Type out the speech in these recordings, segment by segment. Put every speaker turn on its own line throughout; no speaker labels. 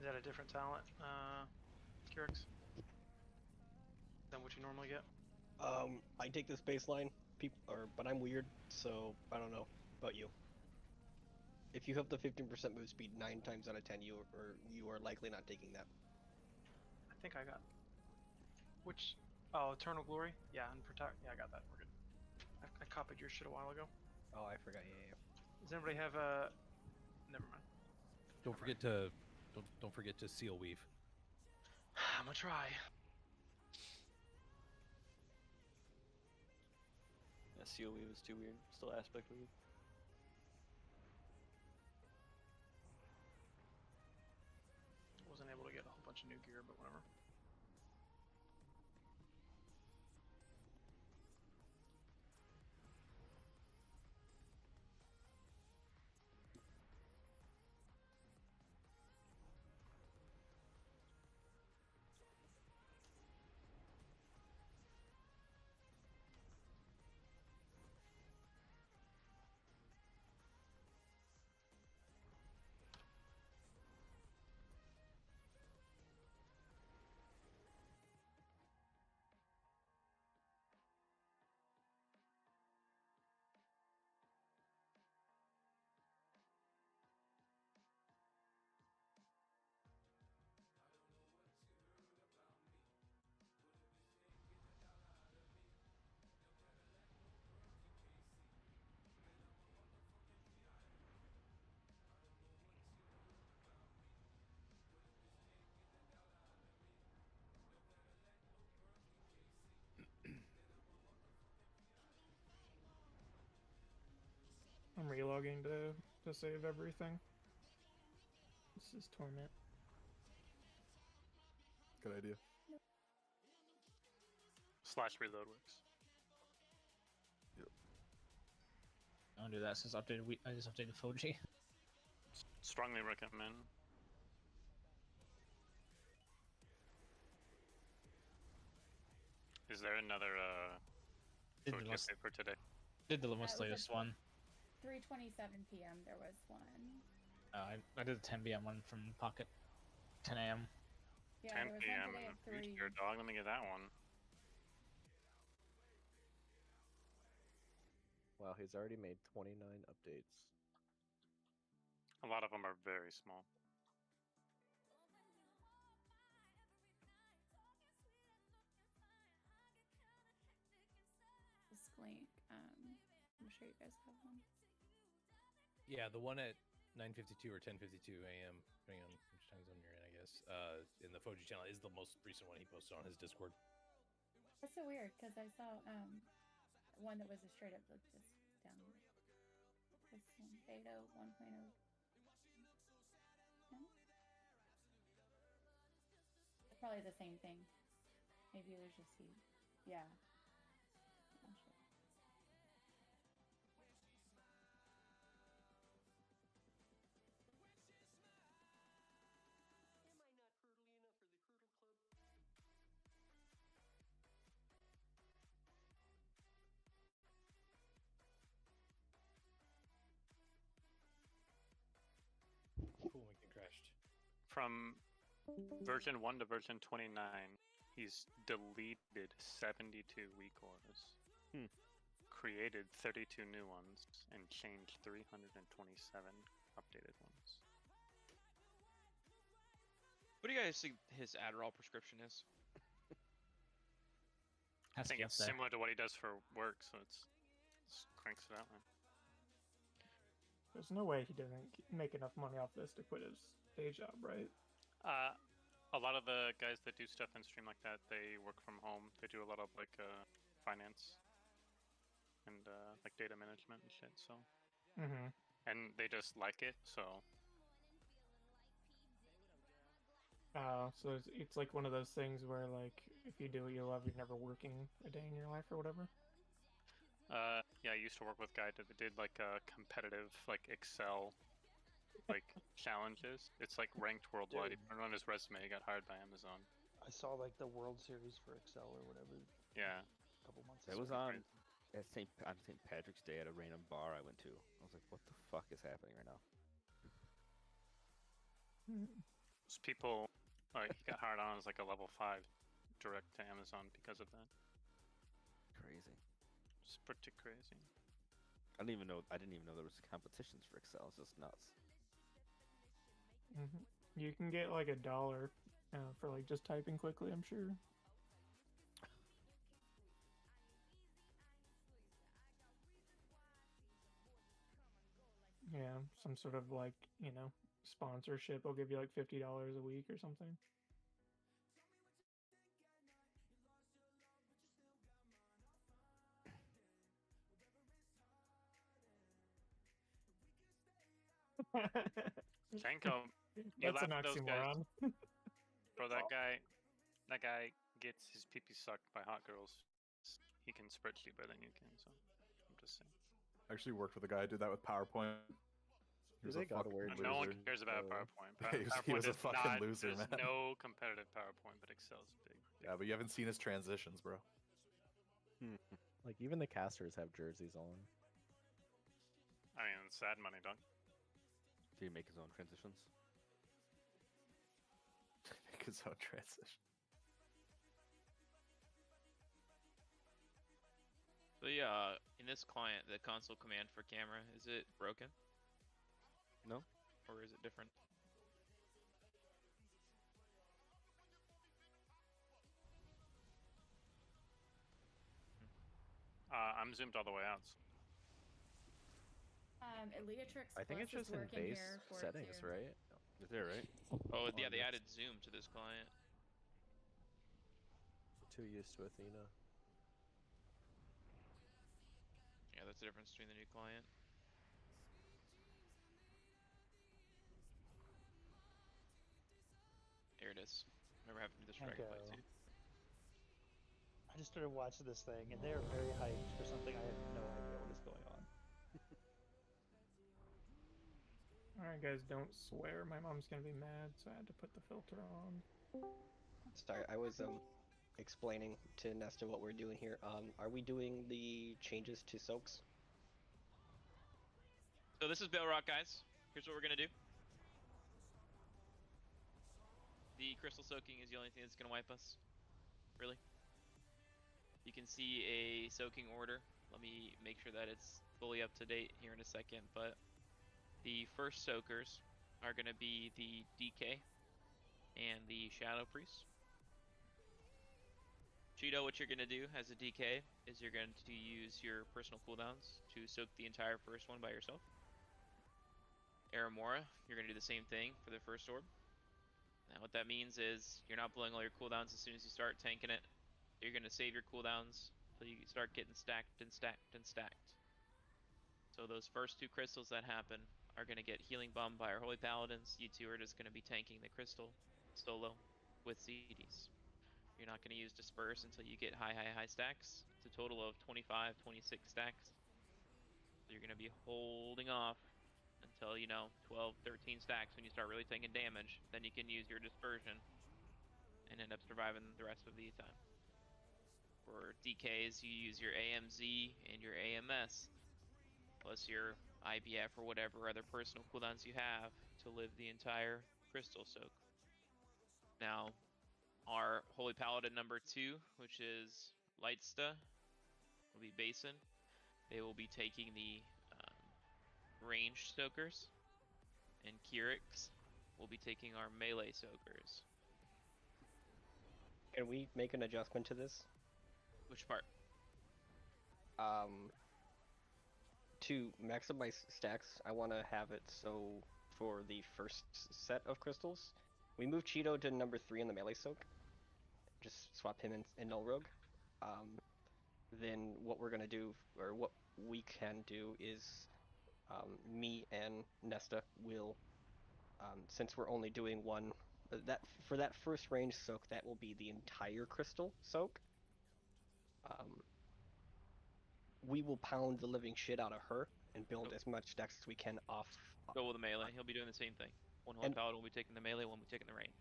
Is that a different talent, Kyrix, than what you normally get?
I take this baseline, but I'm weird, so I don't know about you. If you have the 15% move speed 9 times out of 10, you are likely not taking that.
I think I got. Which? Oh, Eternal Glory? Yeah, and Protect. Yeah, I got that. We're good. I copied your shit a while ago.
Oh, I forgot. Yeah.
Does anybody have a? Never mind.
Don't forget to seal weave.
I'm gonna try.
Yeah, seal weave is too weird. Still aspect weave.
Wasn't able to get a whole bunch of new gear, but whatever.
I'm relogging to save everything. This is torment.
Good idea.
/ reload works.
Yep.
I don't do that since I just updated Fuji.
Strongly recommend. Is there another focus for today?
Did the most latest one.
3:27 p.m. there was one.
I did the 10 p.m. one from Pocket. 10 a.m.
Yeah,
10
there was
p.m.
one today at 3.
Your dog. Let me get that one.
Wow, he's already made 29 updates.
A lot of them are very small.
This link, I'm sure you guys have one.
Yeah, the one at 9:52 or 10:52 a.m., depending on which time zone you're in, I guess, in the Fuji channel is the most recent one he posted on his Discord.
That's so weird because I saw one that was a straight up look just down there. This one, beta 1.0. It's probably the same thing. Maybe it was just he. Yeah. I'm not sure.
Cool, my thing crashed.
From version 1 to version 29, he's deleted 72 weak auras, created 32 new ones, and changed 327 updated ones.
What do you guys think his Adderall prescription is?
I think it's similar to what he does for work, so it's cranks it out, man.
There's no way he didn't make enough money off this to quit his day job, right?
A lot of the guys that do stuff in stream like that, they work from home. They do a lot of like finance and like data management and shit. So, and they just like it. So,
so it's like one of those things where like if you do what you love, you're never working a day in your life or whatever.
yeah, I used to work with a guy that did like competitive like Excel like challenges. It's like ranked worldwide. He put it on his resume. He got hired by Amazon.
I saw like the World Series for Excel or whatever.
Yeah.
A couple months.
It was on St. Patrick's Day at a random bar I went to. I was like, what the fuck is happening right now?
Just people, he got hired on as like a level 5 direct to Amazon because of that.
Crazy.
It's pretty crazy.
I didn't even know there was competitions for Excel. It's just nuts.
You can get like $1 for like just typing quickly, I'm sure. Yeah, some sort of like, sponsorship will give you like $50 a week or something.
Janko, you
That's an
laugh at those guys.
oxymoron.
Bro, that guy gets his pee-pee sucked by hot girls. He can spreadsheet better than you can, so I'm just saying.
I actually worked with a guy who did that with PowerPoint. He was a fucking loser.
No one cares about PowerPoint.
He was a fucking loser,
there's
man.
no competitive PowerPoint, but Excel's big.
Yeah, but you haven't seen his transitions, bro.
Like, even the casters have jerseys on.
I mean, it's sad money, dog.
Did he make his own transitions?
Make his own transition.
So yeah, in this client, the console command for camera, is it broken?
No.
Or is it different?
I'm zoomed all the way out.
Elytrix
I think it's
Plus is
just in
working
base
here for it
settings,
too.
right?
Is there, right?
Oh yeah, they added zoom to this client.
Too used to Athena.
Yeah, that's the difference between the new client. There it is. Remember having to do this dragonfly too.
I just started watching this thing, and they're very hyped for something I have no idea what is going on.
Alright guys, don't swear. My mom's gonna be mad, so I had to put the filter on.
Sorry, I was explaining to Nesta what we're doing here. Are we doing the changes to soaks?
So this is Bellrock, guys. Here's what we're gonna do. The crystal soaking is the only thing that's gonna wipe us. Really. You can see a soaking order. Let me make sure that it's fully up to date here in a second, but the first soakers are gonna be the DK and the Shadow Priest. Cheeto, what you're gonna do as a DK is you're going to use your personal cooldowns to soak the entire first one by yourself. Aramora, you're gonna do the same thing for the first orb. Now what that means is you're not blowing all your cooldowns as soon as you start tanking it. You're gonna save your cooldowns until you start getting stacked and stacked and stacked. So those first two crystals that happen are gonna get healing bombed by our Holy Paladins. You two are just gonna be tanking the crystal solo with CDs. You're not gonna use Disperse until you get high stacks. It's a total of 25, 26 stacks. So you're gonna be holding off until, 12, 13 stacks when you start really taking damage. Then you can use your Dispersion and end up surviving the rest of the time. For DKs, you use your AMZ and your AMS, plus your IBF or whatever other personal cooldowns you have to live the entire crystal soak. Now, our Holy Paladin number 2, which is Lightsta, will be Basin. They will be taking the ranged soakers, and Kyrix will be taking our melee soakers.
Can we make an adjustment to this?
Which part?
To maximize stacks, I want to have it so for the first set of crystals, we move Cheeto to number 3 in the melee soak. Just swap him in Null Rogue. Then what we're gonna do, or what we can do, is me and Nesta will, since we're only doing one, for that first range soak, that will be the entire crystal soak. We will pound the living shit out of her and build as much stacks as we can off.
Go with the melee. He'll be doing the same thing. One Holy Paladin will be taking the melee, one will be taking the range.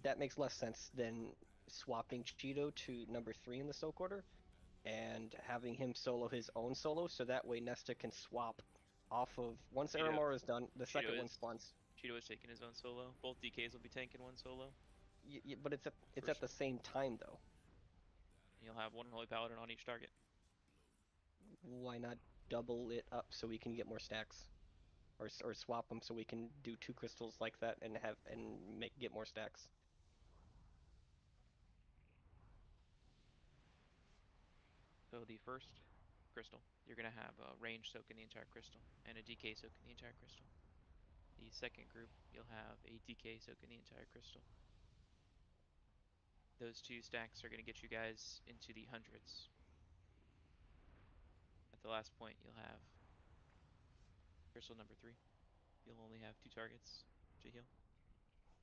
That makes less sense than swapping Cheeto to number 3 in the soak order and having him solo his own solo, so that way Nesta can swap off of once
Cheeto-
Aramora is done, the second one
Cheeto is-
spawns.
Cheeto is taking his own solo. Both DKs will be taking one solo.
But it's at the same time though.
And you'll have one Holy Paladin on each target.
Why not double it up so we can get more stacks, or swap them so we can do 2 crystals like that and get more stacks.
So the first crystal, you're gonna have a range soak in the entire crystal and a DK soak in the entire crystal. The second group, you'll have a DK soak in the entire crystal. Those 2 stacks are gonna get you guys into the hundreds. At the last point, you'll have crystal number 3. You'll only have 2 targets to heal.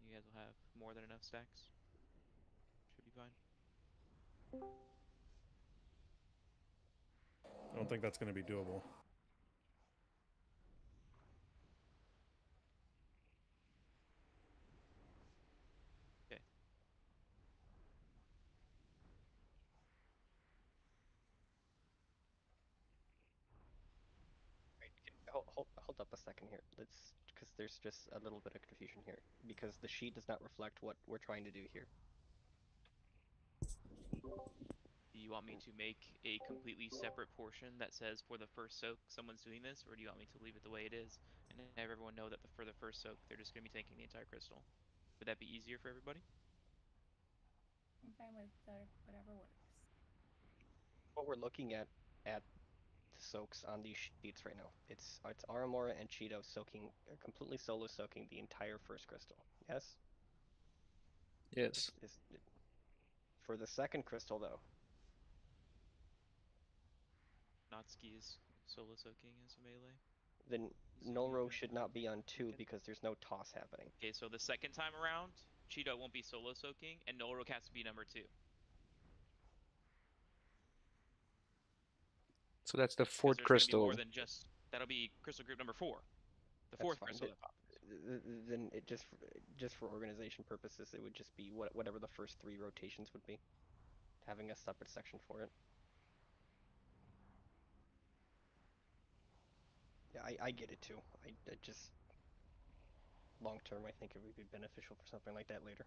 You guys will have more than enough stacks. Should be fine.
I don't think that's going to be doable.
Okay.
Hold up a second here. Let's, because there's just a little bit of confusion here. Because the sheet does not reflect what we're trying to do here.
Do you want me to make a completely separate portion that says for the first soak someone's doing this, or do you want me to leave it the way it is and have everyone know that for the first soak they're just going to be taking the entire crystal? Would that be easier for everybody?
I'm fine with whatever works.
What we're looking at the soaks on these sheets right now. It's Aramora and Cheeto soaking, completely solo soaking the entire first crystal. Yes?
Yes.
For the second crystal though.
Natsuki is solo soaking as a melee.
Then Noro should not be on 2 because there's no toss happening.
Okay, so the second time around, Cheeto won't be solo soaking, and Nolrok has to be number 2.
So that's the 4th
There's gonna be
crystal.
more than just that'll be crystal group number 4. The
That's
4th
fine.
crystal that pops.
Then it just for organization purposes, it would just be whatever the first 3 rotations would be. Having a separate section for it. Yeah, I get it too. I just long term, I think it would be beneficial for something like that later.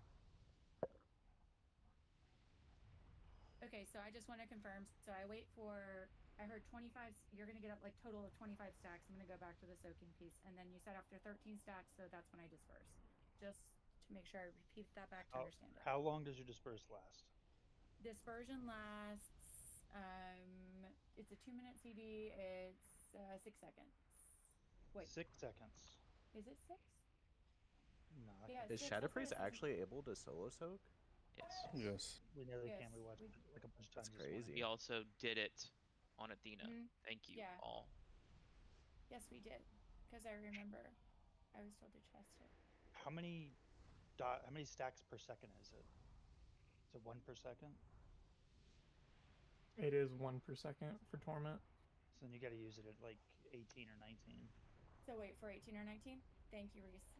Okay, so I just want to confirm. So I wait for. I heard 25. You're gonna get up like total of 25 stacks. I'm gonna go back to the soaking piece, and then you said after 13 stacks, so that's when I disperse. Just to make sure I repeat that back to understand it.
How long does your disperse last?
Dispersion lasts. It's a 2-minute CD. It's 6 seconds. Wait.
6 seconds.
Is it 6?
No.
Yeah,
Is
6,
Shadowpriest actually able to solo soak?
Yes.
Yes.
We nearly
Yes,
can. We watched it like a bunch of times.
That's crazy.
We also did it on Athena. Thank you
Yeah.
all.
Yes, we did. Because I remember I was told to trust it.
How many stacks per second is it? Is it 1 per second?
It is 1 per second for Torment.
So then you got to use it at like 18 or 19.
So wait for 18 or 19? Thank you, Reese.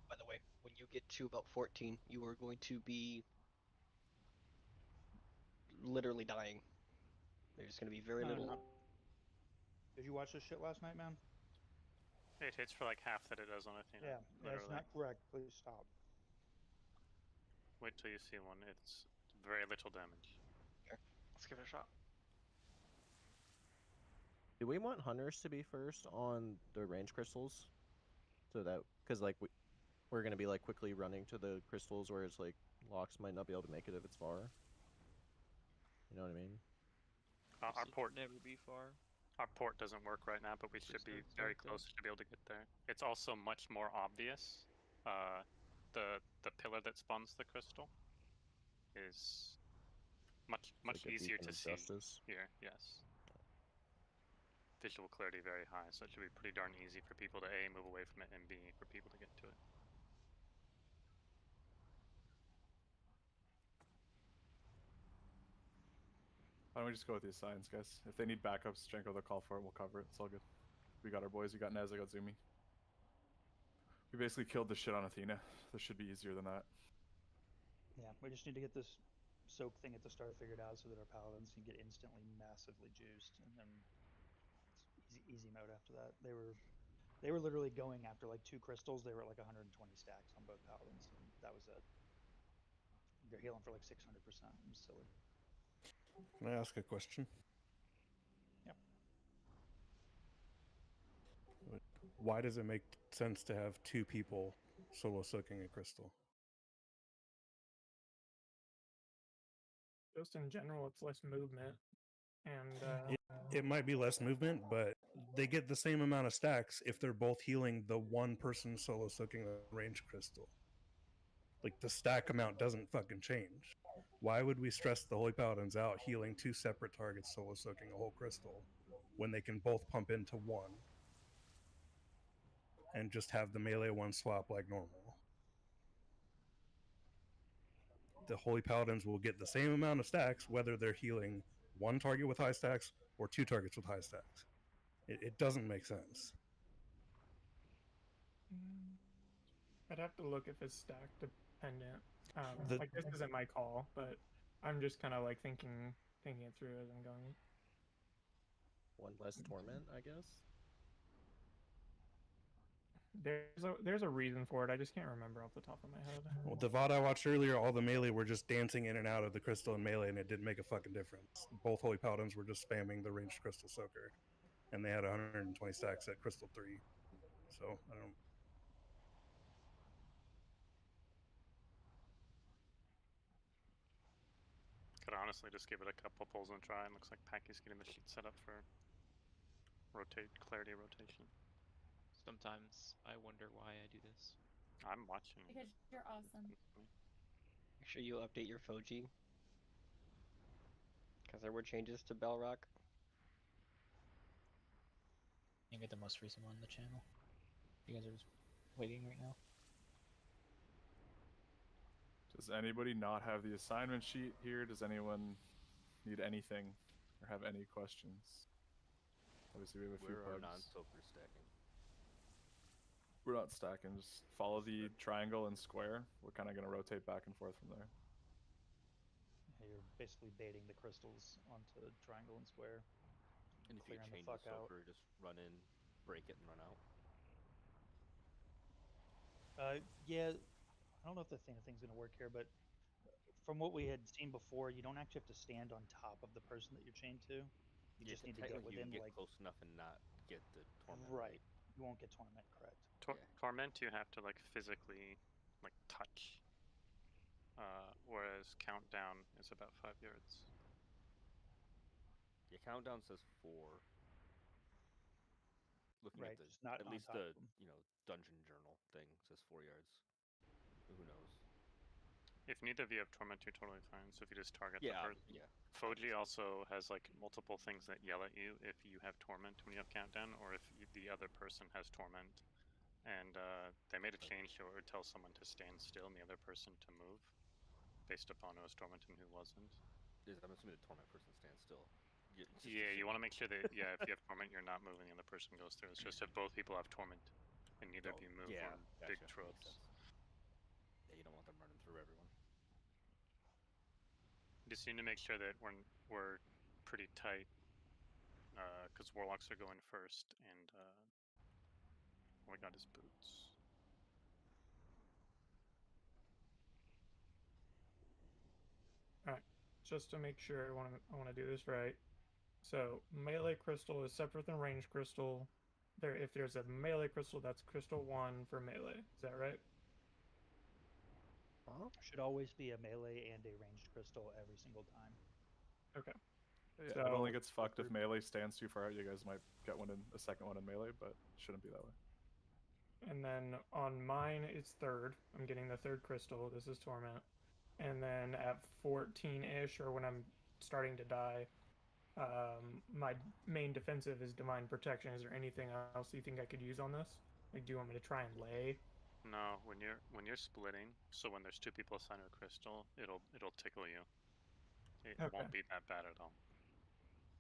By the way, when you get to about 14, you are going to be literally dying. There's going to be very little.
Did you watch this shit last night, man?
It hits for like half that it does on Athena.
Yeah, that's not correct. Please stop.
Wait till you see one. It's very little damage.
Okay, let's give it a shot.
Do we want hunters to be first on the range crystals? So that, because like we're gonna be like quickly running to the crystals, whereas like Locks might not be able to make it if it's far. You know what I mean?
Our port
never be far.
Our port doesn't work right now, but we should be very close to be able to get there. It's also much more obvious. The pillar that spawns the crystal is much
Like a
easier
beacon
to
of
see
justice.
here. Yes. Visual clarity very high, so it should be pretty darn easy for people to A, move away from it, and B, for people to get to it.
Why don't we just go with these signs, guys? If they need backups, Jenko, they'll call for it. We'll cover it. It's all good. We got our boys. We got Nez. I got Zumi. We basically killed the shit on Athena. This should be easier than that.
Yeah, we just need to get this soak thing at the start figured out so that our paladins can get instantly massively juiced, and then it's easy mode after that. They were literally going after like 2 crystals. They were at like 120 stacks on both paladins, and that was it. They're healing for like 600%. It was silly.
Can I ask a question?
Yep.
Why does it make sense to have 2 people solo soaking a crystal?
Just in general, it's less movement, and
It might be less movement, but they get the same amount of stacks if they're both healing the one person solo soaking a ranged crystal. Like, the stack amount doesn't fucking change. Why would we stress the Holy Paladins out healing 2 separate targets solo soaking a whole crystal when they can both pump into one and just have the melee one swap like normal? The Holy Paladins will get the same amount of stacks whether they're healing one target with high stacks or 2 targets with high stacks. It doesn't make sense.
I'd have to look if it's stack dependent.
The-
Like, this isn't my call, but I'm just kind of like thinking it through as I'm going.
One less torment, I guess.
There's a reason for it. I just can't remember off the top of my head.
Well, the VOD I watched earlier, all the melee were just dancing in and out of the crystal and melee, and it didn't make a fucking difference. Both Holy Paladins were just spamming the ranged crystal soaker, and they had 120 stacks at crystal 3. So I don't.
Could honestly just give it a couple pulls and try, and looks like Packy's getting the sheet set up for clarity rotation.
Sometimes I wonder why I do this.
I'm watching.
Because you're awesome.
Make sure you update your Foji. Because there were changes to Belrock.
You get the most recent one on the channel. You guys are just waiting right now.
Does anybody not have the assignment sheet here? Does anyone need anything or have any questions? Obviously, we have a few
We're
bugs.
non-soaker stacking.
We're not stacking. Just follow the triangle and square. We're kind of going to rotate back and forth from there.
Yeah, you're basically baiting the crystals onto triangle and square.
And if you
Clearing
change
the
the
fuck out.
soaker, just run in, break it, and run out.
Yeah, I don't know if the thing's going to work here, but from what we had seen before, you don't actually have to stand on top of the person that you're chained to. You just need to get
technically, you
within
can get
like
close enough and not get the torment.
right. You won't get torment, correct?
Torment, you have to like physically like touch. Whereas countdown is about 5 yards.
Yeah, countdown says 4. Looking
Right,
at the
just not
at
on
least
top
the
of 'em.
dungeon journal thing says 4 yards. Who knows?
If neither of you have torment, you're totally fine. So if you just target
Yeah,
the person.
yeah.
Foji also has like multiple things that yell at you if you have torment when you have countdown, or if the other person has torment. And they made a change to where it tells someone to stand still and the other person to move, based upon who was torment and who wasn't.
I'm assuming the torment person stands still.
Yeah, you want to make sure that if you have torment, you're not moving, the other person goes through. It's just if both people have torment, and neither of you move,
yeah,
on big tropes.
Yeah, you don't want them running through everyone.
Just need to make sure that we're pretty tight, because warlocks are going first, and all I got is boots.
All right, just to make sure, I want to do this right. So melee crystal is separate than ranged crystal. If there's a melee crystal, that's crystal 1 for melee. Is that right?
Should always be a melee and a ranged crystal every single time.
Okay.
Yeah, it only gets fucked if melee stands too far out. You guys might get a second one in melee, but it shouldn't be that way.
And then on mine, it's 3rd. I'm getting the 3rd crystal. This is Torment. And then at 14-ish, or when I'm starting to die, my main defensive is Divine Protection. Is there anything else you think I could use on this? Like, do you want me to try and lay?
No, when you're splitting, so when there's 2 people assigned to a crystal, it'll tickle you. It won't be that bad at all.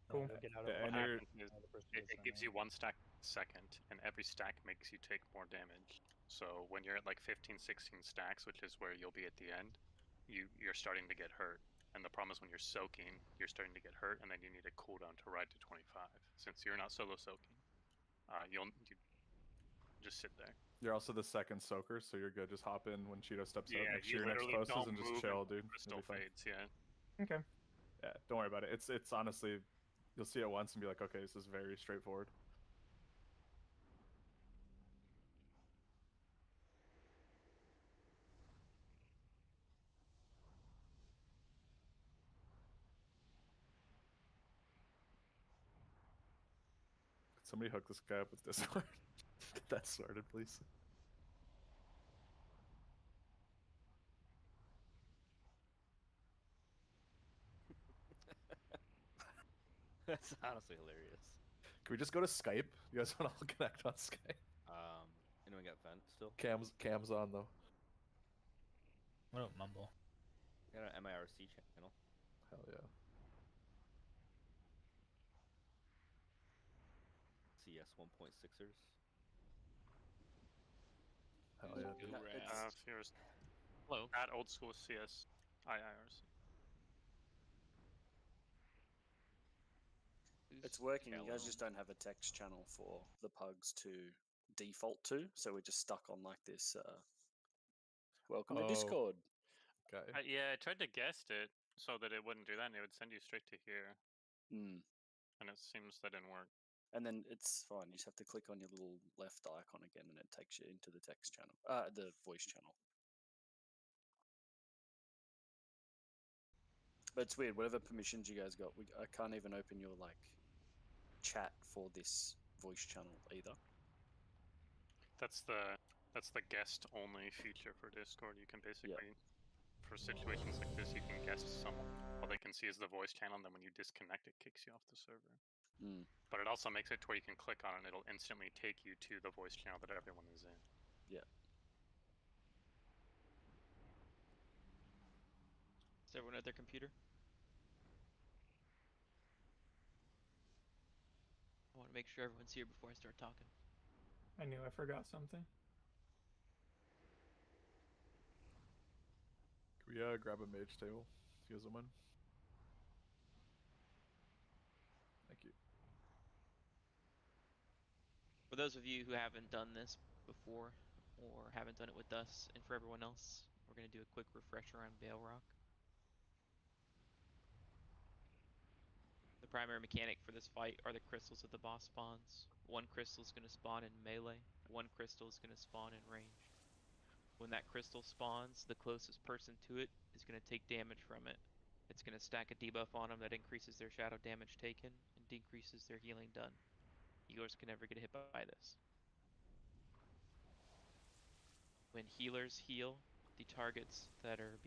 Cool.
Get out
What
of
happens is it gives you 1 stack second, and every stack makes you take more damage. So when you're at like 15, 16 stacks, which is where you'll be at the end, you're starting to get hurt. And the problem is when you're soaking, you're starting to get hurt, and then you need a cooldown to ride to 25, since you're not solo soaking. you just sit there.
You're also the second soaker, so you're good. Just hop in when Cheeto steps out.
Yeah,
Make
you
sure your next
literally
post is
don't
and just
move
chill,
until
dude.
Crystal
You'll be fine.
fades. Yeah.
Okay.
Yeah, don't worry about it. It's honestly, you'll see it once and be like, okay, this is very straightforward. Could somebody hook this guy up with Discord? Get that started, please.
That's honestly hilarious.
Can we just go to Skype? You guys want to all connect on Skype?
Anyone got vent still?
Cam's on though.
What about Mumble?
Got an MIRC channel.
Hell yeah.
CS 1.6ers.
Hell yeah.
If you're hello at old school CS IIRC.
It's working. You guys just don't have a text channel for the pugs to default to, so we're just stuck on like this. Welcome to Discord.
Okay.
Yeah, I tried to guest it so that it wouldn't do that, and it would send you straight to here.
Mm.
And it seems that didn't work.
And then it's fine. You just have to click on your little left icon again, and it takes you into the text channel, the voice channel. But it's weird. Whatever permissions you guys got, I can't even open your like chat for this voice channel either.
That's the guest only feature for Discord. You can basically, for situations like this, you can guest someone. All they can see is the voice channel, and then when you disconnect, it kicks you off the server.
Mm.
But it also makes it to where you can click on it, and it'll instantly take you to the voice channel that everyone is in.
Yeah.
Is everyone at their computer? I want to make sure everyone's here before I start talking.
I knew I forgot something.
Can we grab a mage table? If you guys don't mind. Thank you.
For those of you who haven't done this before, or haven't done it with us, and for everyone else, we're going to do a quick refresher on Veil Rock. The primary mechanic for this fight are the crystals of the boss spawns. One crystal is going to spawn in melee, one crystal is going to spawn in ranged. When that crystal spawns, the closest person to it is going to take damage from it. It's going to stack a debuff on them that increases their shadow damage taken and decreases their healing done. Healers can never get hit by this. When healers heal the targets that are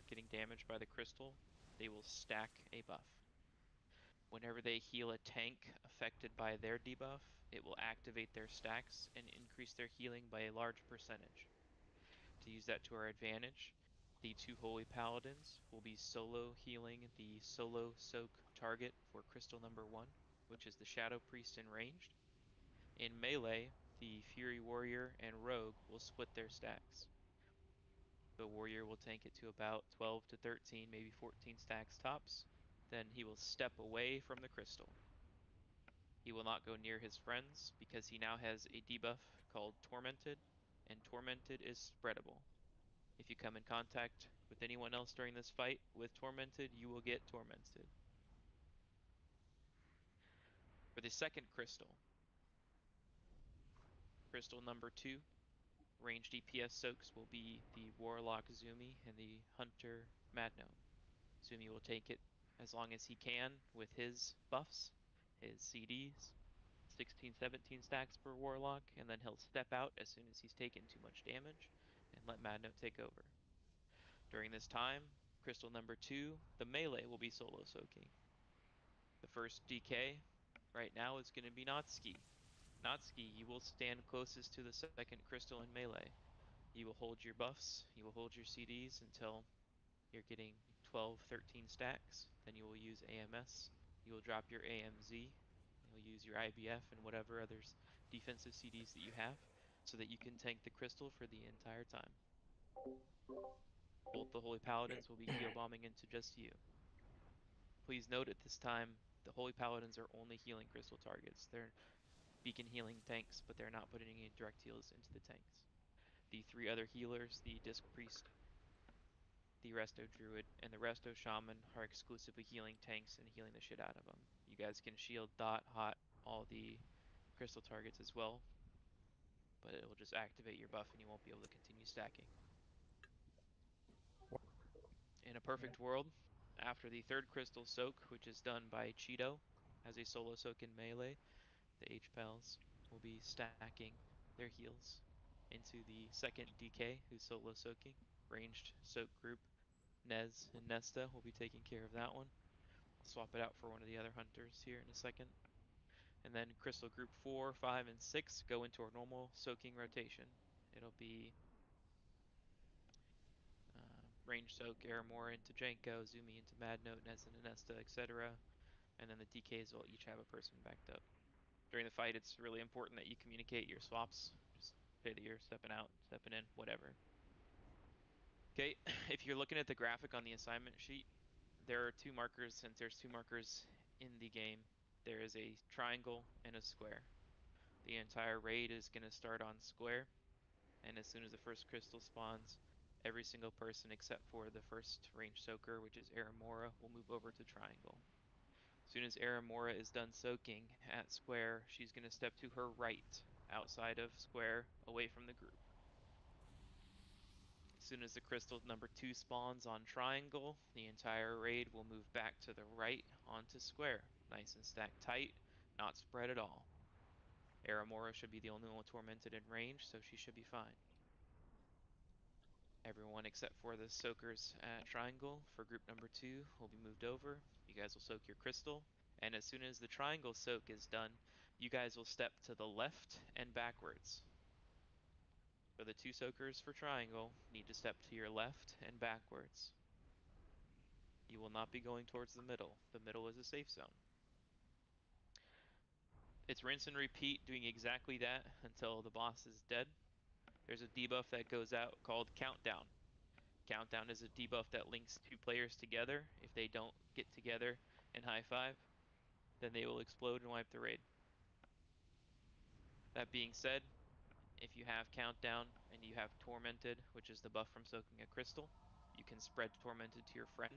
getting damaged by the crystal, they will stack a buff. Whenever they heal a tank affected by their debuff, it will activate their stacks and increase their healing by a large percentage. To use that to our advantage, the two Holy Paladins will be solo healing the solo soak target for crystal number 1, which is the Shadow Priest in ranged. In melee, the Fury Warrior and Rogue will split their stacks. The Warrior will tank it to about 12 to 13, maybe 14 stacks tops. Then he will step away from the crystal. He will not go near his friends because he now has a debuff called Tormented, and Tormented is spreadable. If you come in contact with anyone else during this fight with Tormented, you will get Tormented. For the second crystal, crystal number 2, ranged DPS soaks will be the Warlock Zumi and the Hunter Madno. Zumi will take it as long as he can with his buffs, his CDs, 16, 17 stacks per Warlock, and then he'll step out as soon as he's taken too much damage and let Madno take over. During this time, crystal number 2, the melee will be solo soaking. The first DK right now is going to be Natsuki. Natsuki, you will stand closest to the second crystal in melee. You will hold your buffs, you will hold your CDs until you're getting 12, 13 stacks. Then you will use AMS. You will drop your AMZ. You'll use your IBF and whatever other defensive CDs that you have so that you can tank the crystal for the entire time. Both the Holy Paladins will be heal bombing into just you. Please note at this time, the Holy Paladins are only healing crystal targets. They're beacon healing tanks, but they're not putting any direct heals into the tanks. The 3 other healers, the Disc Priest, the Resto Druid, and the Resto Shaman, are exclusively healing tanks and healing the shit out of them. You guys can shield, dot, hot, all the crystal targets as well, but it will just activate your buff and you won't be able to continue stacking. In a perfect world, after the 3rd crystal soak, which is done by Cheeto as a solo soak in melee, the H-Pals will be stacking their heals into the 2nd DK, who's solo soaking. Ranged soak group, Nez and Nesta will be taking care of that one. I'll swap it out for one of the other hunters here in a second. And then crystal group 4, 5, and 6 go into our normal soaking rotation. It'll be range soak, Aramora into Janko, Zumi into Mad Note, Nez and Nesta, etc. And then the DKs will each have a person backed up. During the fight, it's really important that you communicate your swaps. Just say that you're stepping out, stepping in, whatever. Okay, if you're looking at the graphic on the assignment sheet, there are 2 markers. Since there's 2 markers in the game, there is a triangle and a square. The entire raid is going to start on square, and as soon as the first crystal spawns, every single person except for the first range soaker, which is Aramora, will move over to triangle. As soon as Aramora is done soaking at square, she's going to step to her right, outside of square, away from the group. As soon as the crystal number 2 spawns on triangle, the entire raid will move back to the right onto square. Nice and stacked tight, not spread at all. Aramora should be the only one tormented in range, so she should be fine. Everyone except for the soakers at triangle for group number 2 will be moved over. You guys will soak your crystal, and as soon as the triangle soak is done, you guys will step to the left and backwards. So the 2 soakers for triangle need to step to your left and backwards. You will not be going towards the middle. The middle is a safe zone. It's rinse and repeat, doing exactly that until the boss is dead. There's a debuff that goes out called Countdown. Countdown is a debuff that links 2 players together. If they don't get together and high five, then they will explode and wipe the raid. That being said, if you have Countdown and you have Tormented, which is the buff from soaking a crystal, you can spread Tormented to your friend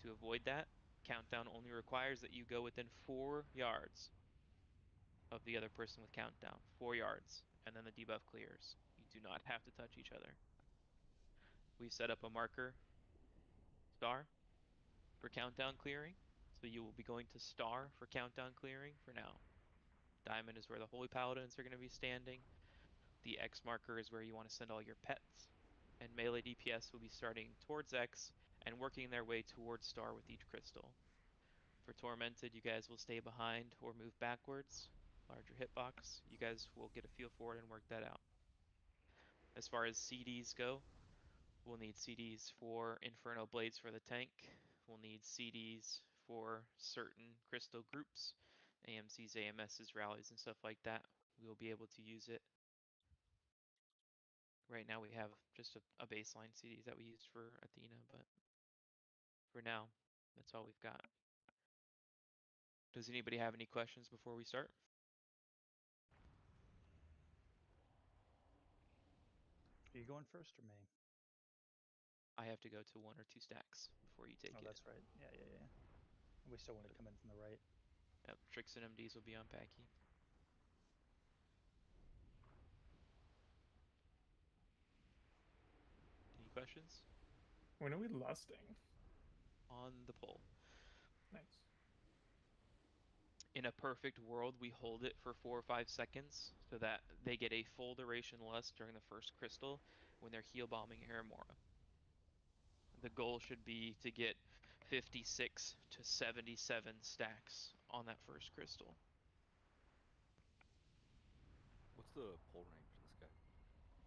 to avoid that. Countdown only requires that you go within 4 yards of the other person with Countdown. 4 yards, and then the debuff clears. You do not have to touch each other. We've set up a marker, star, for Countdown clearing, so you will be going to star for Countdown clearing for now. Diamond is where the Holy Paladins are going to be standing. The X marker is where you want to send all your pets, and melee DPS will be starting towards X and working their way towards star with each crystal. For Tormented, you guys will stay behind or move backwards. Larger hitbox, you guys will get a feel for it and work that out. As far as CDs go, we'll need CDs for Inferno Blades for the tank. We'll need CDs for certain crystal groups, AMCs, AMSs, rallies, and stuff like that. We will be able to use it. Right now we have just a baseline CD that we used for Athena, but for now, that's all we've got. Does anybody have any questions before we start?
Are you going first or me?
I have to go to 1 or 2 stacks before you take it.
Oh, that's right. Yeah. We still want to come in from the right.
Yep, Tricks and MDs will be on Packy. Any questions?
When are we lusting?
On the pole.
Nice.
In a perfect world, we hold it for 4 or 5 seconds so that they get a full duration lust during the first crystal when they're heal bombing Aramora. The goal should be to get 56 to 77 stacks on that first crystal.
What's the pull range for this guy?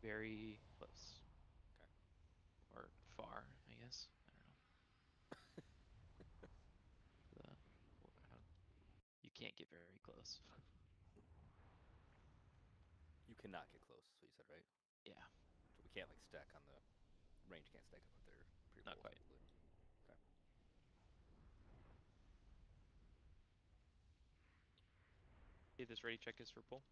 Very close.
Okay.
Or far, I guess. I don't know. You can't get very close.
You cannot get close, is what you said, right?
Yeah.
So we can't like stack on the range. Can't stack up there.
Not quite.
Okay.
See this ready check is for pull.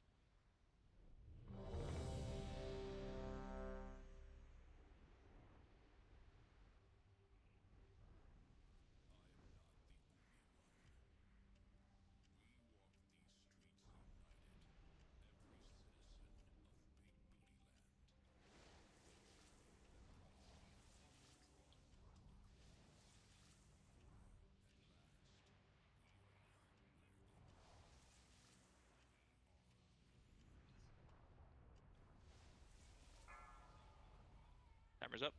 Timer's up.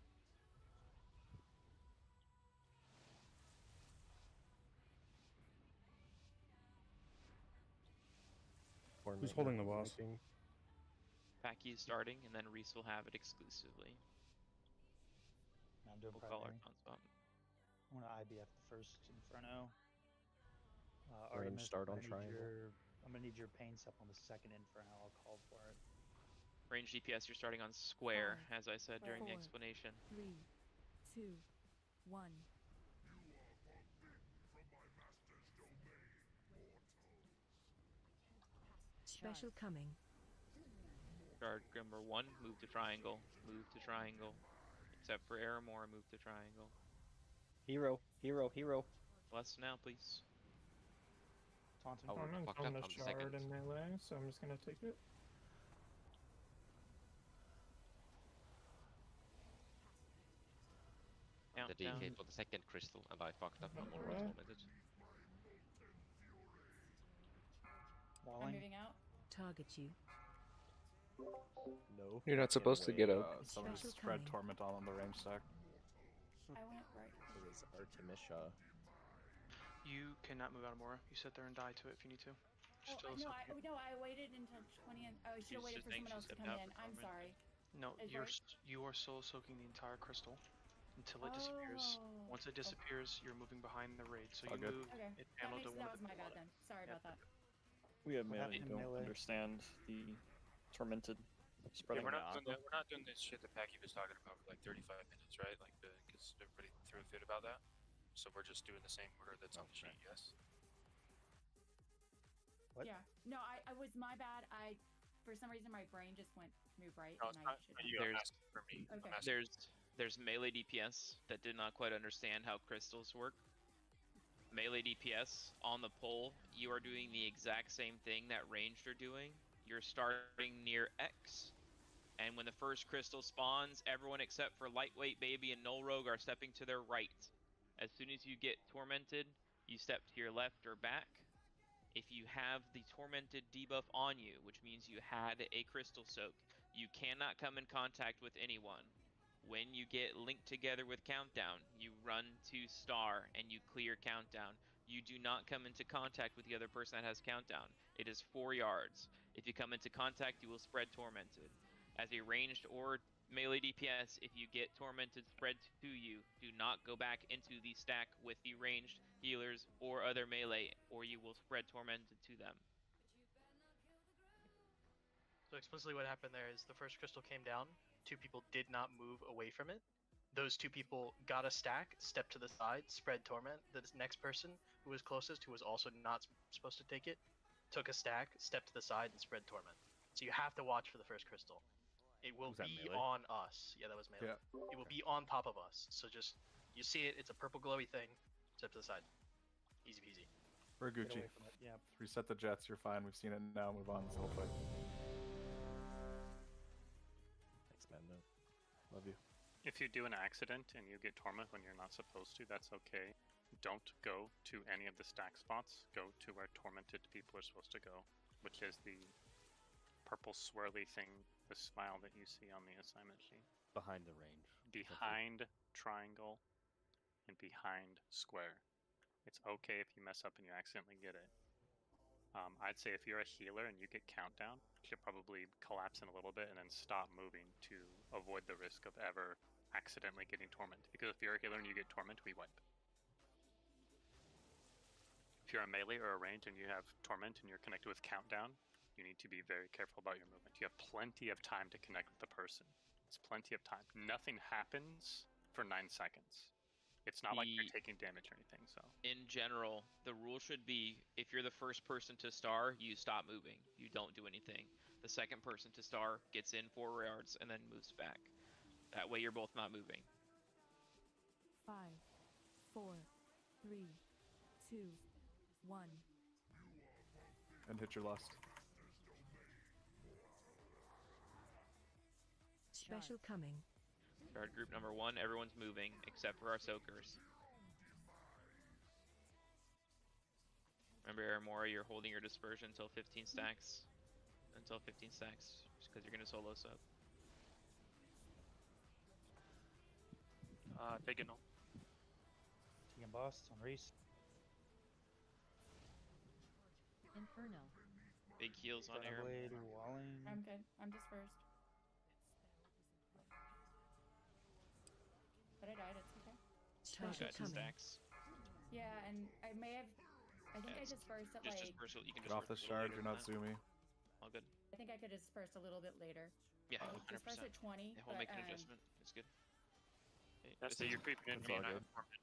Who's holding the boss?
Packy is starting, and then Reese will have it exclusively.
I'm doing
We'll call our
primary.
con spot.
I want to IBF the first Inferno.
Range
Artemis,
start on
I'm gonna need
triangle.
I'm gonna need your pain step on the second Inferno. I'll call for it.
Range DPS, you're starting on square, as I said during the explanation.
3, 2, 1. Special coming.
Guard number 1, move to triangle. Move to triangle. Except for Aramore, move to triangle.
Hero, hero, hero.
Less now, please.
Taunting.
I'm on the shard in melee, so I'm just gonna take it.
Countdown.
The DK for the second crystal, and I fucked up. I'm already tormented.
I'm moving out.
Target you.
No.
You're not supposed to get up.
Someone just spread torment on the range stack.
I went right.
It is Artemisia.
You cannot move out of Mora. You sit there and die to it if you need to.
I waited until 20 and I should have waited for someone else to come in. I'm sorry.
No, you are solo soaking the entire crystal until it disappears. Once it disappears, you're moving behind the raid. So you move.
Okay.
It paneled to
That was my bad then. Sorry about that.
We have melee don't understand the tormented spreading.
Yeah, we're not doing this shit that Packy was talking about for like 35 minutes, right? Like, because everybody threw a fit about that. So we're just doing the same order that's on the sheet, yes?
What?
Yeah. No, I was my bad. For some reason my brain just went move right.
No, it's not you. I'm asking for me.
Okay.
There's melee DPS that did not quite understand how crystals work. Melee DPS on the pole, you are doing the exact same thing that ranged are doing. You're starting near X, and when the first crystal spawns, everyone except for Lightweight Baby and Null Rogue are stepping to their right. As soon as you get tormented, you step to your left or back. If you have the tormented debuff on you, which means you had a crystal soak, you cannot come in contact with anyone. When you get linked together with countdown, you run to star and you clear countdown. You do not come into contact with the other person that has countdown. It is 4 yards. If you come into contact, you will spread tormented. As a ranged or melee DPS, if you get tormented spread to you, do not go back into the stack with the ranged healers or other melee, or you will spread tormented to them.
So explicitly what happened there is the first crystal came down, 2 people did not move away from it. Those 2 people got a stack, stepped to the side, spread torment. The next person who was closest, who was also not supposed to take it, took a stack, stepped to the side, and spread torment. So you have to watch for the first crystal. It will be on us. Yeah, that was melee. Yeah. It will be on top of us. So just, you see it, it's a purple glowy thing, step to the side. Easy peasy.
We're Gucci.
Yeah.
Reset the jets, you're fine. We've seen it now. Move on. It's no fight.
Thanks, man. No.
Love you.
If you do an accident and you get torment when you're not supposed to, that's okay. Don't go to any of the stack spots. Go to where tormented people are supposed to go, which is the purple swirly thing, the smile that you see on the assignment sheet.
Behind the range.
Behind triangle and behind square. It's okay if you mess up and you accidentally get it. I'd say if you're a healer and you get countdown, you should probably collapse in a little bit and then stop moving to avoid the risk of ever accidentally getting torment. Because if you're a healer and you get torment, we wipe. If you're a melee or a range and you have torment and you're connected with countdown, you need to be very careful about your movement. You have plenty of time to connect with the person. It's plenty of time. Nothing happens for 9 seconds. It's not like you're taking damage or anything, so.
In general, the rule should be if you're the first person to star, you stop moving. You don't do anything. The second person to star gets in 4 yards and then moves back. That way you're both not moving.
5, 4, 3, 2, 1.
And hit your lust.
Special coming.
Guard group number 1, everyone's moving except for our soakers. Remember, Aramora, you're holding your dispersion until 15 stacks. Until 15 stacks, just because you're going to solo soak.
Taking no.
Taking boss on Reese.
Inferno.
Big heals on Aram.
Blade, walling.
I'm good. I'm dispersed. But I died. It's okay.
Special coming.
Stacks.
Yeah, and I may have. I think I dispersed at
Just
like.
dispersal. You can
Get off this shard. You're not zoomy.
All good.
I think I could have dispersed a little bit later.
Yeah,
I
100%.
dispersed at 20.
Yeah, we'll
but,
make an adjustment. It's good.
That's you're creeping in
It's
me
all
and I
good.
have torment.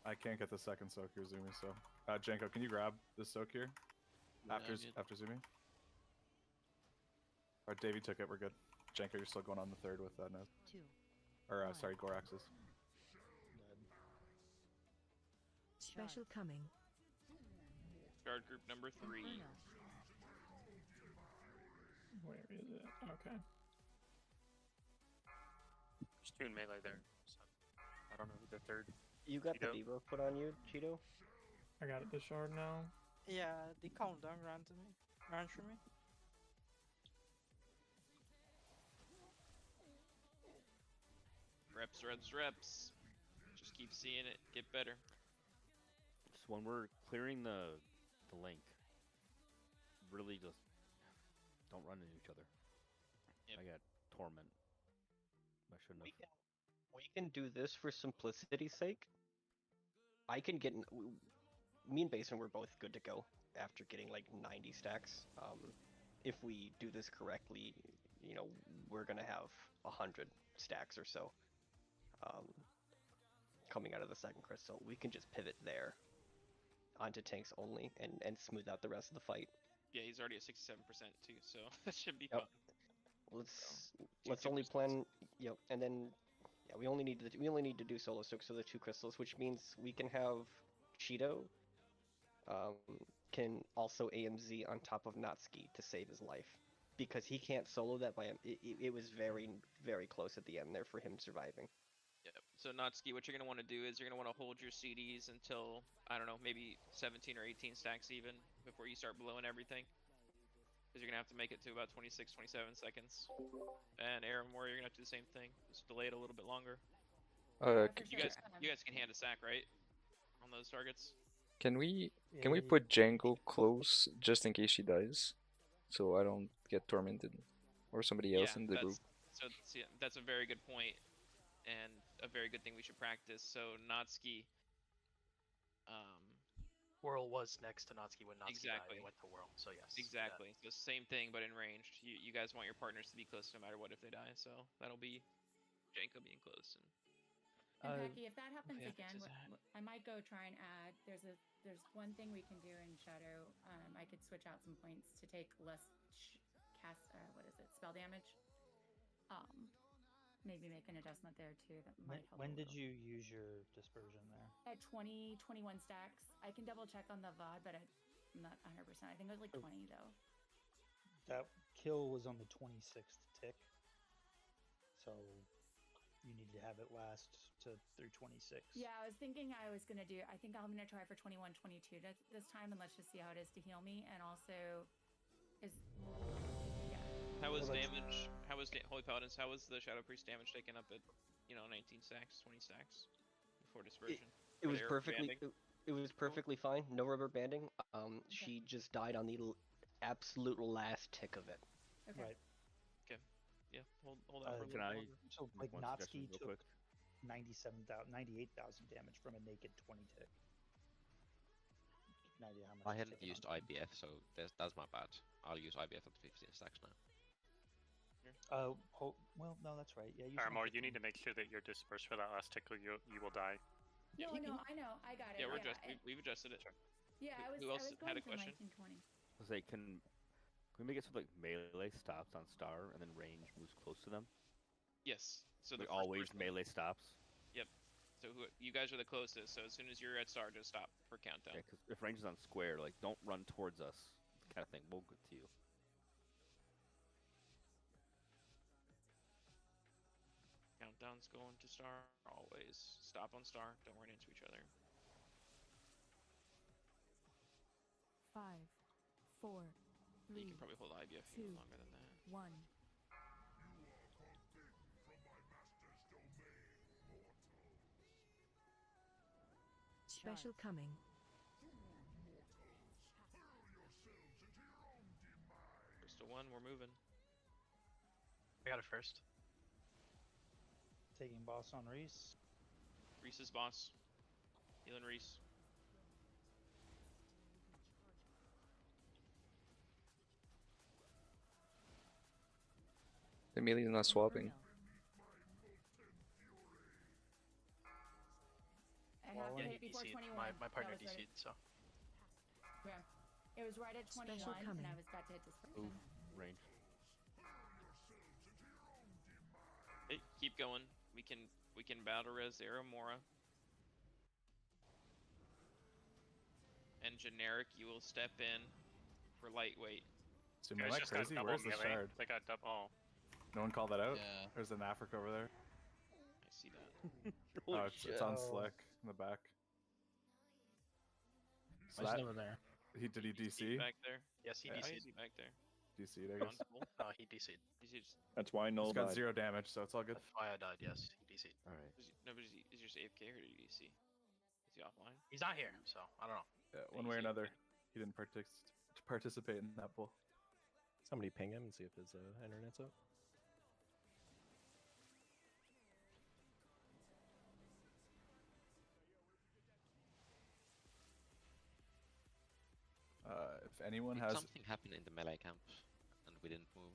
I can't get the second soak here, zoomy. So, Janko, can you grab this soak here? After zoomy. Alright, Davey took it. We're good. Janko, you're still going on the third with Nez.
2.
Or sorry, Gorax's.
Special coming.
Guard group number 3.
Where is it? Okay.
There's 2 in melee there. So I don't know who the third.
You got
Cheeto?
the debuff put on you, Cheeto?
I got the shard now.
Yeah, the countdown ran to me. Ran through me.
Reps. Just keep seeing it get better.
Just when we're clearing the link, really just don't run into each other.
Yep.
I got torment. I shouldn't have.
We can do this for simplicity's sake. I can get... Me and Basin were both good to go after getting like 90 stacks. If we do this correctly, you know, we're gonna have 100 stacks or so coming out of the second crystal. We can just pivot there onto tanks only and smooth out the rest of the fight.
Yeah, he's already at 67% too, so that should be fun.
Let's only plan, you know, and then yeah, we only need to do solo soaks for the 2 crystals, which means we can have Cheeto can also AMZ on top of Natsuki to save his life, because he can't solo that by him. It was very, very close at the end there for him surviving.
Yep. So Natsuki, what you're going to want to do is you're going to want to hold your CDs until, I don't know, maybe 17 or 18 stacks even, before you start blowing everything. Because you're going to have to make it to about 26, 27 seconds. And Aram Warrior, you're going to have to do the same thing. Just delay it a little bit longer. You guys can hand a sack, right? On those targets?
Can we put Django close just in case she dies, so I don't get tormented, or somebody else in the group?
So that's a very good point, and a very good thing we should practice. So Natsuki,
Whirl was next to Natsuki when Natsuki died.
Exactly.
It went to Whirl, so yes.
Exactly. So same thing, but in ranged. You guys want your partners to be close no matter what if they die. So that'll be Janko being close.
And Becky, if that happens
yeah,
again, I might go try and add. There's one thing we can do in Shadow. I could switch out some points to take less spell damage. Maybe make an adjustment there too. That might help.
When did you use your dispersion there?
At 20, 21 stacks. I can double check on the VOD, but I'm not 100%. I think it was like 20 though.
That kill was on the 26th tick, so you need to have it last through 26.
Yeah, I was thinking I was gonna do. I think I'm gonna try for 21, 22 this time, and let's just see how it is to heal me. And also,
How was damage? How was Holy Paladins? How was the Shadow Priest damage taken up at 19 stacks, 20 stacks before dispersion?
It was perfectly. It was perfectly fine. No rubber banding. She just died on the absolute last tick of it.
Okay.
Right.
Okay. Yeah. Hold on.
Can I?
So like
one
Natsuki
suggestion real
took 98,000 damage from a naked 20 tick. No idea how much.
I hadn't used IBF, so that's my bad. I'll use IBF at 15 stacks now.
Well, no, that's right. Yeah, use
Armor,
one
you need to make sure that you're dispersed for that last tick, or you will die.
Oh no, I know, I got it.
Yeah, we're
yeah,
we've adjusted it.
Yeah,
Who else
I was
had
going
a
for
question?
1920.
I was like, can we make it so like melee stops on star and then range moves close to them?
Yes. So
like
the first
always
person-
melee stops.
Yep. So you guys are the closest. So as soon as you're at star, just stop for countdown.
Yeah, because if range is on square, like don't run towards us, kind of thing. We'll get to you.
Countdown's going to star always. Stop on star. Don't run into each other.
5, 4, 3.
You can probably hold IBF
2,
even longer than that.
1. Special coming.
Crystal 1, we're moving.
I got it first.
Taking boss on Reese.
Reese's boss. Healing Reese.
The melee is not swapping.
I have to
Yeah,
hit
he
before
DC'd.
21.
My partner
That was ready.
DC'd, so.
Yeah. It was right at 21,
coming.
and I was about to hit dispersion.
Range.
Hey, keep going. We can battle res Aramora. And generic, you will step in for lightweight.
So
Guys
am I
just got
crazy?
double
Where's the
melee.
shard?
They got double.
No one called that out?
Yeah.
There's an Africa over there.
I see that.
Oh, it's on Slick in the back. So
There's
that,
no one there.
did he DC?
Back there.
Yes, he
Yeah.
DC'd.
Back there.
DC'd, I guess.
No, he DC'd.
That's why Null
He's got
died.
0 damage, so it's all good.
That's why I died, yes. He DC'd.
Alright.
No, but is he just AFK or did he DC? Is he offline?
He's not here, so I don't know.
Yeah, one way or another, he didn't participate in that pool.
Somebody ping him and see if his internet's up.
If anyone
Did
has
something happen in the melee camp and we didn't move?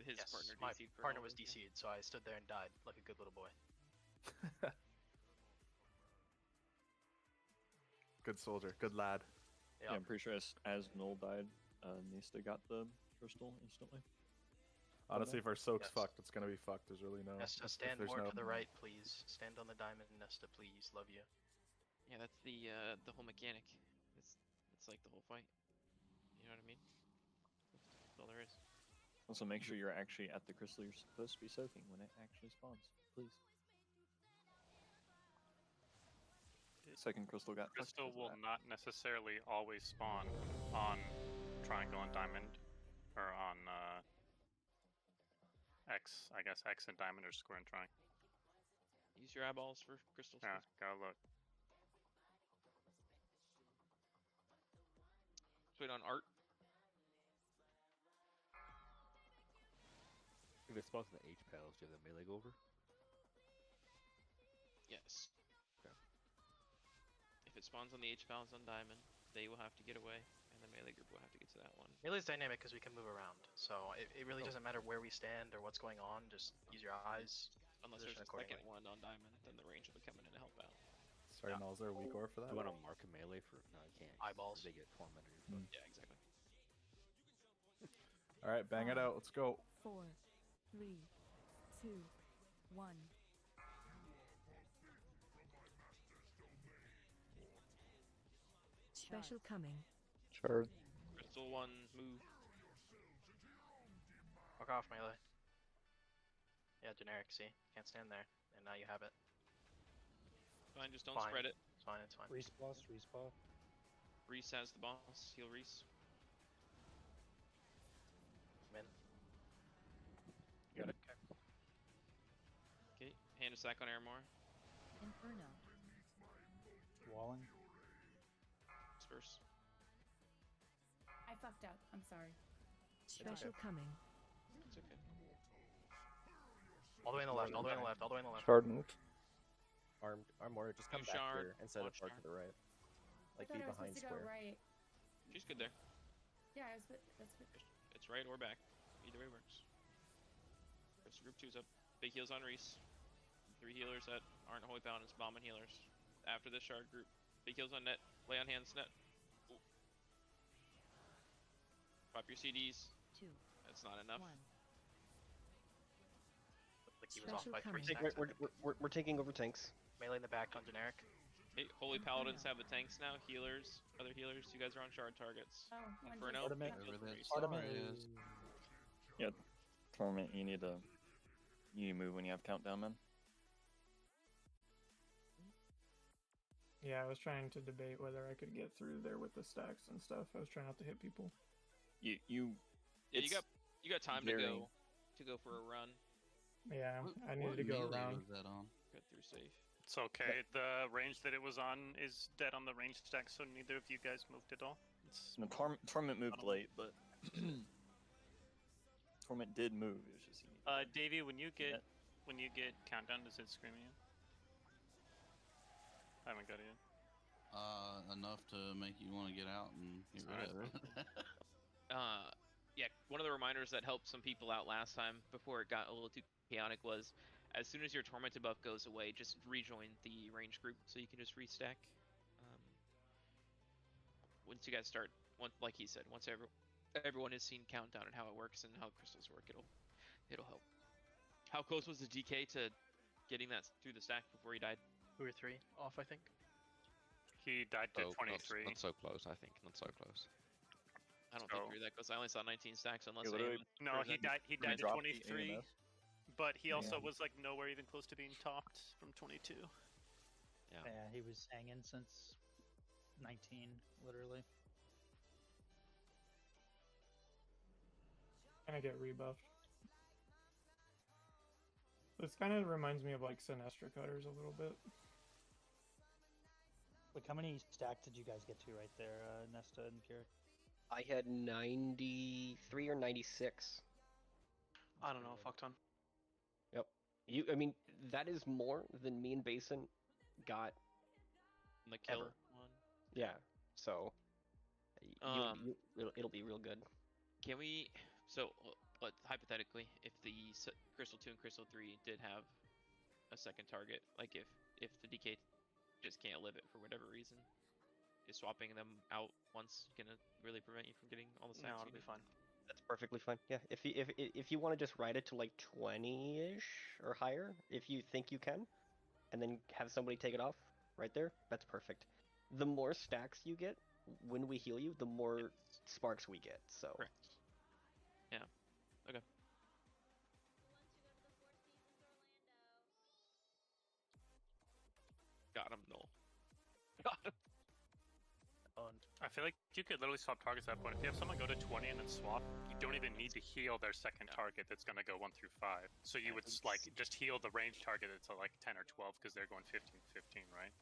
His
Yes,
partner
my
DC'd for
partner
all
was
of them.
DC'd, so I stood there and died like a good little boy.
good soldier, good lad.
Yeah, I'm pretty sure as Null died, Nista got the crystal instantly.
Honestly, if our soak's
Yes.
fucked, it's gonna be fucked. There's really no.
Nesta,
if
stand
there's
more
no...
to the right, please. Stand on the diamond, Nesta, please. Love you.
Yeah, that's the whole mechanic. It's like the whole fight. You know what I mean? That's all there is.
Also, make sure you're actually at the crystal you're supposed to be soaking when it actually spawns, please. Second crystal got fucked
Crystal
because of
will
that.
not necessarily always spawn on triangle and diamond, or on X. I guess X and diamond or square and triangle.
Use your eyeballs for crystals.
Yeah,
please.
gotta look.
Let's wait on art.
If it spawns in the H pals, do you have the melee go over?
Yes.
Okay.
If it spawns on the H pals on diamond, they will have to get away, and the melee group will have to get to that one.
Melee's dynamic because we can move around, so it really doesn't matter where we stand or what's going on. Just use your eyes.
Unless there's
position
a second
accordingly.
one on diamond, then the range will be coming in to help out.
Sorry, Null, is there a weak ore for that?
You want to mark a melee for? No, you can't. 'cause
Eyeballs.
They get tormented.
Yeah, exactly.
All right, bang it out. Let's go.
4, 3, 2, 1. Special coming.
Shard.
Crystal 1, move.
Fuck off, melee. Yeah, generic, see? Can't stand there. And now you have it.
Fine, just don't
Fine.
spread it.
It's fine, it's fine.
Respawn, respawn.
Reese has the boss. Heal Reese.
I'm in.
Got it.
Okay, hand a sack on Aramore.
Inferno.
Walling.
Disperse.
I fucked up. I'm sorry.
Special coming.
It's okay.
All the way on the left, all the way on the left, all the way on the left.
Shard move.
Armor, just come
Go
back
shard,
here instead of
watch
far
shard.
to the right. Like
I
be
thought I was
behind
supposed to go
square.
right.
She's good there.
Yeah, that's good.
It's right or back. Either way works. Rest of group 2's up. Big heals on Reese. 3 healers that aren't holy bound as bomb and healers. After the shard group. Big heals on net. Lay on hands net. Ooh. Pop your CDs.
2.
That's not enough.
1.
Like he was off by 3
Take-
stacks.
we're taking over tanks.
Melee in the back on generic.
Hey, Holy Paladins have the tanks now. Healers, other healers, you guys are on shard targets.
Oh,
Inferno.
Yeah, Torment, you need to move when you have countdown, man.
Yeah, I was trying to debate whether I could get through there with the stacks and stuff. I was trying not to hit people.
You
Yeah, you got time to go for a run.
Yeah, I needed to go around.
Get through safe.
It's okay. The range that it was on is dead on the range stack, so neither of you guys moved at all. It's
No, Torment moved late, but Torment did move. It was just
Davey, when you get countdown, does it scream at you? I haven't got it yet.
Enough to make you want to get out and get rid of it.
Yeah, one of the reminders that helped some people out last time before it got a little too chaotic was, as soon as your tormented buff goes away, just rejoin the range group so you can just restack. Once you guys start, like he said, once everyone has seen countdown and how it works and how crystals work, it'll help. How close was the DK to getting that through the stack before he died?
2 or 3 off, I think.
He died to
Oh,
23.
Not so close, I think. Not so close.
I don't think you're that close. I only saw 19 stacks unless
No, he died to 23, but he also
Yeah.
was like nowhere even close to being topped from 22.
Yeah.
Yeah, he was hanging since 19, literally.
And I get rebuffed. This kind of reminds me of like Sinestra Cutters a little bit.
Like, how many stacks did you guys get to right there, Nesta and Kira?
I had 93 or 96.
I don't know, fuck ton.
Yep. I mean, that is more than me and Basin got.
The kill
ever.
one.
Yeah. So. It'll be real good.
Can we? So, hypothetically, if the Crystal 2 and Crystal 3 did have a second target, like if the DK just can't live it for whatever reason, is swapping them out once gonna really prevent you from getting all the stacks?
No, it'll be fine.
That's perfectly fine. Yeah, if you want to just ride it to like 20-ish or higher, if you think you can, and then have somebody take it off right there, that's perfect. The more stacks you get when we heal you, the more sparks we get. So.
Correct. Yeah. Okay. Got him, Noel. Got him.
I feel like you could literally swap targets at that point. If you have someone go to 20 and then swap, you don't even need to heal their second target that's going to go 1 through 5. So you would like just heal the range target that's like 10 or 12 because they're going 15, right?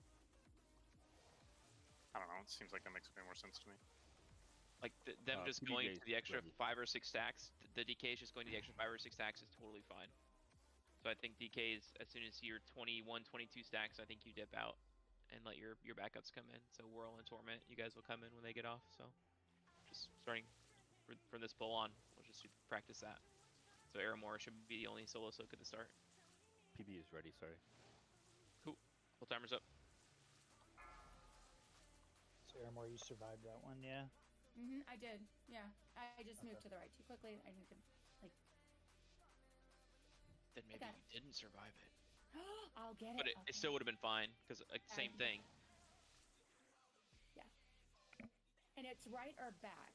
I don't know. It seems like that makes way more sense to me.
Like them just going to the extra 5 or 6 stacks, the DK is just going to the extra 5 or 6 stacks is totally fine. So I think DKs, as soon as you're 21, 22 stacks, I think you dip out and let your backups come in. So Whirl and Torment, you guys will come in when they get off. So just starting from this pull on, we'll just practice that. So Aramore should be the only solo soak at the start.
PB is ready, sorry.
Cool. Full timer's up.
So, Aramore, you survived that one, yeah?
I did. Yeah. I just moved to the right too quickly. I need to, like...
Then maybe you didn't survive it.
I'll get
But
it.
it still would have been fine, because same thing.
Yeah. And it's right or back?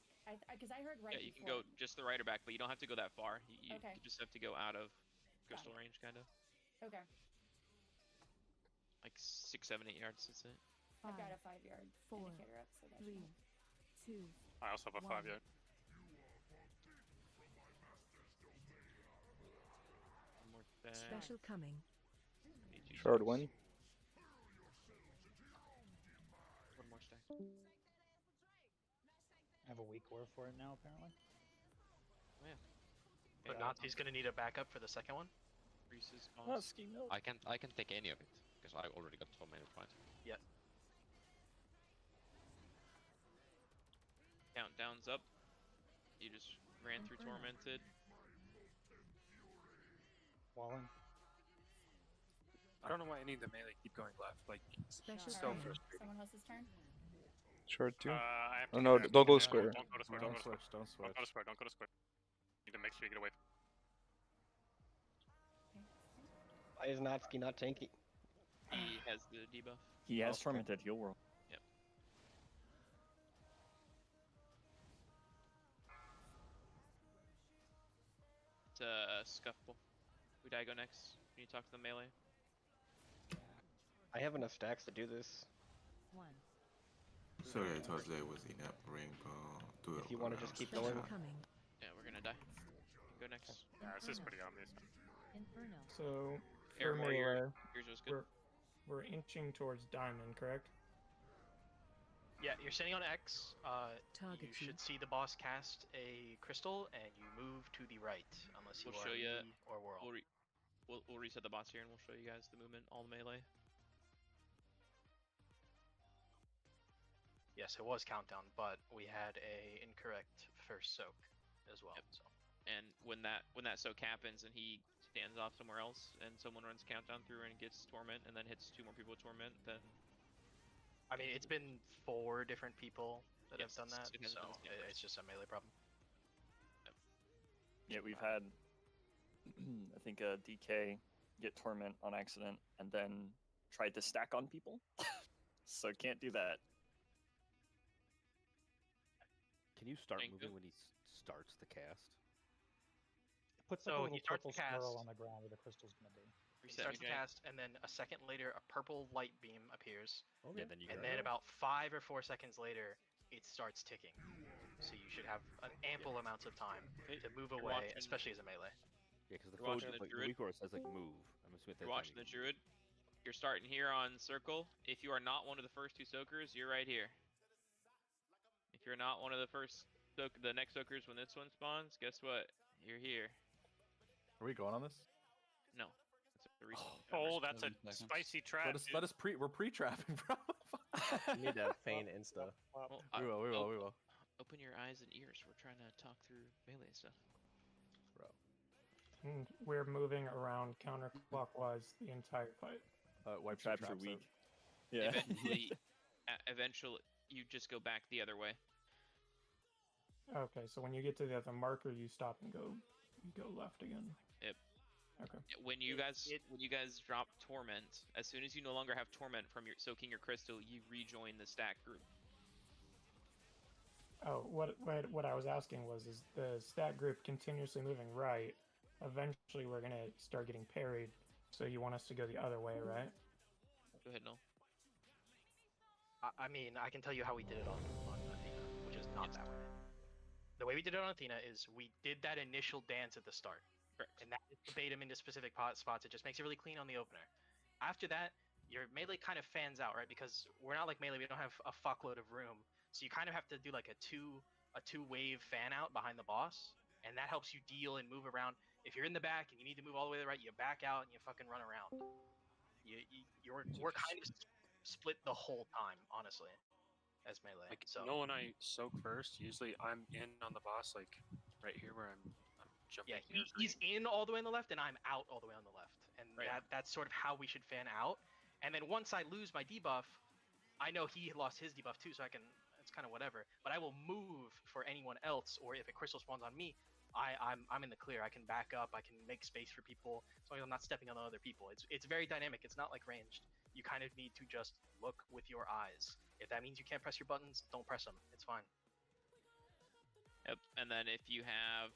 Because I heard right
Yeah, you can
before.
go just the right or back, but you don't have to go that far. You
Okay.
just have to go out of crystal range, kind of.
Okay.
Like 6, 7, 8 yards, that's it.
I've got a 5-yard
4,
indicator up, so that
3,
should
2.
I also have a 5-yard.
One more stack.
Special coming.
Shard 1.
One more stack.
I have a weak ore for it now, apparently.
Oh, yeah.
But Nazi's gonna need a backup for the second one.
Reese's
I can take any of it because I already got so many points.
Yep.
Countdown's up. You just ran through Tormented.
Walling.
I don't know why any of the melee keep going left. Like,
Special
so
summon.
frustrating.
Someone else's turn.
Sure, too.
I have
Oh
to
no,
grab
don't go
one.
square.
Don't go to square.
Don't
Don't go to
switch,
square.
don't switch.
Don't go to square. Don't go to square. Need to make sure you get away.
Why is Natsuki not tanky?
He has the debuff.
He has
Okay.
tormented heal world.
Yep. It's a scuffle. Who die go next? Can you talk to the melee?
I have enough stacks to do this.
1.
Sorry, I thought there was enough rainbow to
If you want to just keep
Special
going.
coming.
Yeah, we're gonna die. Go next.
Yeah, this is pretty obvious.
Inferno.
So
Air
for
Warrior,
melee,
yours was good.
we're inching towards diamond, correct?
Yeah, you're sitting on X.
Target
You should see the boss cast a crystal, and you move to the right, unless you
We'll
are
show you.
me or Whirl.
We'll reset the bots here, and we'll show you guys the movement, all the melee.
Yes, it was countdown, but we had a incorrect first soak as well. So.
And when that soak happens, and he stands off somewhere else, and someone runs countdown through and gets torment, and then hits 2 more people with torment, then
I mean, it's been 4 different people that
Yes,
have done that,
it hasn't
so
been the same
it's just a melee problem.
Yeah, we've had, I think, a DK get torment on accident and then tried to stack on people. So can't do that.
Can you start
Thank
moving
you.
when he starts the cast?
It puts like
So
a little
he starts
purple
to cast.
swirl on the ground where the crystal's gonna be.
He
Reset
starts
me,
to
Jay.
cast, and then a second later, a purple light beam appears.
Yeah, then you
And
grab
then
it.
about 5 or 4 seconds later, it starts ticking. So you should have an ample amounts of time to move
You're
away,
watching-
especially as a melee.
Yeah, because the
You're watching
code,
the
like,
druid.
weak order says like move. I'm assuming at that
You're
time
watching
you
the
can-
druid. You're starting here on circle. If you are not one of the first 2 soakers, you're right here. If you're not one of the first the next soakers when this one spawns, guess what? You're here.
Are we going on this?
No. That's a respawn.
Oh, that's a
7 seconds.
spicy trap.
Let us we're pre-trapping, bro.
You need to feign insta.
Well,
we will.
Open your eyes and ears. We're trying to talk through melee stuff.
Bro.
And we're moving around counterclockwise the entire fight.
Wipe
Traps are
traps
weak.
out.
Yeah.
Eventually, you just go back the other way.
Okay, so when you get to the other marker, you stop and go left again.
Yep.
Okay.
When you guys drop torment, as soon as you no longer have torment from your soaking your crystal, you rejoin the stack group.
Oh, what I was asking was, is the stat group continuously moving right? Eventually, we're gonna start getting parried. So you want us to go the other way, right?
Go ahead, Noel.
I mean, I can tell you how we did it on Athena, which is not that way. The way we did it on Athena is we did that initial dance at the start.
Correct.
And that bait him into specific spots. It just makes it really clean on the opener. After that, your melee kind of fans out, right? Because we're not like melee, we don't have a fuckload of room. So you kind of have to do like a two wave fan out behind the boss. And that helps you deal and move around. If you're in the back and you need to move all the way to the right, you back out and you fucking run around. We're kind of split the whole time, honestly, as melee.
Like,
so
no, when I soak first, usually I'm in on the boss, like right here where I'm jumping.
yeah, he's in all the way on the left, and I'm out all the way on the left, and
Right.
that's sort of how we should fan out. And then once I lose my debuff, I know he lost his debuff too, so I can. It's kind of whatever. But I will move for anyone else, or if a crystal spawns on me, I'm in the clear. I can back up. I can make space for people, as long as I'm not stepping on other people. It's very dynamic. It's not like ranged. You kind of need to just look with your eyes. If that means you can't press your buttons, don't press them. It's fine.
Yep. And then if you have,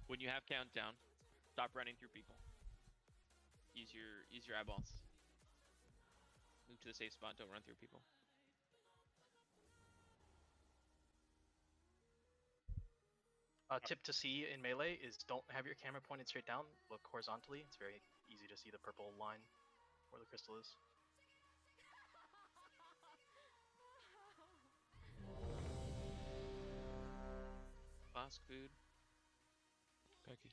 when you have countdown, stop running through people. Use your eyeballs. Move to the safe spot. Don't run through people.
A tip to see in melee is don't have your camera pointed straight down. Look horizontally. It's very easy to see the purple line where the crystal is.
Flask food.
Becky.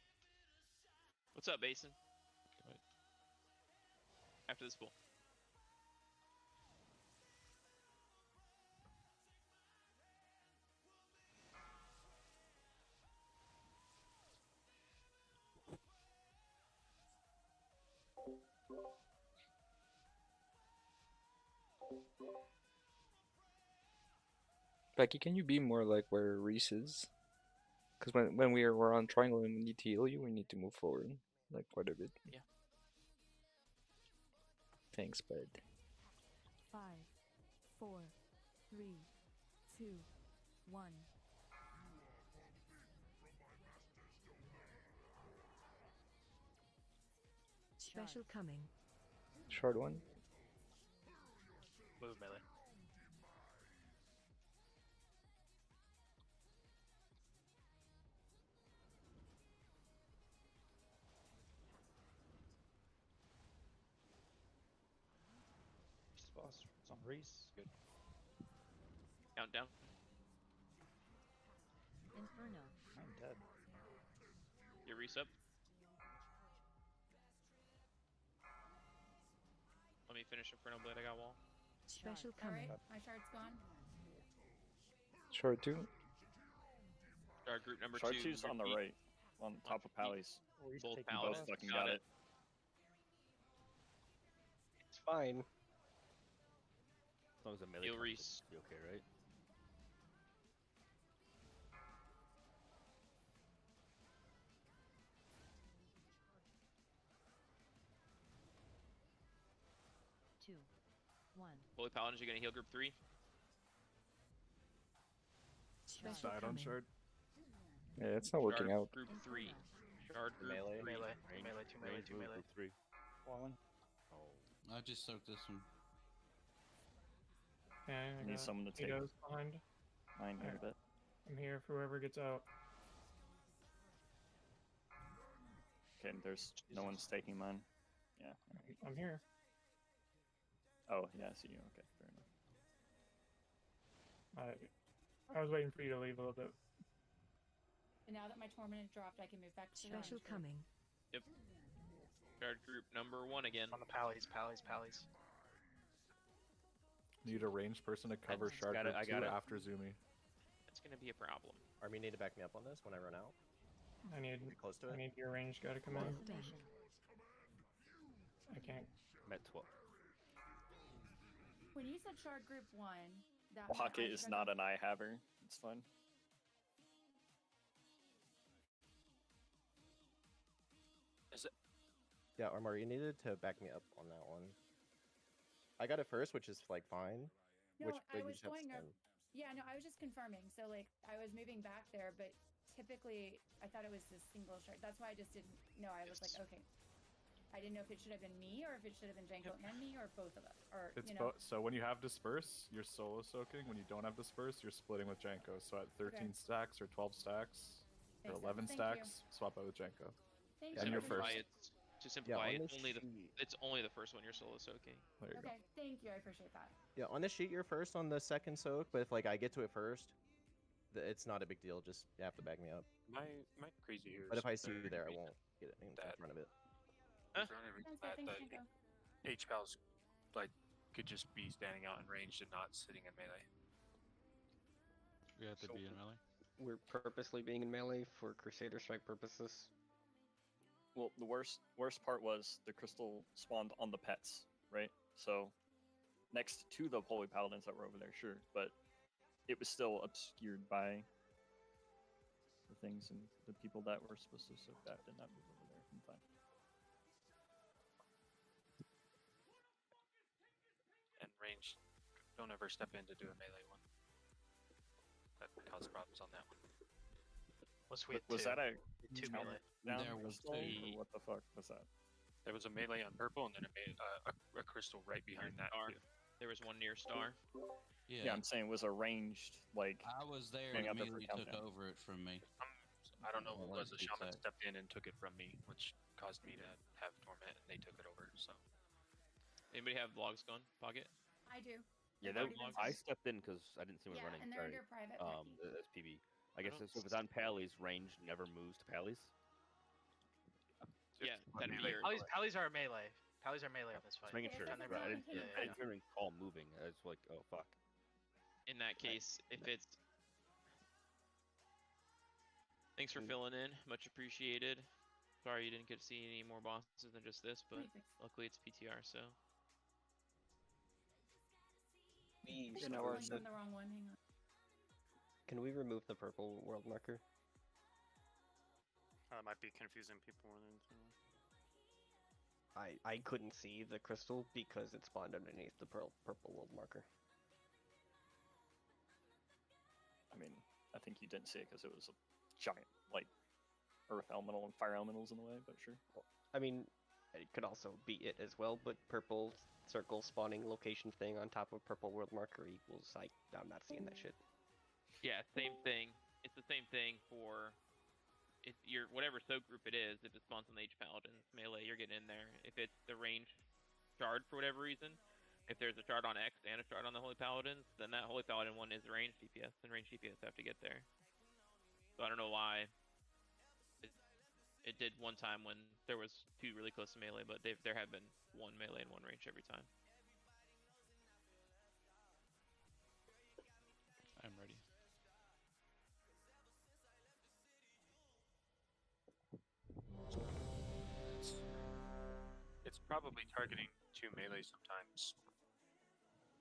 What's up, Basin? After this pool.
Becky, can you be more like where Reese is? Because when we're on triangle and we need to heal you, we need to move forward like quite a bit.
Yeah.
Thanks, bud.
5, 4, 3, 2, 1. Special coming.
Short one.
Move melee.
Boss. It's on Reese.
Good.
Countdown.
Inferno.
I'm dead.
Your Reese up. Let me finish Inferno Blade. I got wall.
Special coming.
Alright, my shard's gone.
Short two.
Shard group number
Shard
2.
two's on the right, on the top of Pally's.
Both
Both
Paladins.
fucking got it.
It's fine.
As long as the melee
Heal
comes,
Reese.
it'll be okay, right?
Two, 1.
Holy Paladins, you're gonna heal group 3.
Special
Died on
coming.
shard.
Yeah, it's not working
Shard
out.
Group 3. Shard group
Melee.
3.
Melee.
Range,
Melee. Two melee.
range
Two
move,
melee.
group 3.
Fallen.
Oh.
I just soaked this one.
Okay, I
Need
got
someone to take
Tito's behind.
mine here a bit.
I'm here for whoever gets out.
Okay, there's no one's taking mine. Yeah.
I'm here.
Oh, yeah, I see you. Okay, fair enough.
I was waiting for you to leave a little bit.
And now that my torment dropped, I can move back to the
Special
range group.
coming.
Yep. Shard group number 1 again.
On the pallies.
Need a ranged person to cover
just
shard
got it,
group
I got
2
it.
after Zumi.
That's gonna be a problem.
Army need to back me up on this when I run out.
I need
Be close to
I
it.
need your range guy to come in.
Station.
I can't.
I'm at 12.
When you said shard group 1, that meant
Pocket
I
is
should
not
have-
an eye haver. It's fine.
Is it?
Yeah, Armor, you needed to back me up on that one. I got it first, which is like fine.
No,
which
I
but you
was
just have to
going up.
spend.
Yeah, no, I was just confirming. So like I was moving back there, but typically I thought it was this single shard. That's why I just didn't know. I was like, okay. I didn't know if it should have been me or if it should have been Janko and me or both of us. Or
It's
you know.
so when you have disperse, you're solo soaking. When you don't have disperse, you're splitting with Janko. So at 13 stacks or 12 stacks or
Makes
11
sense. Thank you.
stacks, swap out with Janko.
Thank
And
you.
you're first.
To simplify,
on
it's
the
only
sheet-
it's only the first one you're solo soaking.
There you
Okay, thank you. I appreciate that.
Yeah, on the sheet you're first on the second soak, but if like I get to it first, it's not a big deal. Just you have to back me up.
My crazy ears.
But if I see you there, I won't get it in front of it.
For any reason
Sounds good.
that
Thanks,
the
Janko.
H-Pals like could just be standing out in range and not sitting in melee.
We have to
So-
be in melee.
We're purposely being in melee for Crusader Strike purposes.
Well, the worst part was the crystal spawned on the pets, right? So next to the Holy Paladins that were over there, sure, but it was still obscured by the things, and the people that were supposed to soak that did not move over there in time.
And range, don't ever step in to do a melee one. That caused problems on that one.
What's we had
Was
two.
that a
Two
counter
melee.
down
There was
crystal,
a-
or what the fuck was that?
There was a melee on purple and then a crystal right behind that.
Star.
too.
There was one near star.
Yeah, I'm saying it was arranged, like...
I was there
going
and
out there for
immediately took
countdown.
over it from me.
I don't know who it
Well,
was. The
like you
shaman
said.
stepped in and took it from me, which caused me to have torment, and they took it over. So
Anybody have logs going? Pocket?
I do.
Yeah,
They've
that,
already been
I
sent.
stepped in because I didn't see one
Yeah,
running.
and they're
Sorry.
under private
That's PB. I guess if it's on Pally's, range never moves to Pally's.
Yeah, that'd be your.
Pallies are melee. Pallies are melee on this fight.
Just making sure.
if
I
it's
didn't,
melee,
I didn't even call moving. I was like, oh fuck.
In that case, if it's. Thanks for filling in. Much appreciated. Sorry you didn't get to see any more bosses than just this, but luckily it's PTR, so.
We
I think I'm going from the wrong one. Hang on.
Can we remove the purple world marker?
That might be confusing people more than anything.
I couldn't see the crystal because it spawned underneath the purple world marker.
I mean, I think you didn't see it because it was a giant, like, earth elemental and fire elementals in the way, but sure.
I mean, it could also be it as well, but purple circle spawning location thing on top of purple world marker equals I'm not seeing that shit.
Yeah, same thing. It's the same thing for if you're whatever soak group it is. If it spawns on the H Paladins melee, you're getting in there. If it's the range shard for whatever reason, if there's a shard on X and a shard on the Holy Paladins, then that Holy Paladin one is range DPS, and range DPS have to get there. So I don't know why it did one time when there was two really close to melee, but there have been one melee and one range every time.
I'm ready.
It's probably targeting 2 melee sometimes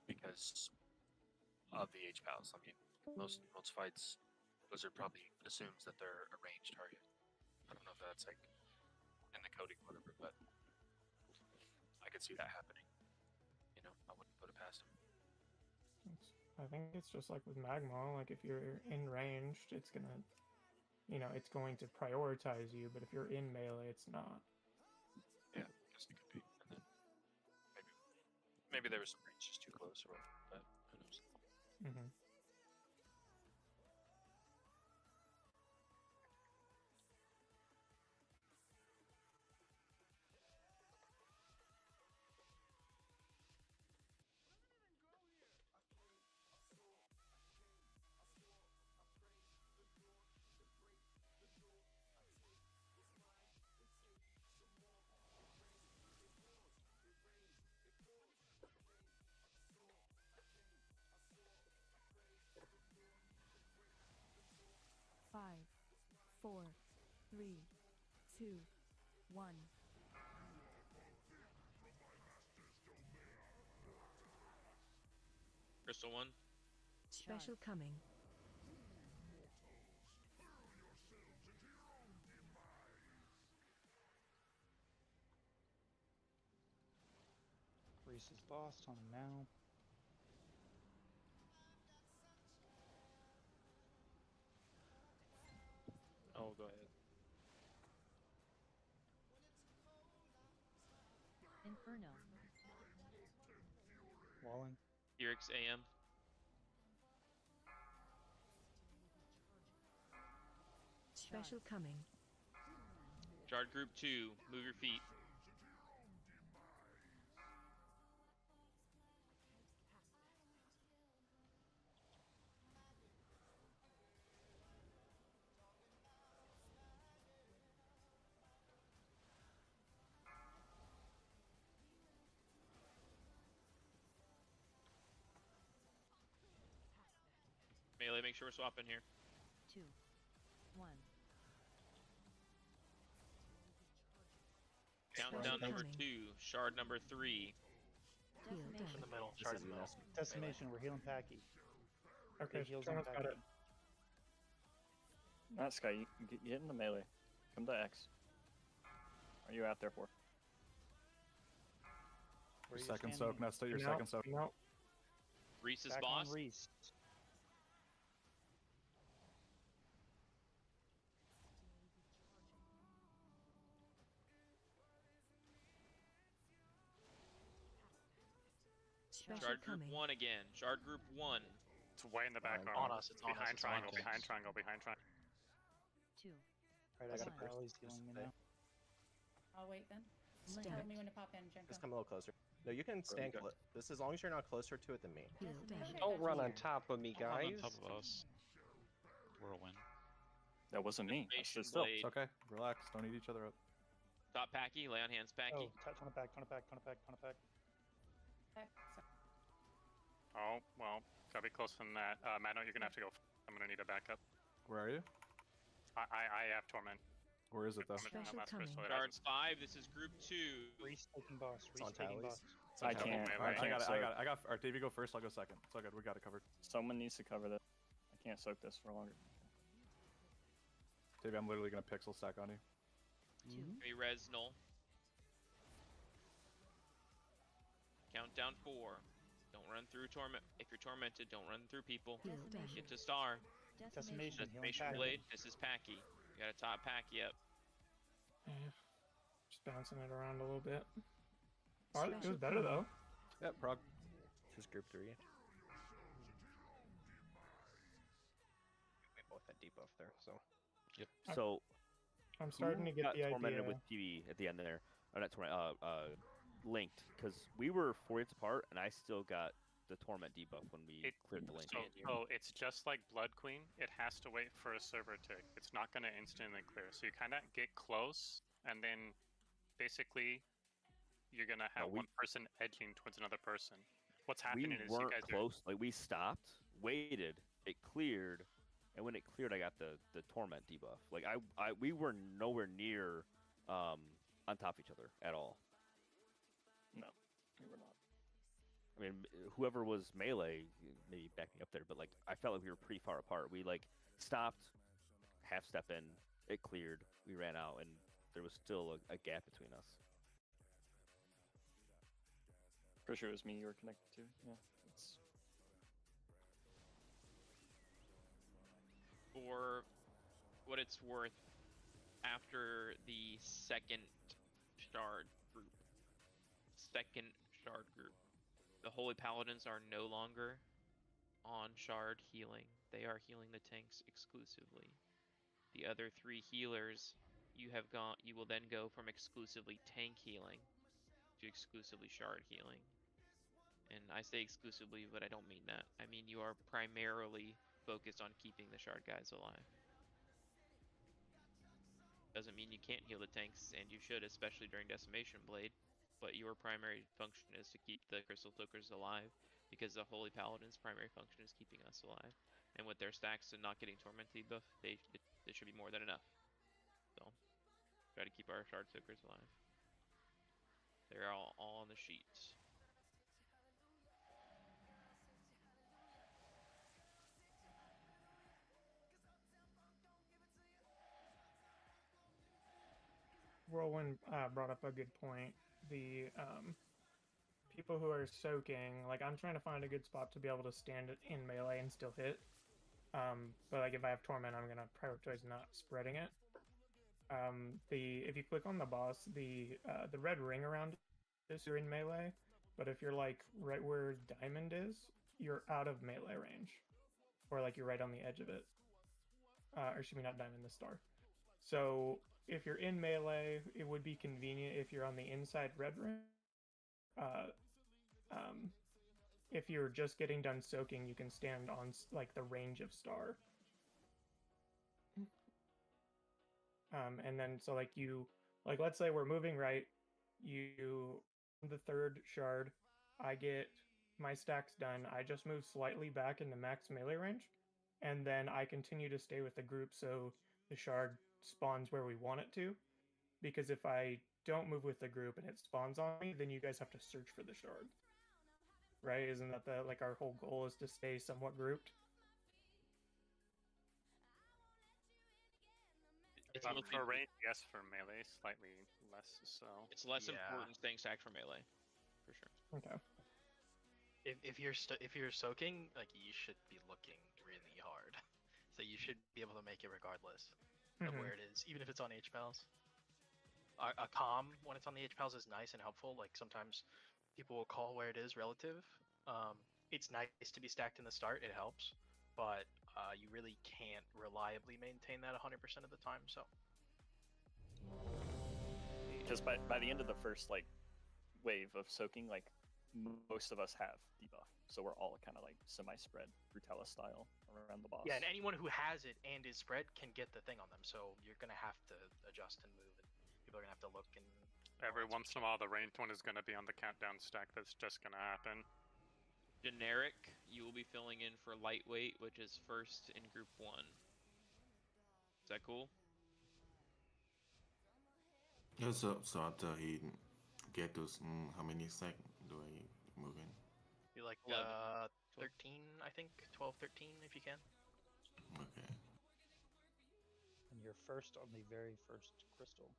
because of the H pals. I mean, most fights, Blizzard probably assumes that they're a ranged target. I don't know if that's like in the coding or whatever, but I could see that happening. You know, I wouldn't put it past them.
I think it's just like with Magma. Like if you're in ranged, it's gonna, it's going to prioritize you. But if you're in melee, it's not.
Yeah, I guess it could be. And then maybe there was some range just too close, or but who knows?
Mm-hmm.
Five, 4, 3, 2, 1.
Crystal 1.
Special coming.
Reese's boss on him now.
Oh, go ahead.
Inferno.
Walling.
Eric's AM.
Special coming.
Shard group 2, move your feet. Melee, make sure we're swapping here.
2, 1.
Countdown number 2, shard number 3.
In the middle. Shard in the middle.
Decimation, we're healing Packy.
Okay,
Heals
someone's
on
got
Packy.
it.
Not Sky, you get in the melee. Come to X. Are you out there for?
Where you
Second
standing?
soak, Nesta, your
No,
second soak.
no.
Reese is
Back
boss.
on Reese.
Shard group 1 again. Shard group 1.
It's way in the back.
On us, it's on us,
behind
it's on
triangle,
us.
behind triangle, behind triangle.
2.
Right, I got Pally's healing me now.
I'll wait then.
Stand.
Tell me when to pop in, Jenko.
Just come a little closer. No, you can stand close. This as long as you're not closer to it than me.
Don't run on top of me,
Hold on
guys.
top of us. Whirlwind.
That wasn't me. I stood
Decimation
still.
blade.
It's okay. Relax. Don't eat each other up.
Stop Packy. Lay on hands, Packy.
Oh, turn it back, turn it back, turn it back, turn it back.
Oh, well, gotta be closer than that. Mano, you're gonna have to go. I'm gonna need a backup.
Where are you?
I have Torment.
Where is it though?
Special coming.
Shards 5. This is group 2.
Reese taking boss.
It's on
Reese taking
tallies.
boss.
It's on
I
tallies.
can't.
Alright,
I can't soak.
I got. Alright, Davey, go first. I'll go second. It's all good. We got it covered.
Someone needs to cover this. I can't soak this for longer.
Davey, I'm literally gonna pixel stack on you.
Be res null. Countdown 4. Don't run through torment. If you're tormented, don't run through people. Get to star.
Decimation.
Decimation blade. This is Packy. You got a top Packy up.
Yeah. Just bouncing it around a little bit. Alright, it was better though.
Yep, prog.
This is group 3.
We both had debuff there, so.
Yep.
I'm-
So
I'm starting to
who
get
got
the
tormented
idea.
with TV at the end there. Or not torment, linked, because we were 4 units apart, and I still got the torment debuff when we cleared the link.
So it's just like Blood Queen. It has to wait for a server tick. It's not going to instantly clear. So you kind of get close, and then basically you're going to have one person edging towards another person. What's happening is you
weren't
guys
close. Like we stopped, waited, it cleared, and when it cleared, I got the torment debuff. Like we were nowhere near on top of each other at all.
No, we were not.
I mean, whoever was melee, maybe back me up there, but like I felt like we were pretty far apart. We like stopped, half step in, it cleared, we ran out, and there was still a gap between us.
Pretty sure it was me you were connected to. Yeah. It's...
For what it's worth, after the second shard group, the Holy Paladins are no longer on shard healing. They are healing the tanks exclusively. The other 3 healers, you will then go from exclusively tank healing to exclusively shard healing. And I say exclusively, but I don't mean that. I mean you are primarily focused on keeping the shard guys alive. Doesn't mean you can't heal the tanks, and you should, especially during Decimation Blade. But your primary function is to keep the Crystal Soakers alive, because the Holy Paladin's primary function is keeping us alive. And with their stacks and not getting Torment debuff, they should be more than enough. So, try to keep our Shard Soakers alive. They're all on the sheets.
Roland brought up a good point. The people who are soaking, like I'm trying to find a good spot to be able to stand in melee and still hit. But like if I have torment, I'm gonna prioritize not spreading it. If you click on the boss, the red ring around this, you're in melee. But if you're like right where diamond is, you're out of melee range, or like you're right on the edge of it. Or excuse me, not diamond, the star. So if you're in melee, it would be convenient if you're on the inside red ring. If you're just getting done soaking, you can stand on like the range of star. And then so like let's say we're moving right, you the third shard, I get my stacks done, I just move slightly back into max melee range, and then I continue to stay with the group so the shard spawns where we want it to. Because if I don't move with the group and it spawns on me, then you guys have to search for the shard. Right? Isn't that our whole goal is to stay somewhat grouped?
It's
for range, yes. For melee, slightly less so.
It's less important staying stacked for melee, for sure.
Okay.
If you're soaking, like you should be looking really hard, so you should be able to make it regardless of where it is, even if it's on HPALs. A comm when it's on the HPALs is nice and helpful. Like sometimes people will call where it is relative. It's nice to be stacked in the start; it helps, but you really can't reliably maintain that 100% of the time. So,
because by the end of the first wave of soaking, most of us have debuff, so we're all kind of semi-spread Brutalis style around the boss.
yeah, and anyone who has it and is spread can get the thing on them. So you're gonna have to adjust and move, and people are gonna have to look and.
Every once in a while, the ranged one is going to be on the countdown stack. That's just going to happen.
Generic, you will be filling in for lightweight, which is first in group 1. Is that cool?
Yeah, so after he get those, how many sec do I move in?
You like 13, I think 12, 13 if you can.
Okay.
And you're first on the very first crystal.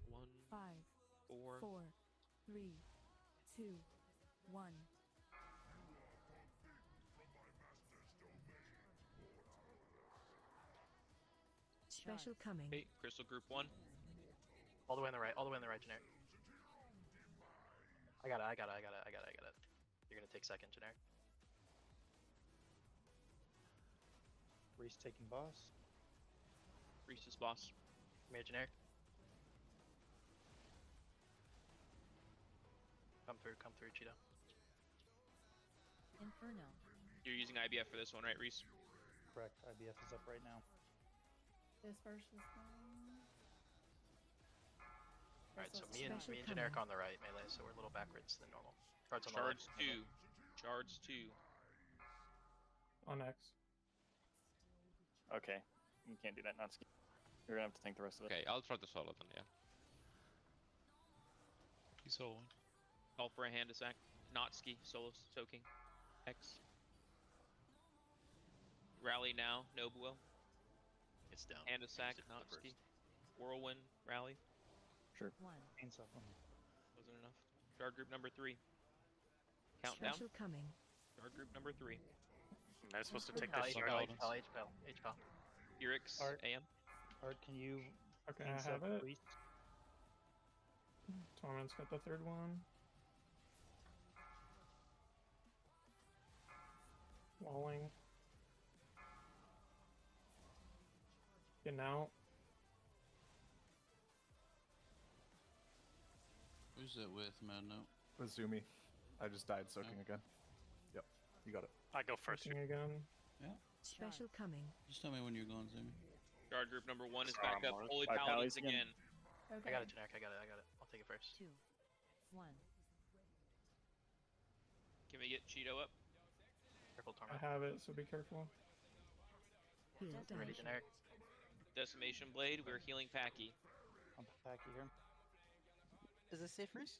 One,
5,
four.
4, 3, 2, 1. Special coming.
Okay, crystal group 1.
All the way on the right, generic. I got it. You're gonna take second, generic.
Reese taking boss.
Reese is boss.
Come here, generic. Come through, Cheeto.
Inferno.
You're using IBF for this one, right, Reese?
Correct. IBF is up right now.
Disperse this one.
Alright, so me and generic on the right melee, so we're a little backwards than normal. Cards on the
Charge
left.
2. Charge 2.
On X.
Okay, you can't do that, Natsuki. You're gonna have to tank the rest of it.
Okay, I'll try to solo then, yeah. He's soloing.
Call for a hand attack. Natsuki, solo soaking. X. Rally now, Nobuo.
It's down.
Hand attack, Natsuki. Whirlwind, rally.
Sure.
1.
Hands up.
Wasn't enough. Guard group number 3. Countdown.
Special coming.
Guard group number 3.
They're supposed to take
Hell,
this. HPAL.
Urix,
Art.
AM.
Art, can you?
Okay,
hands
I have
up
it.
Reese?
Torment's got the third one. Walling. Getting out.
Who's that with, man? No.
Azumi. I just died soaking again. Yep, you got it.
I go first.
Soaking again.
Yeah.
Special coming.
Just tell me when you're going, Zumi.
Guard group number 1 is
Sorry,
back up.
Mark.
Holy
Bye,
Paladins
Pallies again.
again.
Okay.
I got it, generic. I got it. I'll take it first.
2, 1.
Can we get Cheeto up?
Triple
I
torment.
have it, so be careful.
Heal
Ready,
dash.
generic.
Decimation Blade, we're healing Packy.
I'm Packy here.
Is this safe, Reese?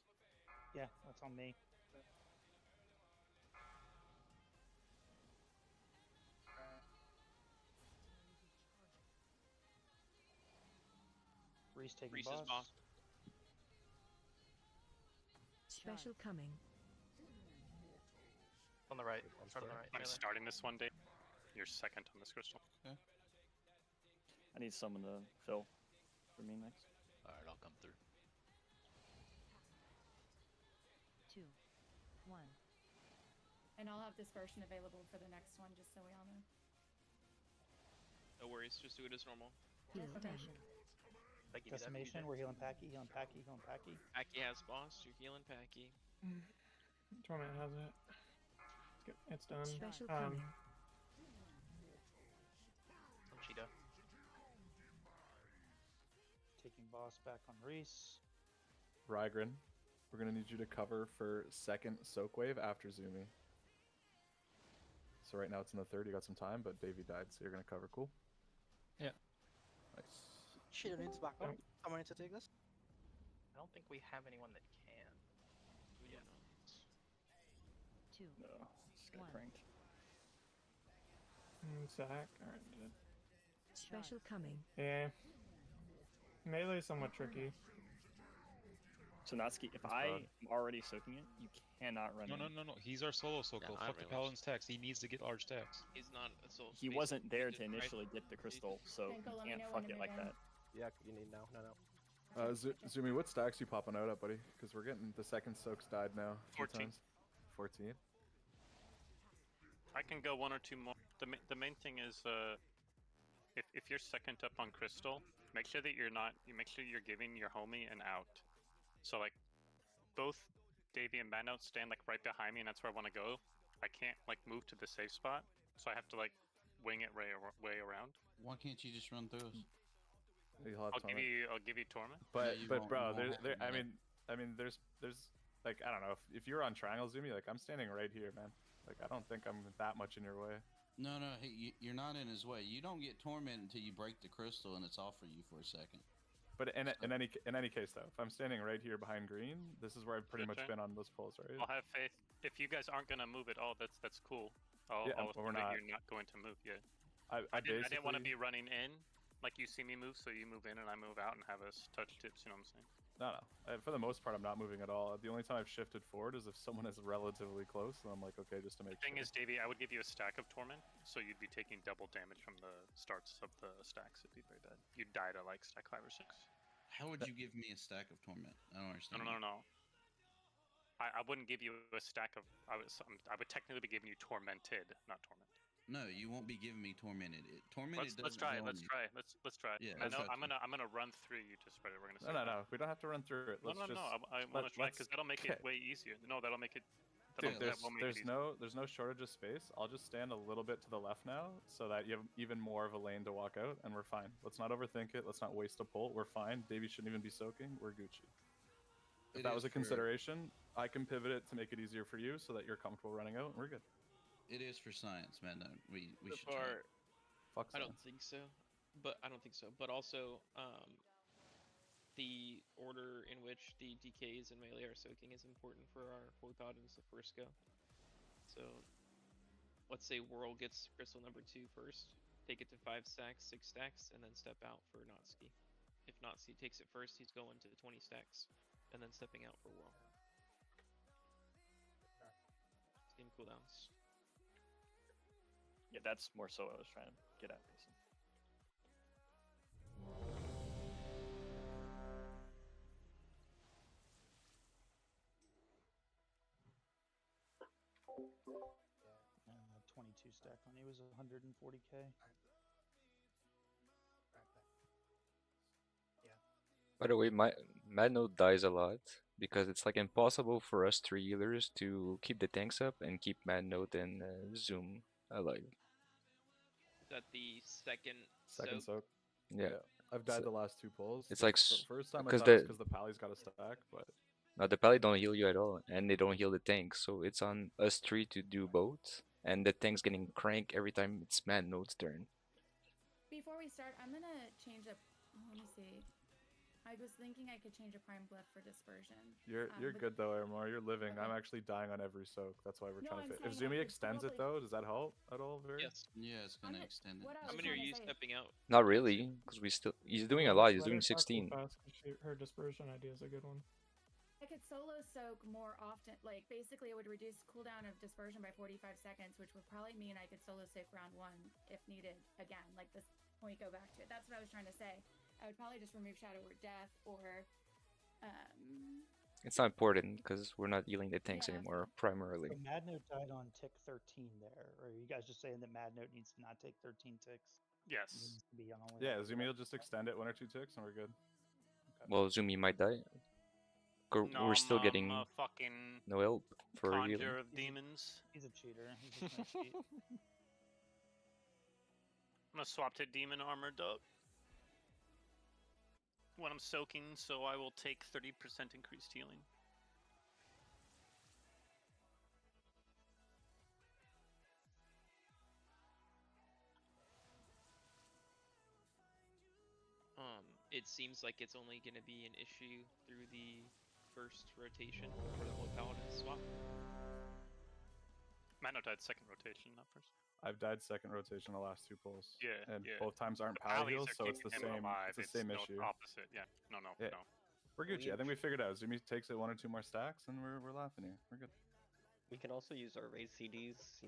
Yeah, that's on me. Reese taking
Reese
boss.
is boss.
Special coming.
On the right. Start on the right.
I'm
melee.
starting this one day. You're second on this crystal.
I need someone to fill for me next.
Alright, I'll come through.
2, 1.
And I'll have dispersion available for the next one, just so we all know.
No worries, just do it as normal.
Heal
Okay.
dash.
Like you do that,
Decimation. We're healing Packy. Healing Packy. Healing Packy.
Packy has boss, you're healing Packy.
Torment has it. It's done.
Special coming.
Some Cheeto.
Taking boss back on Reese.
Rygrin, we're gonna need you to cover for second soak wave after Zumi. So right now it's in the third. You got some time, but Davey died, so you're gonna cover. Cool.
Yeah.
Nice.
Cheeto needs backup. Someone needs to take this.
I don't think we have anyone that can.
We do
2,
No, just got
1.
pranked.
Zach. Alright, good.
Special coming.
Yeah. Melee is somewhat tricky.
So Natsuki, if
That's
I
broad.
am already soaking it, you cannot run
No,
in.
no, no, no. He's our solo soaker.
Yeah, I
Fuck the
realized.
Paladin's tax. He needs to get large tax.
He's not a soul
He
space.
wasn't there
He
to
just-
initially get the crystal, so
Thank you,
you
let me
can't
know
fuck
when to
it like
move in.
that.
Yeah, you need now. No.
Zumi, what stacks you popping out at, buddy? Because we're getting the second soaks died now. a few
14.
times. 14.
I can go one or two more. The main thing is, if you're second up on crystal, make sure that make sure you're giving your homie an out. So like, both Davey and Bandout stand like right behind me, and that's where I want to go. I can't like move to the safe spot, so I have to like wing it way around.
Why can't you just run through us?
You'll have torment.
I'll give you torment.
But
you
but
won't-
bro,
you won't
there
have
I mean there's like I don't know if you're on triangle Zumi, like I'm standing right here, man. Like, I don't think I'm that much in your way.
No, you're not in his way. You don't get tormented until you break the crystal and it's off for you for a second.
But in any case, though, if I'm standing right here behind green, this is where I've pretty much been on those polls, right?
I'll have faith. If you guys aren't gonna move at all, that's cool. I'll
we're
assume that
not.
you're not going to move yet.
I
didn't want to be running in, like you see me move, so you move in and I move out and have us touch tips. You know what I'm saying?
No. For the most part, I'm not moving at all. The only time I've shifted forward is if someone is relatively close, and I'm like, okay, just to make
The thing
sure.
is, Davey, I would give you a stack of Torment, so you'd be taking double damage from the starts of the stacks. It'd be very bad. You'd die to like stack 5 or 6.
How would you give me a stack of torment? I don't understand.
No. I wouldn't give you a stack of. I would technically be giving you tormented, not torment.
No, you won't be giving me tormented.
Let's try it. Let's try it. Let's try it.
Yeah,
I know. I'm gonna run through you to spread it. We're gonna.
No. We don't have to run through it.
No. I want to try because that'll make it way easier. No, that'll make it.
Dude, there's no shortage of space. I'll just stand a little bit to the left now, so that you have even more of a lane to walk out, and we're fine. Let's not overthink it. Let's not waste a pull. We're fine. Davey shouldn't even be soaking. We're Gucci. If that was a consideration, I can pivot it to make it easier for you, so that you're comfortable running out, and we're good.
It is for science, man. No, we
So
should try it.
Fuck
I don't think so. But also, the order in which the DKs and melee are soaking is important for our Holy Paladins to first go. So, let's say Whirl gets crystal number 2 first, take it to 5 stacks, 6 stacks, and then step out for Notski. If Notski takes it first, he's going to 20 stacks, and then stepping out for Whirl. Same cooldowns.
Yeah, that's more so what I was trying to get at, Mason.
Uh, 22 stack on you was 140k.
By the way, my Mad Note dies a lot because it's like impossible for us 3 healers to keep the tanks up and keep Mad Note and Zoom alive.
Is that the second
soak?
Yeah.
I've died
So
the last 2 pulls.
it's like
first time I
because
died because the Pally's got a stack, but
no, the Pally don't heal you at all, and they don't heal the tanks, so it's on us 3 to do both, and the tank's getting crank every time it's Mad Note's turn.
Before we start, I'm gonna change up. Let me see. I was thinking I could change a Prime Glyph for Dispersion.
You're good though, Airmore. You're living. I'm actually dying on every soak. That's why we're trying to fit. If Zumi extends it though, does that help at all? Very?
Yes.
Yeah, it's gonna extend it.
How many are you stepping out?
Not really, because he's doing a lot. He's doing 16.
Her dispersion idea is a good one.
I could solo soak more often. Like, basically, it would reduce cooldown of Dispersion by 45 seconds, which would probably mean I could solo soak round 1 if needed again. Like, this when we go back to it. That's what I was trying to say. I would probably just remove Shadow or Death or.
It's not important because we're not healing the tanks anymore, primarily.
So Mad Note died on tick 13 there. Or are you guys just saying that Mad Note needs to not take 13 ticks?
Yes.
It needs to be on only
Yeah, Zumi will just extend it 1 or 2 ticks and we're good.
Well, Zumi might die.
No,
We're still getting
fucking
no help for healing.
Conjure of Demons.
He's a cheater. He's just gonna cheat.
I'm gonna swap to Demon Armored up when I'm soaking, so I will take 30% increased healing.
It seems like it's only going to be an issue through the first rotation for the Holy Paladin swap.
Might not died second rotation, not first.
I've died second rotation the last 2 pulls.
Yeah,
and
yeah.
both times aren't
The
pally
Pallies
heals,
are
so it's the
keeping him
same.
alive.
It's the same
no
issue.
Opposite, yeah. No.
We're Gucci. I think we figured out. Zumi takes it 1 or 2 more stacks, and we're laughing here. We're good.
We can also use our raid CDs,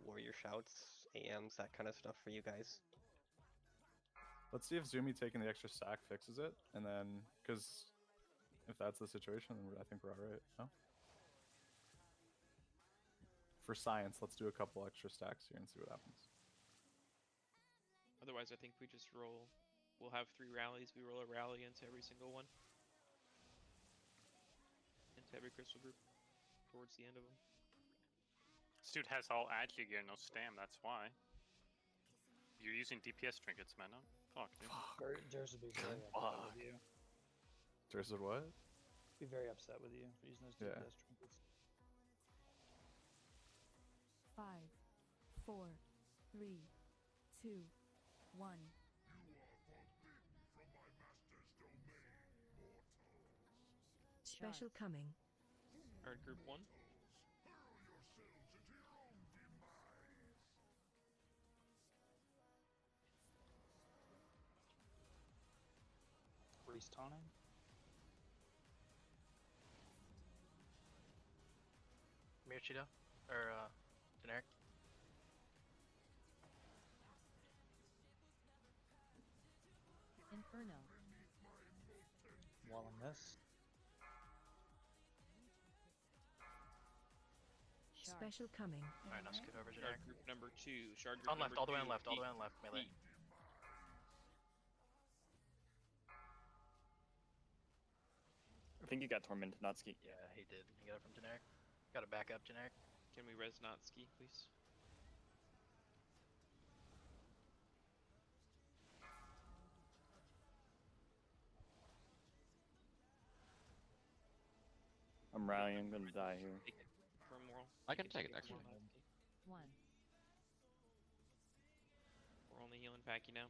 warrior shouts, AMs, that kind of stuff for you guys.
Let's see if Zumi taking the extra stack fixes it, and then, because if that's the situation, then I think we're alright. No? For science, let's do a couple extra stacks here and see what happens.
Otherwise, I think we just roll. We'll have 3 rallies. We roll a rally into every single one. Into every crystal group. Towards the end of them.
This dude has all agi gear, no stam, that's why. You're using DPS trinkets, man. No? Fuck, dude.
Jers would be very upset with you.
Jers would what?
Be very upset with you for using those DPS trinkets.
5, 4, 3, 2, 1. Special coming.
Alright, group 1.
Restawning.
Mirror Cheeto? Or, generic?
Inferno.
Walling this.
Special coming.
Alright, now scoot over
Shard
generic.
group number 2. Shard group
On left,
number
all the way on
2.
left, all the way on left, melee.
I think you got tormented, not ski.
Yeah, he did. He got it from generic. Got to back up generic.
Can we res not ski, please?
I'm rallying, I'm gonna die here.
Take it from roll.
I can take it actually.
1.
We're only healing Packy now.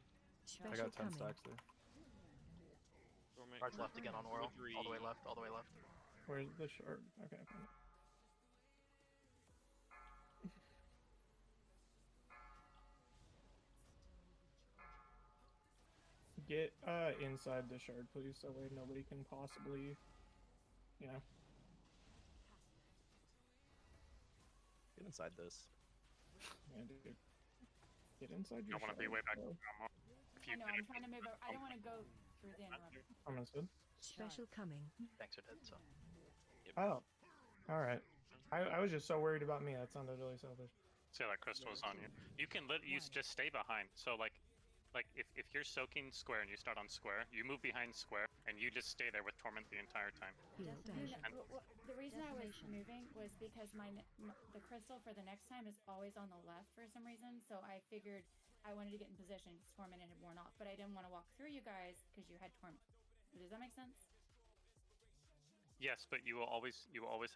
I got 10 stacks there.
Shard's left again on Whirl. All the way left, all the way left.
Where's the shard? Okay, I found it. Get inside the shard, please, so way nobody can possibly, you know.
Get inside this.
Yeah, dude. Get inside your
I want to be way back.
bro.
If you
I know, I'm trying to move over. I don't want to go through the interrupt.
Almost good.
Special coming.
Thanks are dead, so.
Oh, all right. I was just so worried about me. That sounded really selfish.
See how that crystal is on you. You can just stay behind. So like if you're soaking square and you start on square, you move behind square and you just stay there with torment the entire time.
The reason I was moving was because the crystal for the next time is always on the left for some reason. So I figured I wanted to get in position because torment had worn off, but I didn't want to walk through you guys because you had torment. Does that make sense?
Yes, but you will always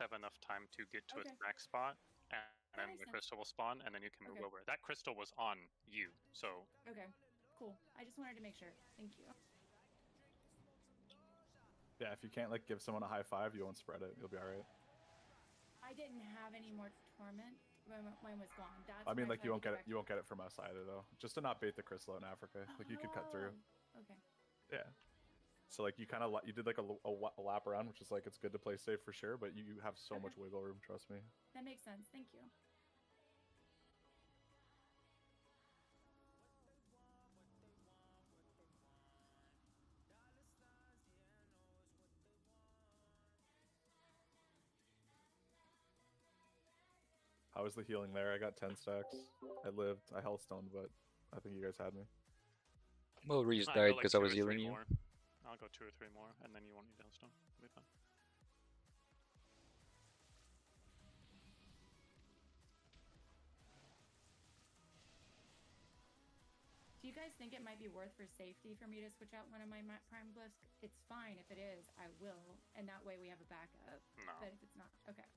have enough time to get to its
Okay.
max spot, and
That
then
makes
the
sense.
crystal will spawn, and then you can move
Okay.
over. That crystal was on you, so
Okay, cool. I just wanted to make sure. Thank you.
Yeah, if you can't like give someone a high five, you won't spread it. You'll be all right.
I didn't have any more torment when mine was gone. That's
I mean,
why
like you
tried
won't
to
get it. You won't get it from us either, though. Just to not bait the crystal out in Africa. Like you could cut through.
Oh, okay.
Yeah. So like you kind of you did like a lap around, which is like it's good to play safe for sure, but you have so much wiggle room. Trust me.
That makes sense. Thank you.
How was the healing there? I got 10 stacks. I lived. I held stone, but I think you guys had me.
Well, Reese
I'll
died
go, like,
because I
2 or
was
3
healing you.
more. I'll go 2 or 3 more, and then you won't need downstone. It'll be fine.
Do you guys think it might be worth for safety for me to switch out one of my prime glyphs? It's fine if it is. I will, and that way we have a backup.
No.
But if it's not, okay.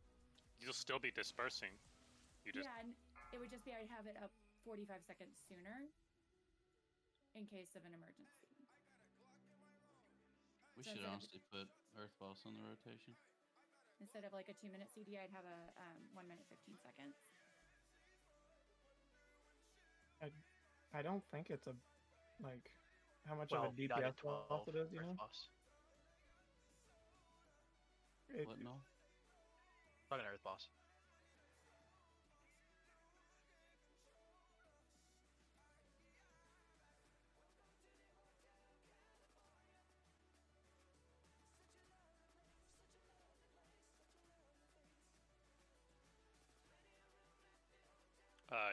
You'll still be dispersing. You just
Yeah, and it would just be I'd have it up 45 seconds sooner in case of an emergency.
We
So
should
instead of-
honestly put Earth Boss on the rotation.
Instead of like a 2-minute CD, I'd have a 1 minute 15 seconds.
I don't think it's a like how much
Well,
of a
you died
DPS
at 12
loss it is, you
Earth
know?
Boss.
What no?
Talking Earth Boss.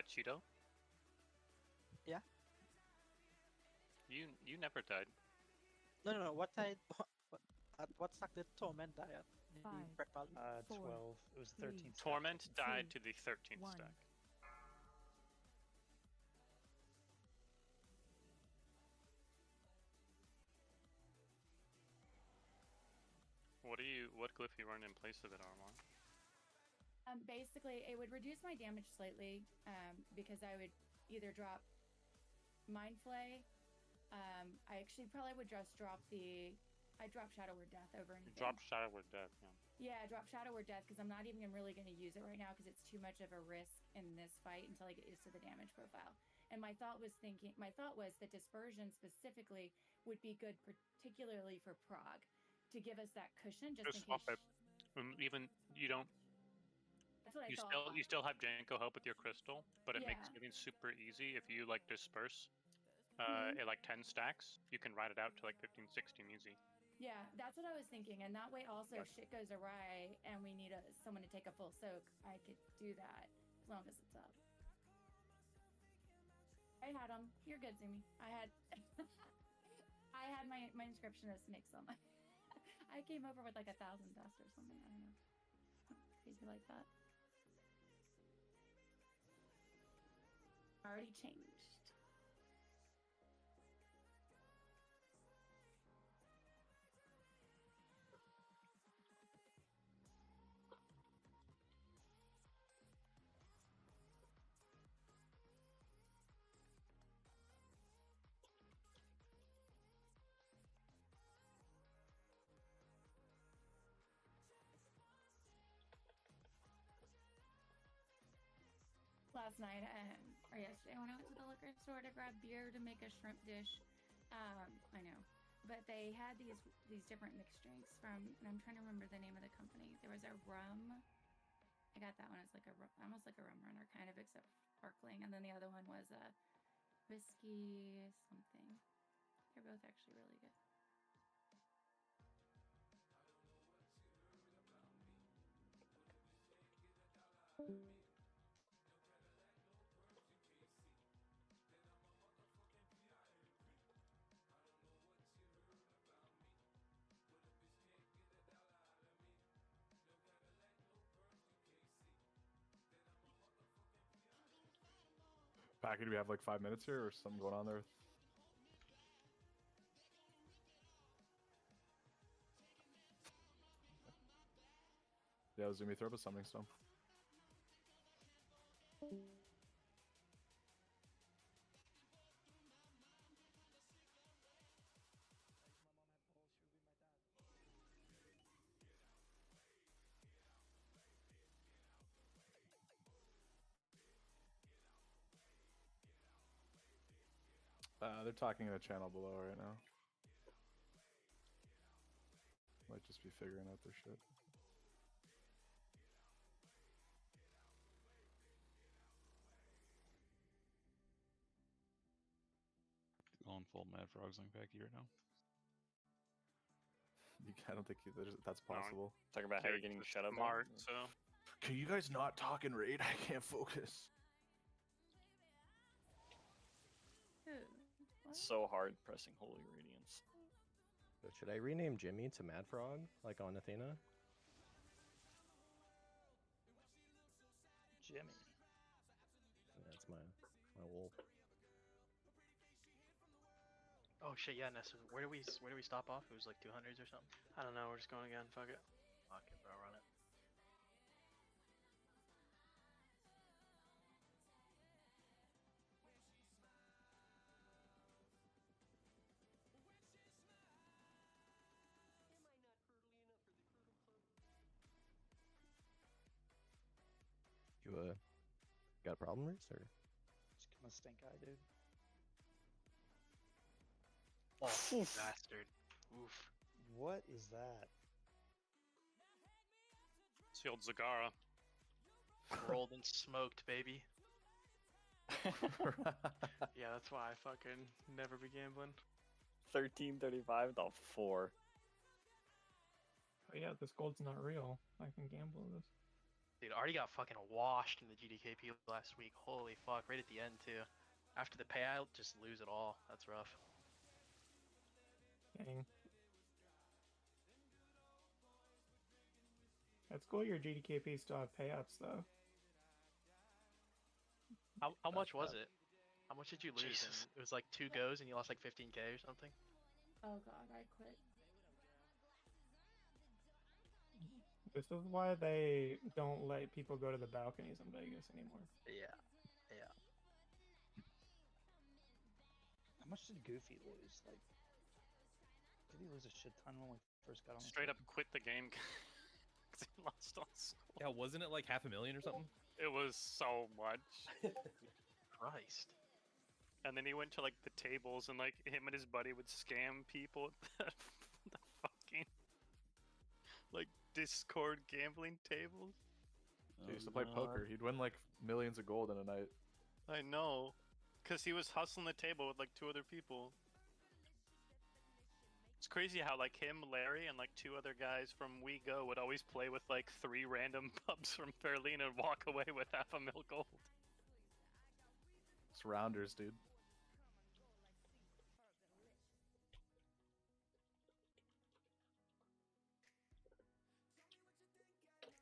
Cheeto.
Yeah.
You never died.
No. What side? At what stack did Torment die at? In the
5,
Break Valley?
12. It was 13.
Torment died to the 13th stack. What glyph you run in place of it, Armor?
Basically, it would reduce my damage slightly, because I would either drop Mind Flay. I actually probably would just drop I drop Shadow Word Death over anything.
Drop Shadow Word Death, yeah.
Yeah, drop Shadow Word Death because I'm not even really going to use it right now because it's too much of a risk in this fight until I get used to the damage profile. And my thought was that Dispersion specifically would be good, particularly for Prog, to give us that cushion just in
swap
case.
it. Even you don't.
That's what I thought.
You still have Janko help with your crystal, but it makes
Yeah.
everything super easy if you like disperse.
Mhm.
At like 10 stacks, you can ride it out to like 15, 16 easy.
Yeah, that's what I was thinking. And that way also if shit goes awry and we need someone to take a full soak, I could do that as long as it's up. I had them. You're good, Zumi. I had I had my inscription of snakes on my I came over with like 1,000 dust or something. I don't know. Crazy like that. Already changed. Last night, or yesterday, when I went to the liquor store to grab beer to make a shrimp dish, I know, but they had these different mixed drinks from, and I'm trying to remember the name of the company. There was a rum. I got that one as like almost like a rum runner kind of, except sparkling, and then the other one was a whiskey something. They're both actually really good.
Packy, do we have like 5 minutes here, or something going on there? Yeah, Zumi, throw up a summoning stone. They're talking in the channel below right now. Might just be figuring out their shit.
Going full Mad Frogs on Packy right now.
I don't think that's possible.
Talking about how you're getting shut up.
Smart, so.
Can you guys not talk in raid? I can't focus.
It's so hard pressing Holy Radiance.
So should I rename Jimmy to Mad Frog, like on Athena?
Jimmy.
That's my wolf.
Oh shit, yeah, Nessa. Where do we stop off? It was like 200s or something.
I don't know. We're just going again. Fuck it.
Fuck it, bro. Run it.
You got a problem, Reese, or?
Just become a stink eye, dude.
Oh, bastard. Oof.
What is that?
It's the old Zagara.
Rolled and smoked, baby.
Yeah, that's why I fucking never be gambling.
1335 to 4.
Oh yeah, this gold's not real. I can gamble this.
Dude, already got fucking washed in the GDKP last week. Holy fuck, right at the end too. After the payout, just lose it all. That's rough.
Dang. That's cool your GDKP still have payouts though.
How much was it? How much did you lose?
Jesus.
It was like 2 goes and you lost like 15k or something?
Oh god, I quit.
This is why they don't let people go to the balconies in Vegas anymore.
Yeah.
How much did Goofy lose? Like, did he lose a shit ton when we first got on?
Straight up quit the game because he lost all school.
Yeah, wasn't it like $500,000 or something?
It was so much.
Christ.
And then he went to like the tables, and like him and his buddy would scam people at the fucking like Discord gambling tables.
He used to play poker. He'd win like millions of gold in a night.
I know, cause he was hustling the table with like 2 other people. It's crazy how like him, Larry, and like 2 other guys from We Go would always play with like 3 random pubs from Fairlane and walk away with $500,000 gold.
It's rounders, dude.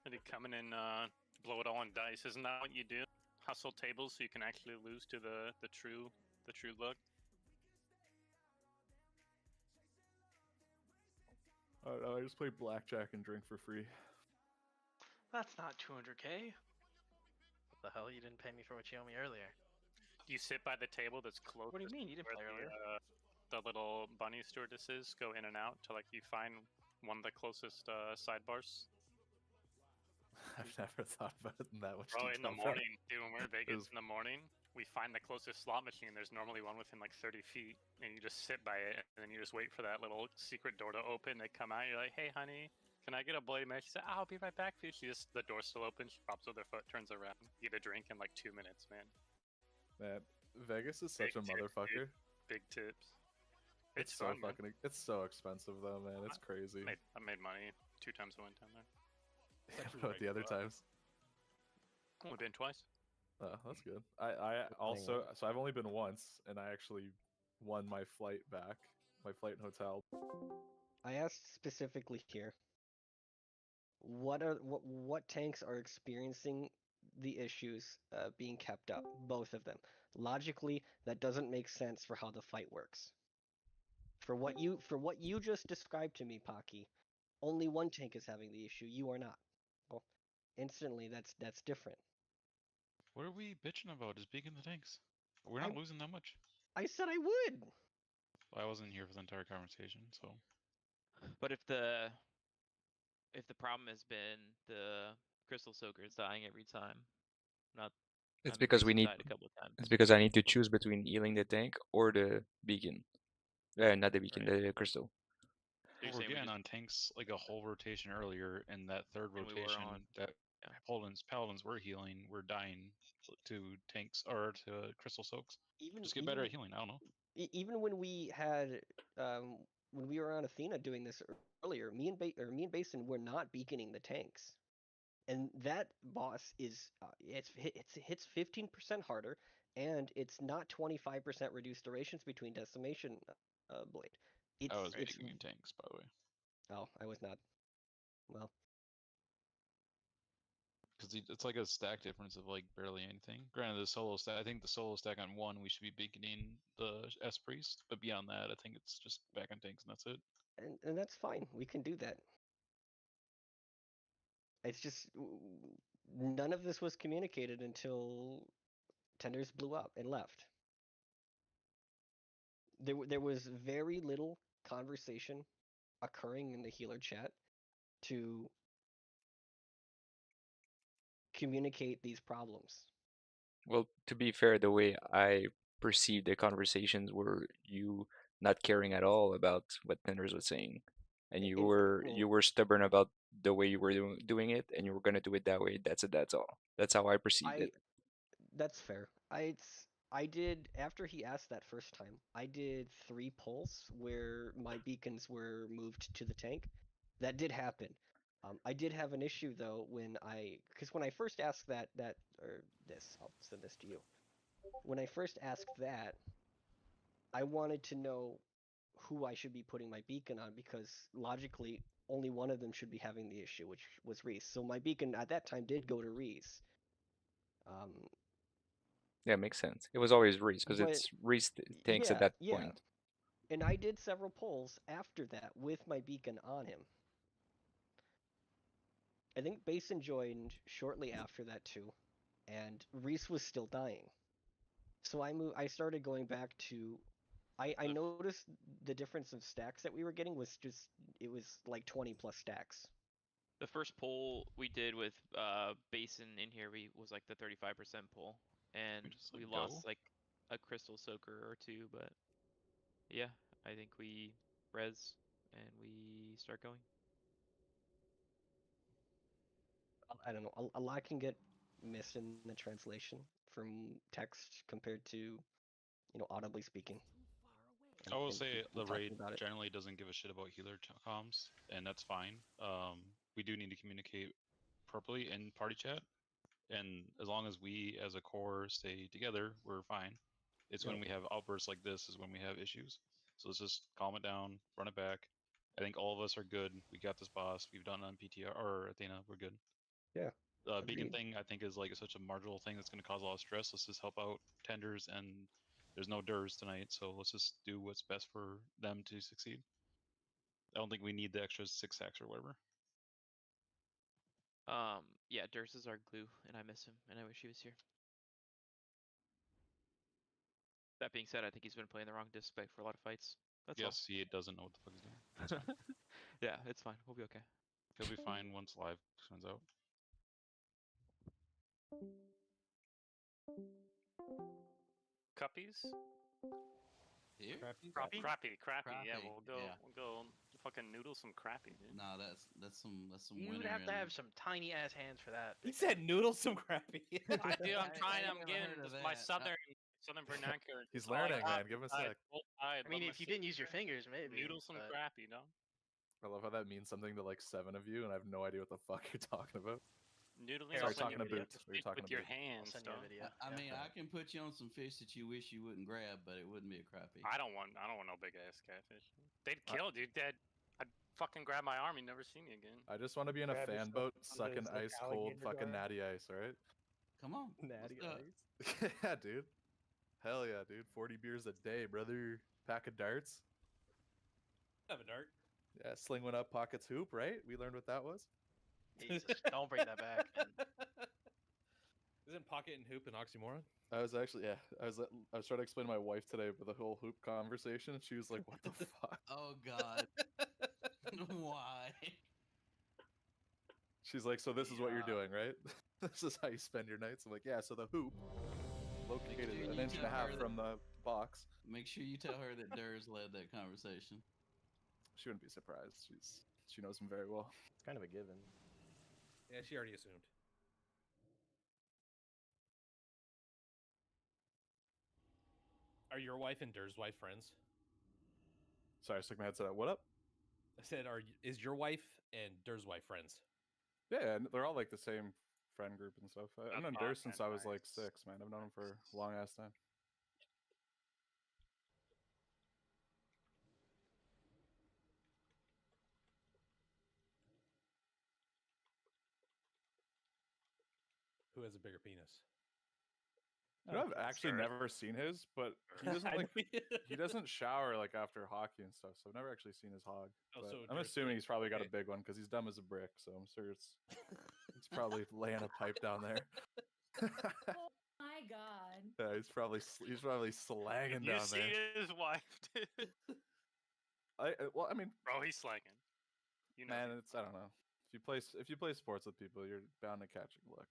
And he'd come in and blow it all on dice. Isn't that what you do? Hustle tables so you can actually lose to the true luck.
I just play blackjack and drink for free.
That's not 200k.
What the hell? You didn't pay me for what you owe me earlier.
You sit by the table that's close.
What do you mean? You didn't play earlier.
The little bunny stewardesses go in and out till like you find one of the closest sidebars.
I've never thought about it in that much
Bro,
detail.
in the morning, dude, when we're in Vegas in the morning, we find the closest slot machine. There's normally one within like 30 feet, and you just sit by it, and then you just wait for that little secret door to open. They come out, you're like, hey, honey, can I get a Bloody Mary? She said, I'll be right back for you. The door's still open, she pops with her foot, turns around, get a drink in like 2 minutes, man.
Man, Vegas is such a motherfucker.
Big tips.
It's so
fun, man.
It's so expensive though, man. It's crazy.
I made money 2 times I went down there.
What about the other times?
Only been twice.
Oh, that's good. I also, so I've only been once, and I actually won my flight back, my flight and hotel.
I asked specifically here, what tanks are experiencing the issues being kept up? Both of them. Logically, that doesn't make sense for how the fight works. For what you just described to me, Pocky, only one tank is having the issue. You are not. Well, instantly, that's different.
What are we bitching about? Just beaking the tanks. We're not losing that much.
I said I would.
Well, I wasn't here for the entire conversation, so.
But if the problem has been the crystal soakers dying every time,
It's because we need.
died a couple of times.
It's because I need to choose between healing the tank or the beacon. Not the beacon, the crystal.
We're getting on tanks like a whole rotation earlier, and that third rotation that paladins were healing, were dying to tanks or to crystal soaks. Just get better at healing. I don't know.
Even when we had when we were on Athena doing this earlier, me and Basin were not beaconing the tanks, and that boss is it hits 15% harder, and it's not 25% reduced durations between decimation blade.
I was beaconing tanks, by the way.
Oh, I was not. Well,
because it's like a stack difference of like barely anything. Granted, the solo stack, I think the solo stack on 1 we should be beaconing the S priest, but beyond that, I think it's just back on tanks and that's it.
And that's fine. We can do that. It's just none of this was communicated until Tenders blew up and left. There was very little conversation occurring in the healer chat to communicate these problems.
Well, to be fair, the way I perceived the conversations were you not caring at all about what Tenders was saying, and you were stubborn about the way you were doing it, and you were gonna do it that way. That's it. That's all. That's how I perceived it.
That's fair. I did, after he asked that first time, I did 3 pulls where my beacons were moved to the tank. That did happen. I did have an issue though because when I first asked I'll send this to you. When I first asked that, I wanted to know who I should be putting my beacon on because logically only one of them should be having the issue, which was Reese. So my beacon at that time did go to Reese.
Yeah, makes sense. It was always Reese because it's Reese tanks at that point.
And I did several pulls after that with my beacon on him. I think Basin joined shortly after that too, and Reese was still dying. So I started going back to. I noticed the difference of stacks that we were getting was just it was like 20 plus stacks.
The first poll we did with Basin in here was like the 35% poll, and we lost like a crystal soaker or two, but yeah, I think we res and we start going.
I don't know. A lot can get missed in the translation from text compared to, audibly speaking.
I will say the raid generally doesn't give a shit about healer comms, and that's fine. We do need to communicate properly in party chat, and as long as we as a core stay together, we're fine. It's when we have outbursts like this is when we have issues. So let's just calm it down, run it back. I think all of us are good. We got this boss. We've done it on PTR or Athena. We're good.
Yeah.
The beacon thing I think is like such a marginal thing that's going to cause a lot of stress. Let's just help out tenders, and there's no DERs tonight, so let's just do what's best for them to succeed. I don't think we need the extra 6 sacks or whatever.
Yeah, Durs is our glue, and I miss him, and I wish he was here. That being said, I think he's been playing the wrong disc-spec for a lot of fights. That's all.
Yes, he doesn't know what the fuck he's doing. That's fine.
Yeah, it's fine. We'll be okay.
He'll be fine once live comes out.
Cuppies?
Here?
Crappie. Yeah, we'll go fucking noodle some crappie, dude.
Nah, that's some
You'd have to have some tiny ass hands for that.
He said noodle some crappy.
I do. I'm getting my southern vernacular.
He's learning, man. Give him a sec.
I mean, if you didn't use your fingers, maybe.
Noodle some crappie, no?
I love how that means something to like 7 of you, and I have no idea what the fuck you're talking about.
Noodling.
Sorry, talking to Boot.
With your hands.
I mean, I can put you on some fish that you wish you wouldn't grab, but it wouldn't be a crappie.
I don't want no big ass catfish. They'd kill, dude. I'd fucking grab my arm. You'd never see me again.
I just want to be in a fan boat, sucking ice cold fucking natty ice, alright?
Come on.
Natty ice.
Yeah, dude. Hell yeah, dude. 40 beers a day, brother. Pack of darts.
Have a dart.
Yeah, sling one up, pockets hoop, right? We learned what that was.
Jesus, don't bring that back.
Isn't pocket and hoop an oxymoron?
I was actually, I was trying to explain to my wife today with the whole hoop conversation, and she was like, "What the fuck?"
Oh God. Why?
She's like, "So this is what you're doing, right? This is how you spend your nights." I'm like, "Yeah." So the hoop, located an inch and a half from the box.
Make sure you tell her that Durs led that conversation.
She wouldn't be surprised. She knows him very well.
It's kind of a given.
Yeah, she already assumed. Are your wife and Dur's wife friends?
Sorry, I stuck my headset out. What up?
I said, is your wife and Dur's wife friends?
Yeah, and they're all like the same friend group and stuff. I've known Dur since I was like 6, man. I've known him for a long ass time.
Who has a bigger penis?
You know, I've actually never seen his, but he doesn't like he doesn't shower like after hockey and stuff. So I've never actually seen his hog. But I'm assuming he's probably got a big one because he's dumb as a brick. So I'm sure it's probably laying a pipe down there.
Oh my God.
Yeah, he's probably slanging down there.
You see his wife, dude.
I mean,
bro, he's slanging.
You know, man, I don't know. If you play sports with people, you're bound to catch a look.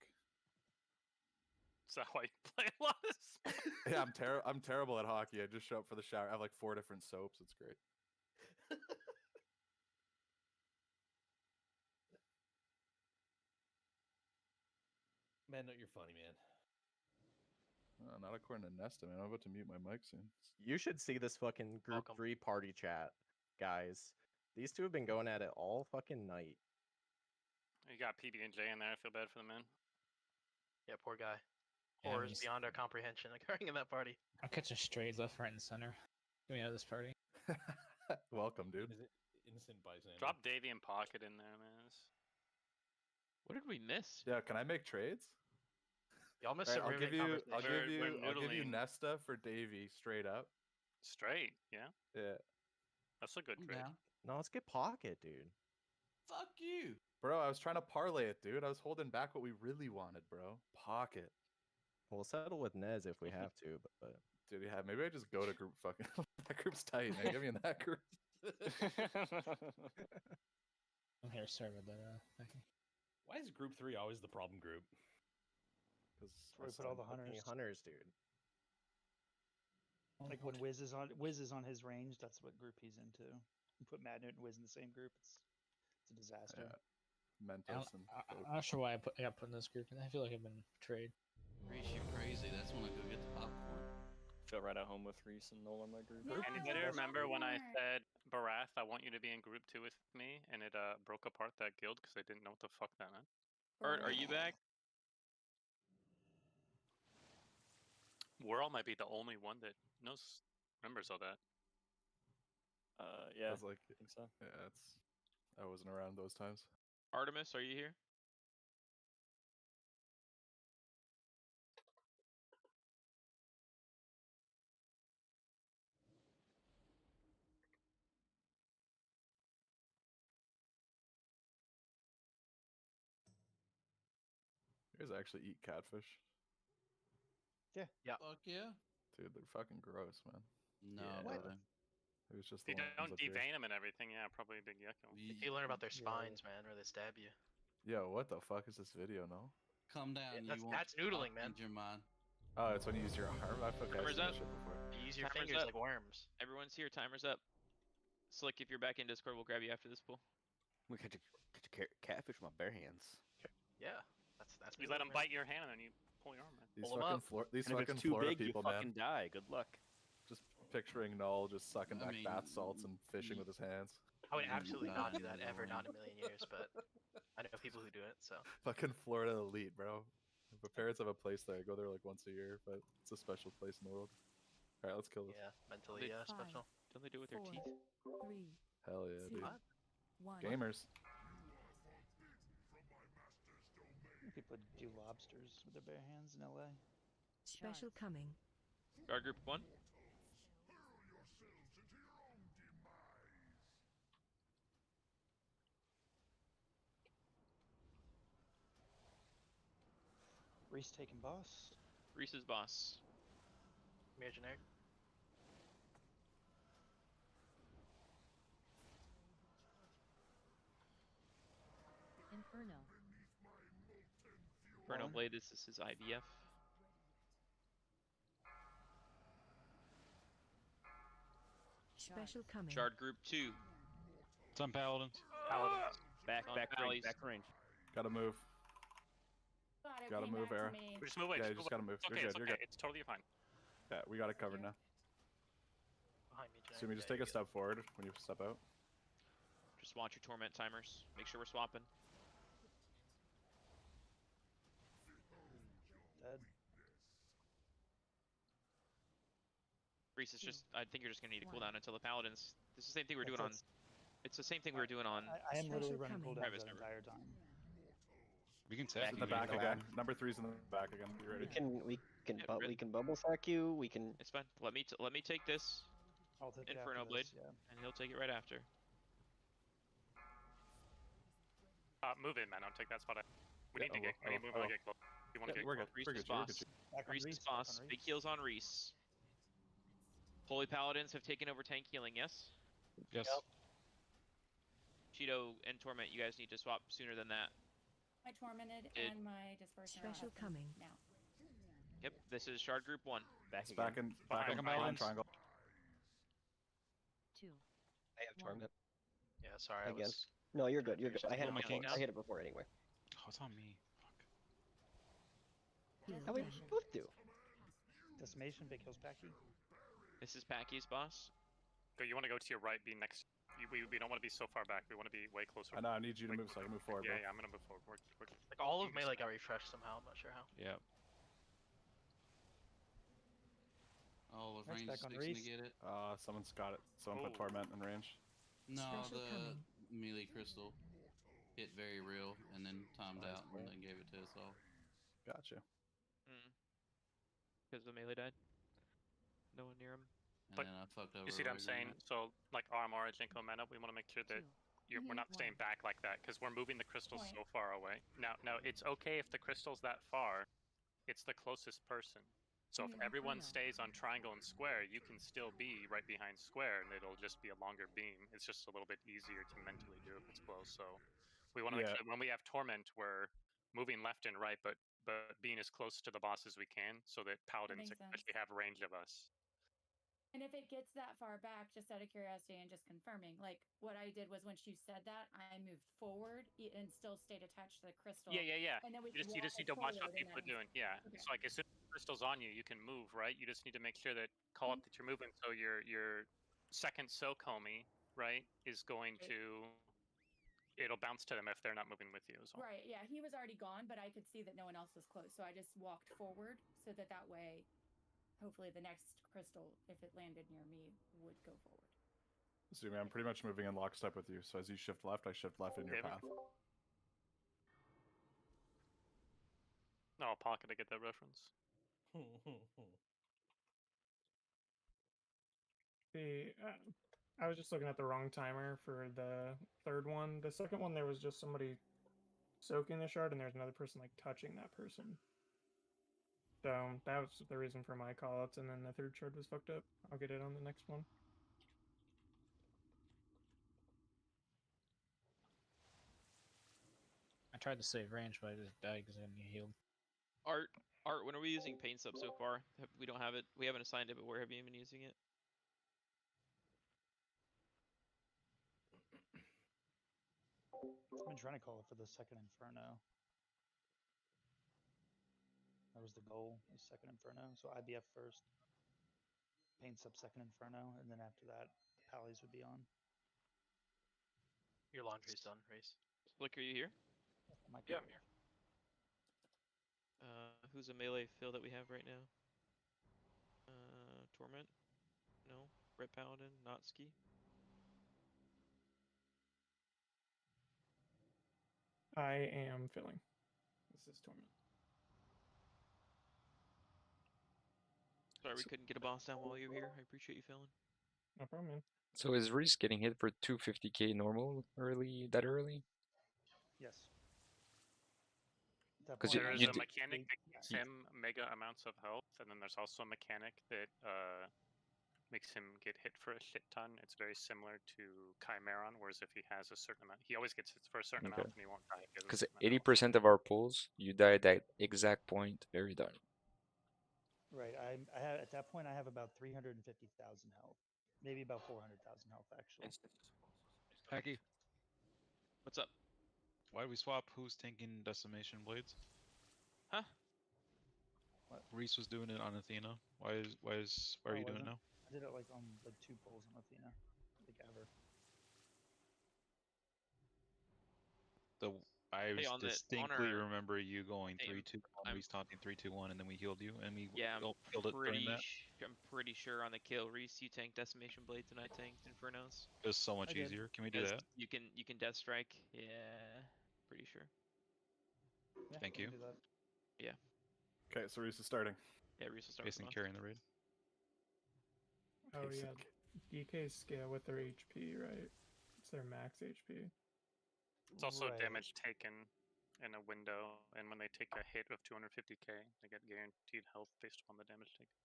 Is that why you play a lot of sports?
Yeah, I'm terrible at hockey. I just show up for the shower. I have like 4 different soaps. It's great.
Man, no, you're funny, man.
Not according to Nesta, man. I'm about to mute my mic soon.
You should see this fucking group 3 party chat, guys. These two have been going at it all fucking night.
You got PB&J in there. I feel bad for the man.
Yeah, poor guy.
Yeah,
Horrors beyond our comprehension occurring in that party.
I'm catching strays left, right, and center. Get me out of this party.
Welcome, dude.
Innocent bystander.
Drop Davey and Pocket in there, man.
What did we miss?
Yeah, can I make trades?
Y'all missed
I'll give you
noodling.
Nesta for Davey straight up.
Straight, yeah.
Yeah.
That's a good trade.
No, let's get Pocket, dude.
Fuck you.
Bro, I was trying to parlay it, dude. I was holding back what we really wanted, bro. Pocket.
We'll settle with Nez if we have to, but
Dude, yeah, maybe I just go to group fucking. That group's tight, man. Get me in that group.
I'm here, sorry about that. Okay.
Why is group 3 always the problem group?
Because
where we put all the hunters.
Dude.
Like when Wiz is on his range, that's what group he's into. You put Mad Newt and Wiz in the same group, it's a disaster.
Yeah. Mentos and
I'm not sure why I got put in this group, and I feel like I've been betrayed.
Reese, you're crazy. That's when I go get the popcorn.
Feel right at home with Reese and Noel in my group.
Anybody remember when I said, Barath, I want you to be in group 2 with me, and it broke apart that guild because I didn't know what the fuck that meant?
Art, are you back?
Whirl might be the only one that remembers all that.
Yeah,
I was like,
I think so.
Yeah, I wasn't around those times.
Artemis, are you here?
You guys actually eat catfish?
Yeah.
Yeah.
Fuck yeah.
Dude, they're fucking gross, man.
No,
Yeah,
brother.
It was just
If
the
you
ones
don't
up here.
devein them and everything, yeah, probably a big yucko.
If you learn about their spines, man, or they stab you.
Yo, what the fuck is this video, no?
Calm down.
That's noodling, man.
Your mind.
Oh, it's when you use your arm? I forgot
Timer's
that
up.
shit before.
You use your
Timer's
fingers
up.
like worms.
Everyone's here. Timer's up. Slick, if you're back in Discord, we'll grab you after this pool.
We catch a catfish with my bare hands.
Yeah, that's.
You let them bite your hand and then you pull your arm in.
These
Pull 'em
fucking,
up.
these
And if
fucking
it's too
Florida
big,
people,
you fucking
man.
die. Good luck.
Just picturing Noel just sucking
I
back
mean,
bath salts and fishing with his hands.
I would absolutely not do
God,
that ever,
no.
not in a million years. But I know people who do it, so.
Fucking Florida elite, bro. My parents have a place there. I go there like once a year, but it's a special place in the world. All right, let's kill this.
Yeah, mentally, yeah, special.
Don't they do it with their teeth?
3,
Hell yeah,
2,
dude.
1.
Gamers.
People do lobsters with their bare hands in LA.
Special coming.
Guard group 1.
Reese taking boss.
Reese's boss.
Mirror generic.
Inferno.
Inferno Blade, this is his IVF.
Special coming.
Shard group 2.
Some paladins.
Paladins.
Back
On
range,
valleys.
back range.
Gotta move.
God, it
Gotta
came
move,
back to
Era.
me.
Just move away.
Yeah, you
move
just gotta
away.
move.
It's
You're
okay,
good,
it's
you're
okay.
good.
It's totally fine.
Yeah, we got it covered now.
Behind me, generic.
Sumi, just
Yeah,
take a step forward when you step out.
Just watch your torment timers. Make sure we're swapping.
Dead.
Reese is just. I think you're just gonna need a cooldown until the paladins. This is the same thing we were
That's-
doing on. It's the same thing we were doing on.
I am literally
Special
running
coming.
cooldowns
Private
that
server.
entire time.
We can
It's
tap
in
you
the back
in
again. Number 3's in the back again. Be ready.
We can
Yeah,
we can bubble sack you. We can.
It's fine. Let me take this
I'll take it
Inferno
after
Blade,
this, yeah.
and he'll take it right after.
Move in, man. I'll take that spot. We
Yeah,
need to
I
get.
will,
We
I
need to
will,
move
I
and get close. You want to
Yeah,
get
we're
close?
good.
Reese's
We're good.
boss.
Back on
Reese's
Reese, back on
boss.
Reese.
Big heals on Reese. Holy Paladins have taken over tank healing, yes?
Yes.
Yep.
Cheeto and Torment, you guys need to swap sooner than that.
My tormented
Did-
and my dispersion are
Special
up
coming.
now.
Yep, this is Shard Group 1.
Back
It's
again.
back in
Behind
behind
Paladins.
triangle.
2.
I have torment.
Yeah, sorry. I
Again.
was.
No, you're good. You're good. I had it
Moment
before.
takedown.
I hit it before anyway.
Oh, it's on me. Fuck.
How we both do?
Decimation, big hills, Packy.
This is Packy's boss.
Go. You want to go to your right. Be next. We don't want to be so far back. We want to be way closer.
I know. I need you to move so I can move forward,
Yeah,
bro.
yeah. I'm gonna move forward.
Like all of melee got refreshed somehow. I'm not sure how.
Yeah.
Oh, if
Next
range
back
is
on
fixing to
Reese.
get it.
Someone's got it. Someone put
Oh.
torment in range.
No,
Special
the
coming.
melee crystal hit very real and then timed
Nice,
out
bro.
and then gave it to us all.
Gotcha.
Because the melee died. No one near him.
And
But
then I fucked over.
You see what I'm
Rogue on
saying?
it.
So like RMR and Jinko mana, we want to make sure that we're not staying back like that because we're moving the crystals so far away. Now, it's okay if the crystal's that far. It's the closest person. So if everyone stays on triangle and square, you can still be right behind square, and it'll just be a longer beam. It's just a little bit easier to mentally do if it's close. So we want to make sure when we have torment, we're moving left and right, but being as close to the boss as we can, so that paladins actually have range of us.
And if it gets that far back, just out of curiosity and just confirming, like what I did was when she said that, I moved forward and still stayed attached to the crystal.
Yeah.
And then we
You just need to watch what people are doing. Yeah.
Okay.
So like as soon as the crystal's on you, you can move, right? You just need to make sure that call up that you're moving. So your second soak homie, right, is going to it'll bounce to them if they're not moving with you as well.
Right. Yeah. He was already gone, but I could see that no one else was close, so I just walked forward so that way, hopefully, the next crystal, if it landed near me, would go forward.
Zumi, I'm pretty much moving in lockstep with you. So as you shift left, I shift left in your path.
No, Pocket, I get that reference.
I was just looking at the wrong timer for the third one. The second one, there was just somebody soaking the shard, and there's another person like touching that person. So that was the reason for my callouts, and then the third shard was fucked up. I'll get it on the next one.
I tried to save range, but I just died because I didn't get healed.
Art, when are we using pain sub so far? We don't have it. We haven't assigned it, but where have you been using it?
I've been trying to call it for the second Inferno. That was the goal, is second Inferno. So IBF first, paint sub second Inferno, and then after that, the Pallies would be on.
Your laundry's done, Race.
Slick, are you here?
Yeah, I'm
here.
Who's a melee fill that we have right now? Torment? No. Red Paladin? Not Ski?
I am filling. This is Torment.
Sorry we couldn't get a boss down while you were here. I appreciate you filling.
No problem, man.
So is Reese getting hit for 250k normal that early?
Yes.
Because
There is a mechanic that gives him mega amounts of health, and then there's also a mechanic that makes him get hit for a shit ton. It's very similar to Chimeron, whereas if he has a certain amount, he always gets hit for a certain amount, and he won't die.
Because 80% of our pulls, you die at that exact point, very done.
Right. I have, at that point, I have about 350,000 health. Maybe about 400,000 health, actually.
Hacky.
What's up?
Why we swap who's tanking Decimation Blades?
Huh?
What?
Reese was doing it on Athena. Why are you doing it now?
I did it like on like 2 pulls on Athena. I think ever.
I
Hey,
distinctly remember you going 3-2, Reese taunting 3-2-1, and then we healed you, and we killed it during that.
I'm pretty sure on the kill, Reese, you tanked Decimation Blades and I tanked Infernos.
It was so much easier. Can we do that?
You can Death Strike. Yeah, pretty sure.
Yeah,
Thank you.
Do that.
Yeah.
Okay, so Reese is starting.
Yeah, Reese will start.
Jason carrying the raid.
Oh yeah, DK scale with their HP, right? It's their max HP.
It's also damage taken in a window, and when they take a hit of 250k, they get guaranteed health based upon the damage taken.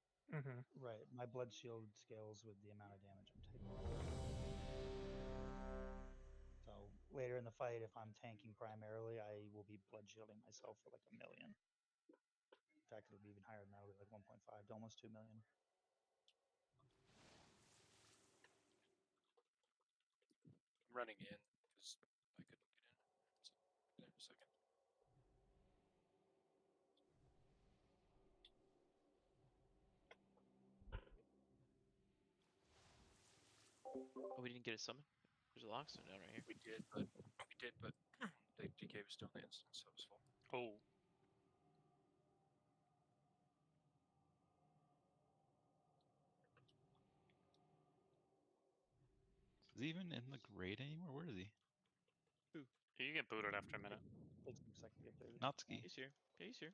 Right. My blood shield scales with the amount of damage I'm taking. So later in the fight, if I'm tanking primarily, I will be blood shielding myself for like 1 million. In fact, it'll be even higher than that. It'll be like 1.5 to almost 2 million.
I'm running in because I couldn't get in. So, in a second.
Oh, we didn't get a summon? There's a lockstone down right here.
We did, but the DK was still in the instance, so it was full.
Oh.
Is he even in the raid anymore? Where is he?
You get booted after a minute.
Not Ski.
He's here. Yeah, he's here.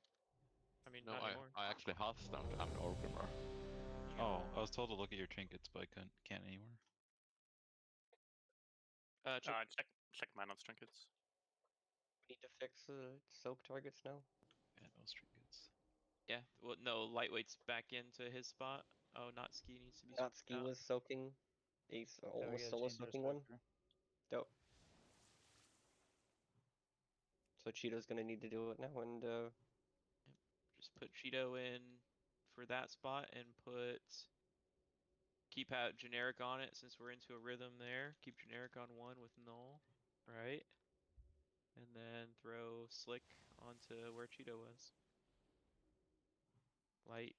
I mean,
No,
not anymore.
I actually have stunned. I'm an Orgrimmar.
Oh, I was told to look at your trinkets, but I can't anymore.
Check
Check mine on trinkets.
Need to fix soak targets now.
Yeah, those trinkets.
Yeah. Well, no, lightweight's back into his spot. Oh, not ski needs to be.
Not ski was soaking. Ace
we
almost
gotta
solo
change our
soaking one.
soaker.
Dope. So Cheeto's gonna need to do it now, and
Just put Cheeto in for that spot and keep out generic on it since we're into a rhythm there. Keep generic on one with null, right? And then throw slick onto where Cheeto was. Light.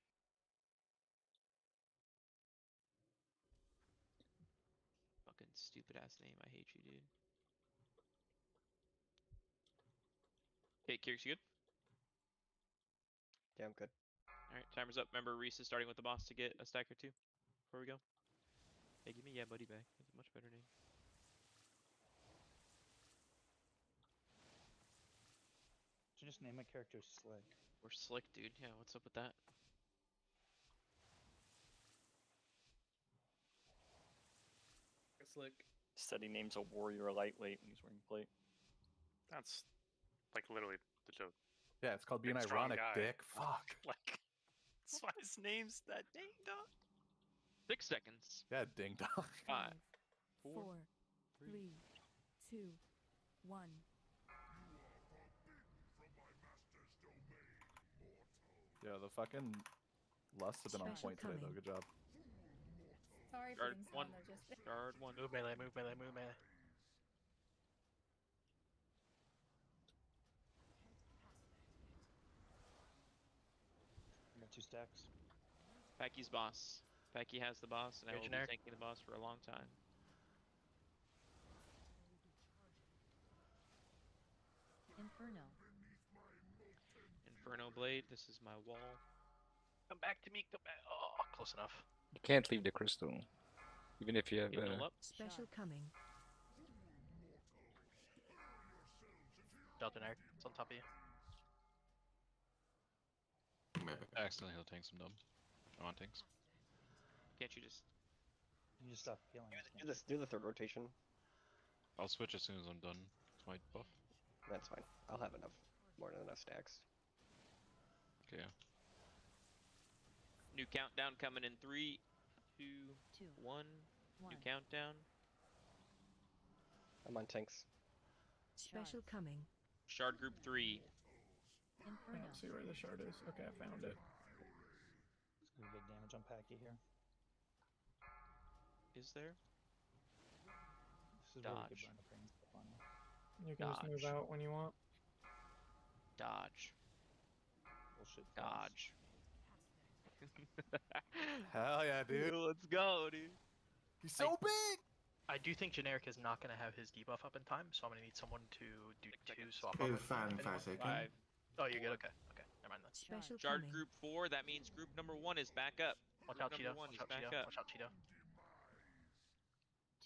Fucking stupid ass name. I hate you, dude. Okay, Kierks, you good?
yeah, I'm good.
Alright, timer's up. Remember, Reese is starting with the boss to get a stack or two before we go. Hey, give me Yeah Buddy back. That's a much better name.
Should just name my character Slick.
We're slick, dude. Yeah, what's up with that?
Slick.
Said he names a warrior lightweight when he's wearing plate.
That's like literally the joke.
Yeah, it's called being
Big, strong
ironic,
guy.
dick. Fuck.
Like, that's why his name's that ding dong.
6 seconds.
Yeah, ding dong.
5,
4, 3, 2, 1.
Yeah, the fucking lusts have been on
Special
point today, though.
coming.
Good job.
Sorry for
Guard
being
one.
slow, they're just
Guard 1.
Move melee, move melee, move melee.
I got 2 stacks.
Packy's boss. Packy has the boss, and I
Go
will
generic.
be tanking the boss for a long time.
Inferno.
Inferno Blade, this is my wall.
Come back to me, come back. Oh, close enough.
You can't leave the crystal, even if you have
Get null
a.
up.
Special coming.
Delta generic, it's on top of you.
Accidentally he'll tank some dumb. I'm on tanks.
Can't you just...
You just stop healing.
Do the third rotation.
I'll switch as soon as I'm done with my buff.
That's fine. I'll have more than enough stacks.
Okay, yeah.
New countdown coming in 3, 2, 1. New countdown.
I'm on tanks.
Special coming.
Shard group 3.
I don't see where the shard is. Okay, I found it.
It's gonna be big damage on Packy here.
Is there?
This is where we could
Dodge.
burn the brain stuff on him.
You can just move
Dodge.
out when you want.
Dodge.
Bullshit.
Dodge.
Hell yeah, dude.
Let's go, dude.
He's so big!
I do think generic is not going to have his debuff up in time, so I'm going to need someone to do 2 swap
Okay,
up.
fine, 5 seconds.
5.
Oh, you're good? Okay, okay. Never mind then.
Special
Shard
coming.
group 4, that means group number 1 is back up.
Watch
Group
out, Cheeto.
number 1
Watch
is
out,
back
Cheeto.
up.
Watch out, Cheeto.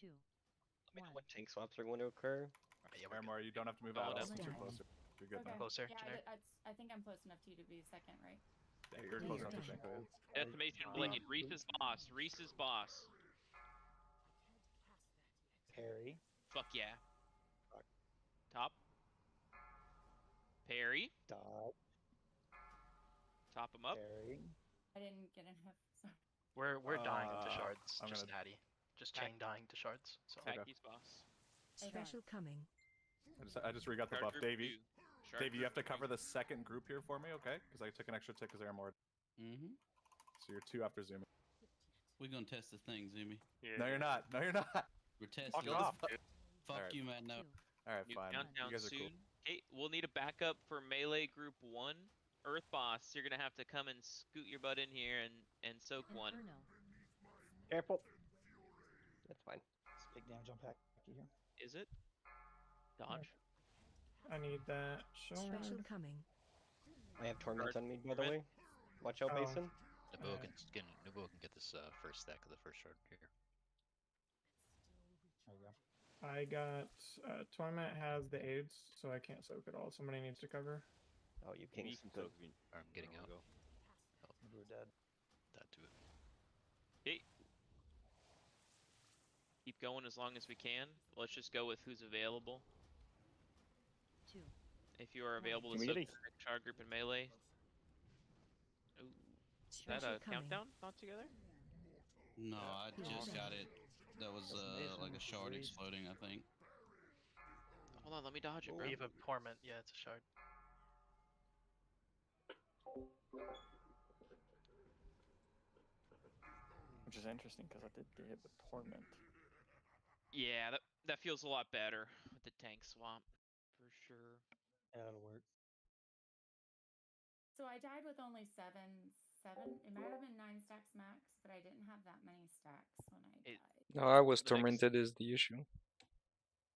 2.
Let me know when tank swaps are going to occur.
Alright, yeah, we're
Armor, you don't have to move
Follow
out
down.
since you're closer. You're good
Okay.
now.
Closer,
Yeah,
generic.
I think I'm close enough to you to be second, right?
Yeah, you're close enough to
Yeah.
Shenko.
Decimation Blade. Reese's boss. Reese's boss.
Parry.
Fuck yeah. Top. Parry.
Dodge.
Top him up.
Parry.
I didn't get enough. Sorry.
We're dying to shards,
I'm
just
gonna-
natty. Just chain dying to shards. So
Packy's boss.
Special coming.
I just re-got the
Shard
buff.
group
Davey,
2. Shard
Davey, you
group
have to
2.
cover the second group here for me, okay? Because I took an extra tick because I armored.
Mm-hmm.
So you're 2 after Zumi.
We're gonna test the thing, Zumi.
Yeah.
No, you're not. No, you're not.
We're testing.
Fuck off, dude.
Fuck
Alright.
you, man. No.
Alright,
New
fine.
countdown
You guys are
soon.
cool.
Okay, we'll need a backup for melee group 1. Earth boss, you're gonna have to come and scoot your butt in here and soak one.
Inferno.
Careful. That's fine.
It's big damage on Packy here.
Is it? Dodge.
I need that
Special
shard.
coming.
I have torment on me, by the way. Watch out,
Oh.
Basin.
Naboa can get this first stack of the first shard here.
There you go.
I got Torment has the aids, so I can't soak at all. Somebody needs to cover.
Oh, you kings. Good.
I'm getting out.
Maybe we're dead.
That too.
Okay. Keep keep going as long as we can. Let's just go with who's available.
2.
If you are available
Can
to
we
soak
get a-
the next shard group in melee. Ooh. Is that
Special
a
coming.
countdown not together?
No, I just got it. That was
That's amazing.
like a shard
Agreed.
exploding, I think.
Hold on, let me dodge it, bro.
Wave of Torment. Yeah, it's a shard.
Which is interesting because I did get hit with Torment.
Yeah, that feels a lot better with the tank swap, for sure.
Yeah, that'll work.
So I died with only 7. It might have been 9 stacks max, but I didn't have that many stacks when I died.
No, I was
The next-
tormented is the issue.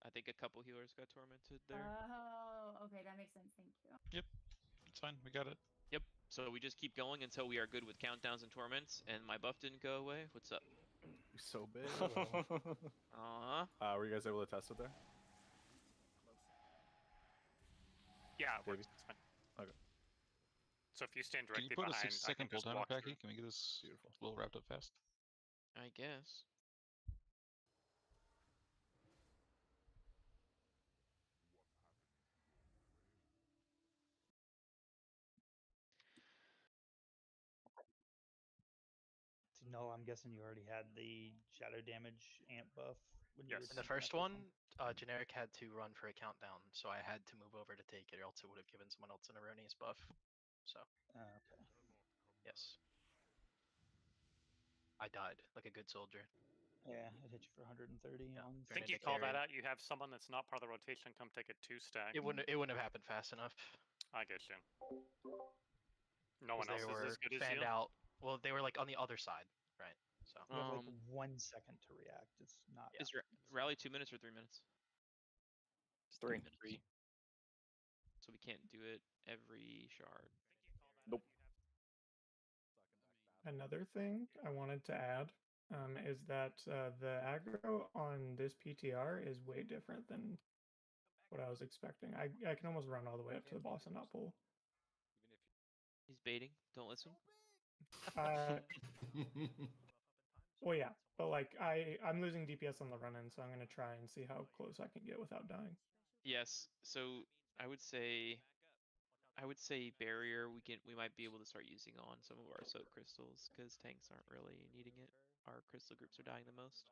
I think a couple healers got tormented there.
Oh, okay, that makes sense. Thank you.
Yep, it's fine. We got it.
Yep. So we just keep going until we are good with countdowns and torments, and my buff didn't go away. What's up?
So big.
Uh-huh.
Were you guys able to test it there?
Yeah, it
Davey?
works. It's fine.
Okay.
So if you stand
Can you
directly
put a
behind,
6-second
I can just
cooldown on
walk
Packy?
through.
Can we get this
Beautiful.
little wrapped up fast?
I guess.
So, no, I'm guessing you already had the shadow damage amp buff when you were
In the
taking that
first one, Generic had to run for a countdown, so I had to move over to take it, or else it would have given someone else an erroneous buff. So,
okay.
yes. I died like a good soldier.
Yeah, it hit you for 130
Yeah.
on.
I think you call that out. You have someone that's not part of the rotation come take a 2-stack.
It wouldn't have happened fast enough.
I get you. No one
'Cause
else
they
is
were
as good as
fanned
you.
out. Well, they were like on the other side, right? So
You have like 1 second to react. It's not.
Is rally 2 minutes or 3 minutes?
It's 3.
3. So we can't do it every shard.
Nope.
Another thing I wanted to add is that the aggro on this PTR is way different than what I was expecting. I can almost run all the way up to the boss and not pull.
He's baiting. Don't listen.
Well, yeah, but like I'm losing DPS on the run-in, so I'm gonna try and see how close I can get without dying.
Yes. So I would say barrier. We might be able to start using on some of our soak crystals because tanks aren't really needing it. Our crystal groups are dying the most.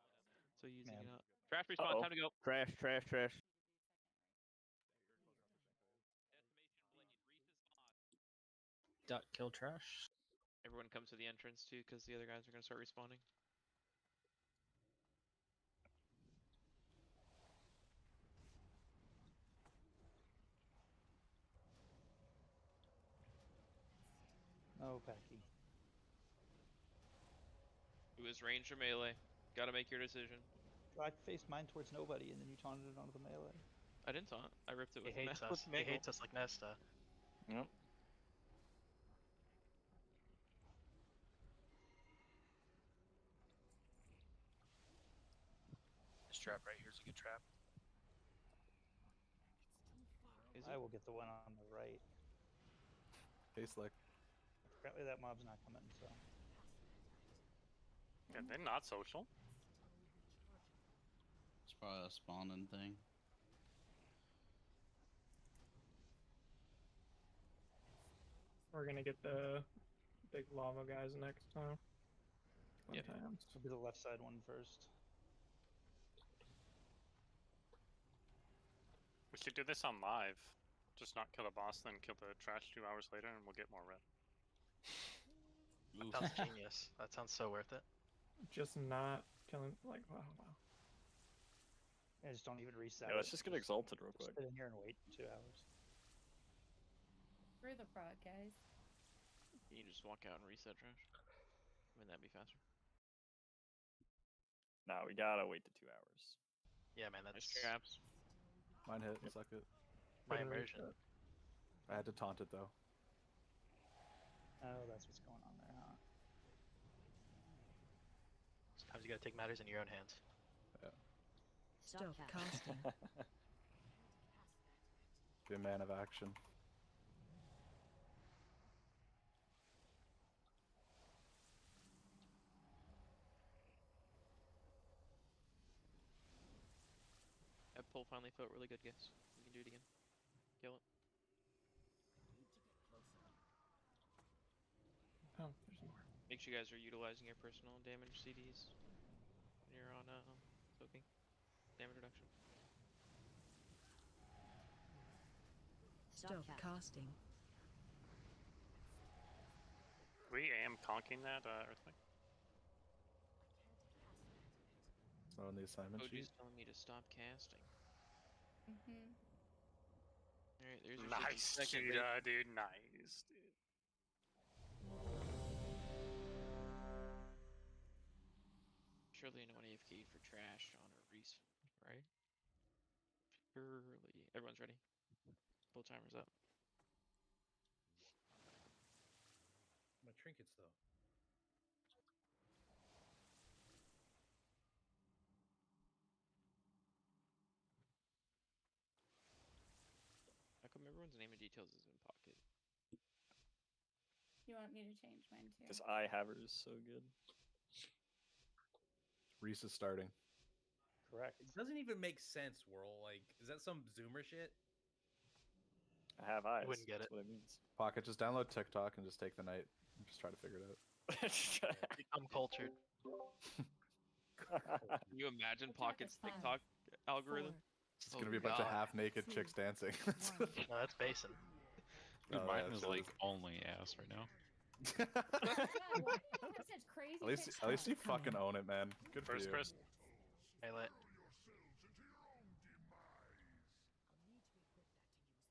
So using it up. Trash respawn. Time to go.
Trash, trash, trash.
Dot kill trash.
Everyone comes to the entrance too because the other guys are gonna start respawning.
Oh, Packy.
It was range or melee. Gotta make your decision.
I faced mine towards nobody, and then you taunted it onto the melee.
I didn't taunt. I ripped it
he
with
hates us. He hates us like Nesta.
Yep.
This trap right here is a good trap.
I will get the one on the right.
Hey, Slick.
Apparently that mob's not coming, so.
Yeah, they're not social.
It's probably a spawning thing.
We're gonna get the big lava guys next time.
Yep.
It'll be the left side one first.
We should do this on live. Just not kill the boss, then kill the trash 2 hours later, and we'll get more red.
That sounds genius. That sounds so worth it.
Just not killing. Like wow.
Yeah, just don't even reset.
Yeah, let's just get exalted real quick.
Sit in here and wait 2 hours.
We're the prod guys.
You can just walk out and reset trash. Wouldn't that be faster?
No, we gotta wait the 2 hours.
Yeah, man, that's
Nice traps.
Mine hit. Suck it.
my immersion.
I had to taunt it though.
Oh, that's what's going on there, huh?
Sometimes you gotta take matters in your own hands.
Yeah.
Stop casting.
Be a man of action.
pull finally felt really good, guys. We can do it again. Kill it.
Oh, there's more.
Make sure you guys are utilizing your personal damage CDs when you're on soaking. Damage reduction.
Stop casting.
We am conking that earthquake.
It's not on the assignment sheet.
OG's telling me to stop casting.
Mm-hmm.
Alright, there's your
Nice,
60-second
Cheetah, dude. Nice, dude.
Surely no one AFK'd for trash on a Reese, right? Surely. Everyone's ready. Pull timers up.
My trinkets, though.
How come everyone's name and details is in pocket?
You want me to change mine too?
Because I have her is so good.
Reese is starting.
Correct.
It doesn't even make sense, Whirl. Like, is that some Zoomer shit?
I have eyes.
wouldn't get
That's
it.
what it means.
Pocket, just download TikTok and just take the night and just try to figure it out.
Become cultured.
Can you imagine Pocket's TikTok algorithm?
It's gonna be a bunch of half-naked chicks dancing.
No, that's Basin.
Dude,
Oh,
mine
yeah,
is
so
like only ass right now.
Such crazy
At least you fucking own it, man. Good for
First
you.
Chris.
Hey, lit.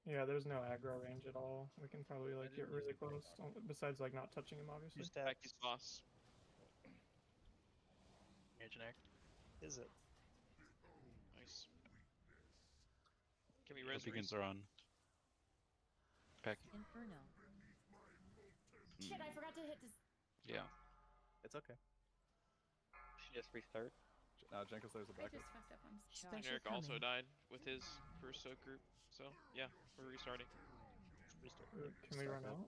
Yeah, there's no aggro range at all. We can probably like get really close. Besides like not touching him, obviously.
Becky's boss.
Here, generic.
Is it?
Nice. Can we
The
res
beacons
Reese?
are on. Becky.
Inferno.
Shit, I forgot to hit this.
Yeah.
It's okay.
She just restart.
Now Jenkins, there's a
I
backup.
just fucked up. I'm sorry.
Special
Generic also
coming.
died with his first soak group, so yeah, we're restarting.
Can we run out?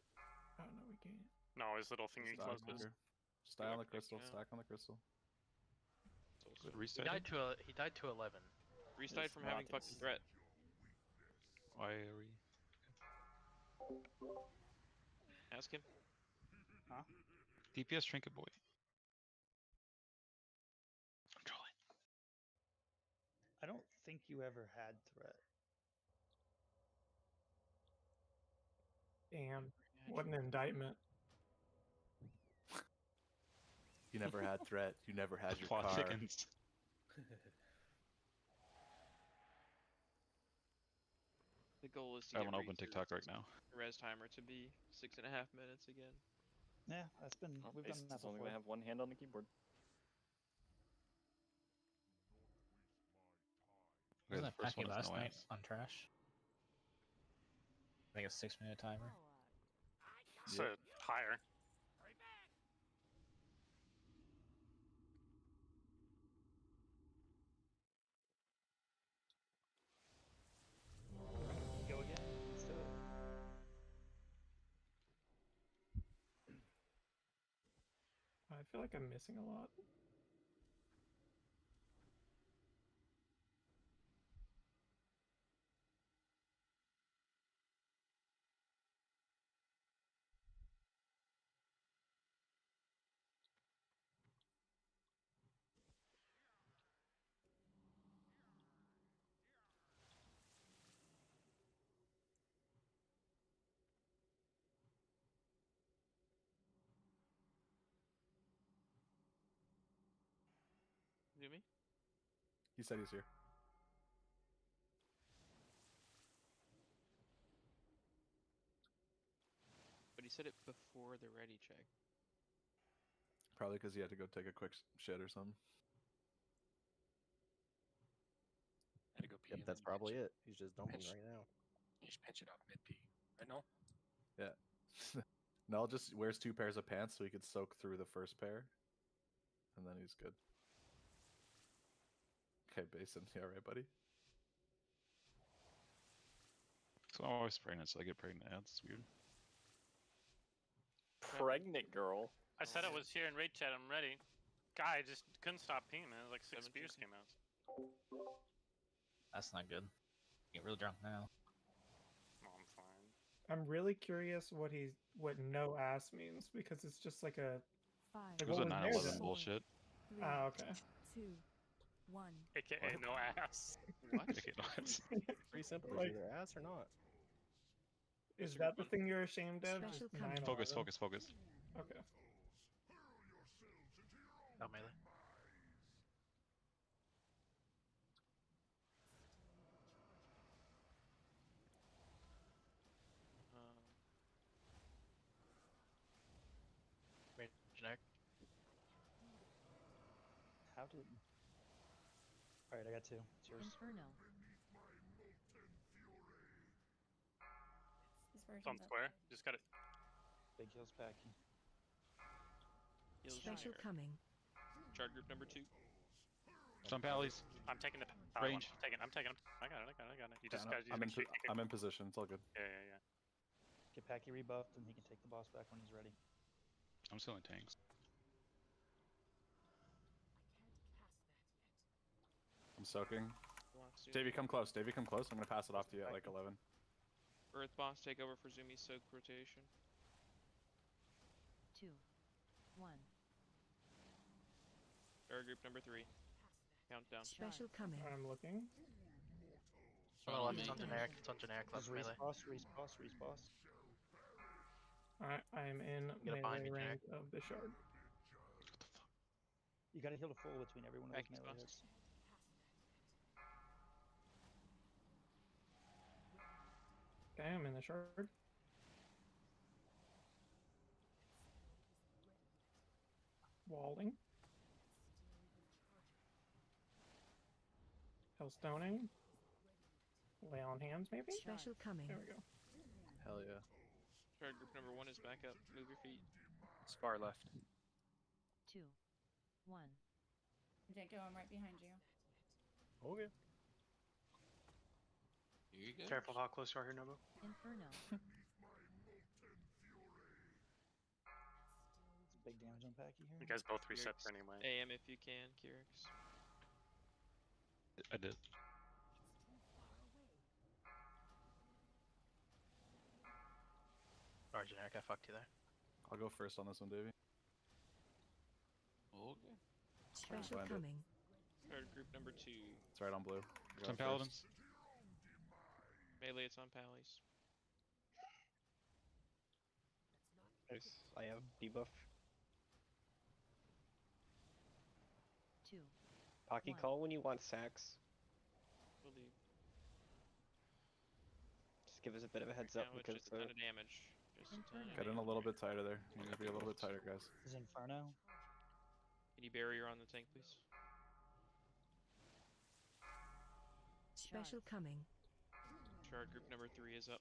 Oh no, we can't.
No, his little thingy
Just die
closes.
quicker. Just die on the crystal. Stack on the crystal.
Good
He
reset.
died to 11.
Reese died from having fucking threat.
Why are we?
Ask him.
Huh?
DPS trinket boy. I'm trolling.
I don't think you ever had threat.
Damn, what an indictment.
You never had threat. You never had your
Plot
car.
thickens.
The goal is to
I
get
want to open
Reese's
TikTok right now.
res timer to be 6.5 minutes again.
Yeah, that's been we've done that
It's only
before.
gonna have one hand on the keyboard.
Wasn't
the
that
first
Packy
one is
last
no
night
ass.
on trash? I think a 6-minute timer.
So higher.
Go again. Let's do it.
I feel like I'm missing a lot.
Zoomy?
He said he's here.
But he said it before the ready check.
Probably because he had to go take a quick shit or something.
Had to go pee.
Yep,
and
that's
then
probably
pinch
it. He's just dumping
pinch-
right now.
You just pinch it up mid pee. Right now?
Yeah. Null just wears 2 pairs of pants so he could soak through the first pair. And then he's good. Okay, Basin. You alright, buddy?
So I'm always pregnant, so I get pregnant ads. It's weird.
Pregnant girl.
I said I was here in raid chat. I'm ready. Guy just couldn't stop peeing, man. Like 6 beers came out.
That's not good. Get real drunk now.
Oh, I'm fine.
I'm really curious what no ass means because it's just like a.
It was
what
a
was there
9/11
then?
bullshit.
Ah, okay.
2, 1.
AKA
What?
no ass. What?
AKA no ass.
Pretty simple.
Like-
It's either ass or not.
Is that the thing you're ashamed of?
Special
Just
coming.
9/11?
Focus.
Okay.
No melee. Generic.
How did? All right, I got 2. It's yours.
Inferno.
It's on square. Just got it.
Big heals packy.
Heals
Special
fire.
coming.
Chart group number 2.
Some pallies.
I'm taking the
Range.
I'm taking him. I got it. You just
Yeah,
guys.
I'm in position. It's all good.
Yeah.
Get Packy rebuffed, and he can take the boss back when he's ready.
I'm still in tanks.
I'm soaking.
Blocks you.
Davey, come close. I'm gonna pass it off to you at like 11.
Earth boss take over for Zumi soak rotation.
2, 1.
Chart group number 3. Countdown.
Special coming.
I'm looking.
On the left, it's on generic. It's on generic left
Just
melee.
respawn.
I'm in
Get up behind
melee
me, Jack.
range of the shard.
You gotta heal to full between every one of those
Packy's
melee
bust.
hits.
Okay, I'm in the shard. Walling. Hellstoning. Lay on hands, maybe?
Special coming.
There we go.
Hell yeah.
Chart group number 1 is back up. Move your feet.
It's far left.
2, 1.
Janko, I'm right behind you.
Okay.
Here you go.
Careful how close you are here, Nobu.
Inferno.
It's big damage on Packy here.
You guys both reset
Kyrix.
anyway.
AM if you can, Kyrix.
I did.
Alright, generic. I fucked you there.
I'll go first on this one, Davey.
Okay.
Special
find it.
coming.
Chart group number 2.
It's right on blue. I got
Some
it first.
paladins.
Melee, it's on pallies.
I have debuff.
2.
Pocky,
One.
call when you want sacks.
Believe.
Just give us a bit of a heads
Now
up
it's
because
just a ton of damage. Just a ton of
Get in a
damage.
little bit tighter there. You need to be a little bit tighter, guys.
Is Inferno?
Can you barrier on the tank, please?
Special coming.
Chart group number 3 is up.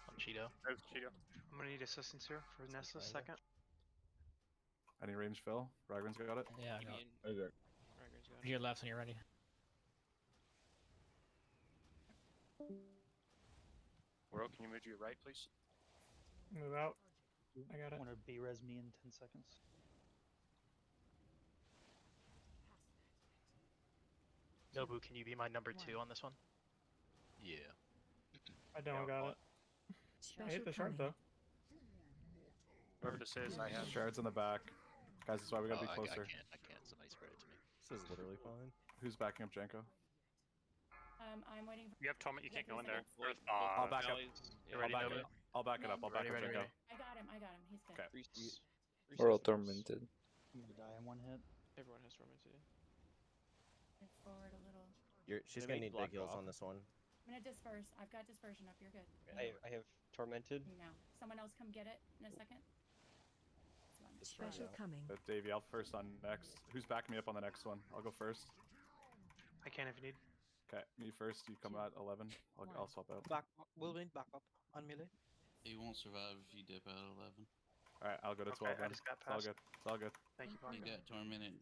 On Cheeto.
There's Cheeto. I'm gonna need assistance here for Nessa second.
Any range fill? Ragran's got it.
Yeah, I got
Ian.
it.
Ragran's got it.
Here left when you're ready.
World, can you move to your right, please?
Move out. I got it.
Want to B-res me in 10 seconds?
Nobu, can you be my number 2 on this one?
Yeah.
I don't got it. I hit the shard though.
Whoever this is, I have.
Shards in the back. Guys, that's why we gotta be closer.
I can't. Somebody spread it to me.
This is literally fine.
Who's backing up Janko?
I'm waiting for.
You have Torment. You can't go in there.
Both-
I'll
both
back up.
pallies. Yeah,
I'll
ready,
back
Nobu?
it. I'll back it up. I'll back up Janko.
I got him. He's good.
Okay.
Reese- Reese
We're all
is-
tormented.
I'm gonna die in one hit.
Everyone has tormented.
Move forward a little.
She's
They
gonna
make
need big
block
heals
off.
on this one.
I'm gonna disperse. I've got dispersion up. You're good.
I have tormented.
Now, someone else come get it in a second. It's fine.
Special coming.
Davey, I'll first on next. Who's backing me up on the next one? I'll go first.
I can if you need.
Okay, me first. You come at 11. I'll swap out.
We'll win back up on melee.
He won't survive if you dip out at 11.
Alright, I'll go to 12
Okay, I
then.
just got
It's all
past.
good. It's all good.
Thank you,
He
Pocket.
got tormented.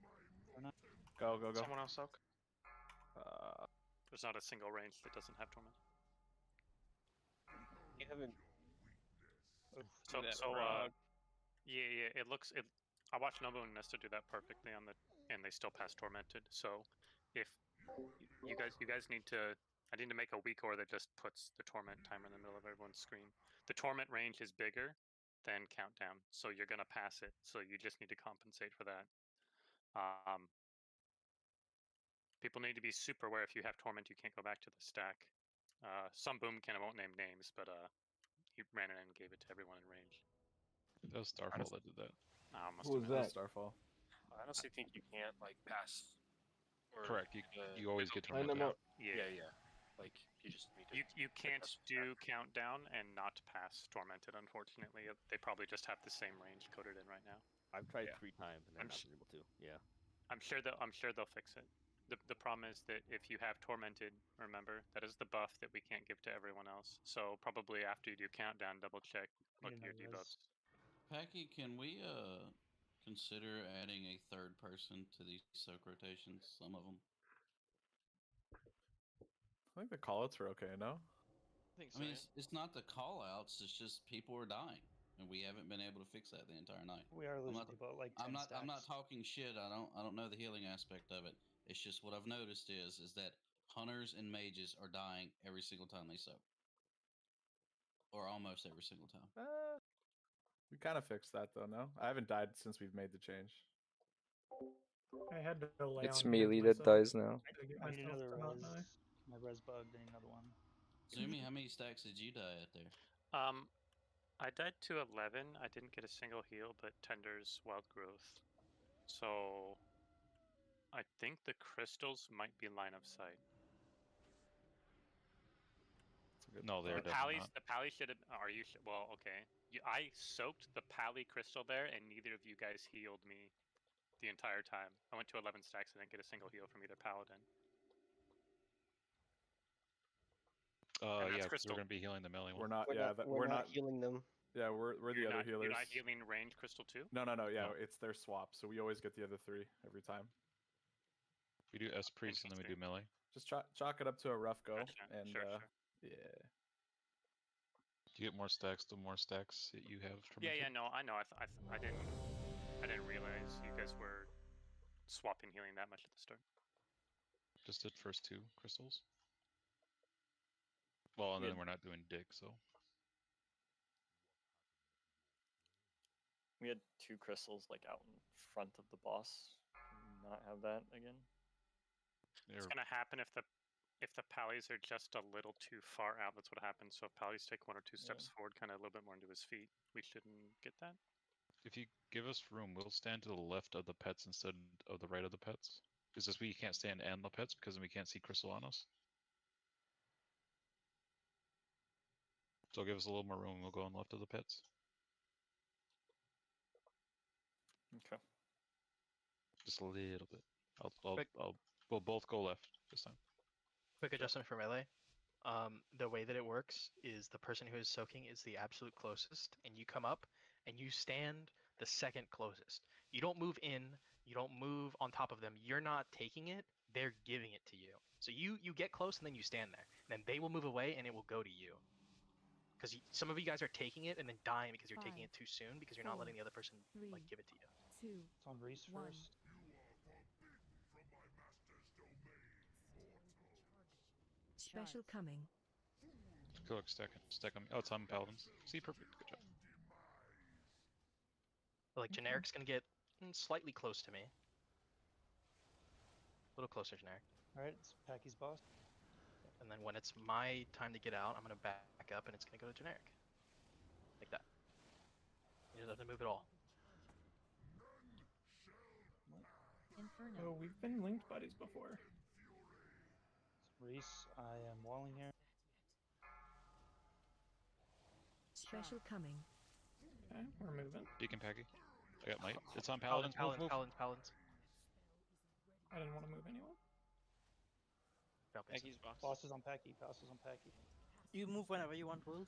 Go.
Someone else soak.
There's not a single range that doesn't have Torment.
You haven't.
So,
that
so
frog.
yeah, it looks. I watched Nobu and Nesta do that perfectly on the, and they still pass Tormented. So, if You guys need to. I need to make a weak ore that just puts the torment timer in the middle of everyone's screen. The torment range is bigger than countdown, so you're gonna pass it. So you just need to compensate for that. People need to be super aware. If you have torment, you can't go back to the stack. Some boom can. I won't name names, but he ran it and gave it to everyone in range.
That was Starfall that did that.
Who was that? Starfall.
I honestly think you can't like pass.
Correct. You always get tormented.
Yeah. Like you just need to.
You can't do countdown and not pass tormented. Unfortunately, they probably just have the same range coded in right now.
I've tried 3 times and I've not been able to. Yeah.
I'm sure they'll fix it. The problem is that if you have tormented, remember that is the buff that we can't give to everyone else. So probably after you do countdown, double check, look at your debuffs.
Packy, can we consider adding a third person to these soak rotations? Some of them.
I think the callouts are okay, no?
I mean, it's not the callouts. It's just people are dying, and we haven't been able to fix that the entire night.
We are losing people at like 10
I'm not
stacks.
talking shit. I don't know the healing aspect of it. It's just what I've noticed is that hunters and mages are dying every single time they soak, or almost every single time.
We kind of fixed that though, no? I haven't died since we've made the change.
I had to lay
It's
on
melee
hands
that
myself
dies now.
to get
I need
myself
another
to not
res.
die.
My res bugged. I need another one.
Zumi, how many stacks did you die at there?
I died to 11. I didn't get a single heal, but Tender's wild growth. So I think the crystals might be line of sight.
No, they're definitely not.
The pally should have. Are you? Well, okay. I soaked the pally crystal there, and neither of you guys healed me the entire time. I went to 11 stacks and didn't get a single heal from either paladin.
Yeah, because we're gonna be healing the melee one.
We're not.
We're not healing them.
Yeah, we're the other healers.
You're not healing range crystal too?
No. Yeah, it's their swap, so we always get the other 3 every time.
We do S priest and then we do melee.
Just chalk it up to a rough go, and
sure.
yeah.
You get more stacks the more stacks that you have.
Yeah, no, I know. I didn't realize you guys were swapping healing that much at the start.
Just did first 2 crystals. Well, and then we're not doing dick, so.
We had 2 crystals like out in front of the boss. Not have that again.
It's gonna happen if the pallies are just a little too far out. That's what happens. So if pallies take 1 or 2 steps forward, kind of a little bit more into his feet, we shouldn't get that.
If you give us room, we'll stand to the left of the pets instead of the right of the pets. Is this we can't stand and the pets because then we can't see crystal on us? So give us a little more room and we'll go on left of the pets.
Okay.
Just a little bit. We'll both go left this time.
Quick adjustment for melee. The way that it works is the person who is soaking is the absolute closest, and you come up and you stand the second closest. You don't move in, you don't move on top of them. You're not taking it, they're giving it to you. So you get close and then you stand there. And then they will move away and it will go to you. Because some of you guys are taking it and then dying because you're taking it too soon because you're not letting the other person like give it to you.
It's on Reese first.
Special coming.
Go stack them. Oh, it's on paladins. See, perfect. Good job.
Like Generic's gonna get slightly close to me. A little closer, Generic.
Alright, it's Packy's boss.
And then when it's my time to get out, I'm gonna back up and it's gonna go to Generic. Like that. He doesn't have to move at all.
Inferno.
Oh, we've been linked buddies before.
Reese, I am walling here.
Special coming.
Okay, we're moving.
Deacon Peggy. I got might. It's on paladins. Move.
Paladins.
I didn't want to move anyone.
Peggy's boss.
Boss is on Packy. Boss is on Packy.
You move whenever you want, Will.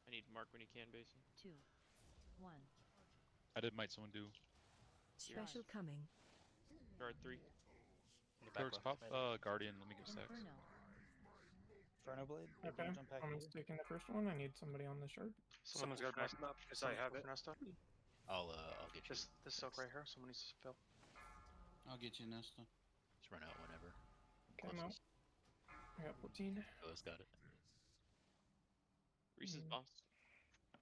I need Mark when you can, Basin.
2, 1.
I did might someone do.
Special coming.
Guard 3.
In the
Clerks,
left.
pop
Maybe.
Guardian, let me get stacks.
Inferno Blade. Or
Okay,
jump back
I'm taking the first one. I need somebody on the shard.
Someone's
got backing up because I have it.
Nesta.
I'll get you.
This soak right here. Someone needs to fill.
I'll get you, Nesta.
Just run out whenever.
Okay, I'm out. I got 14.
Phyllis got it.
Reese is boss.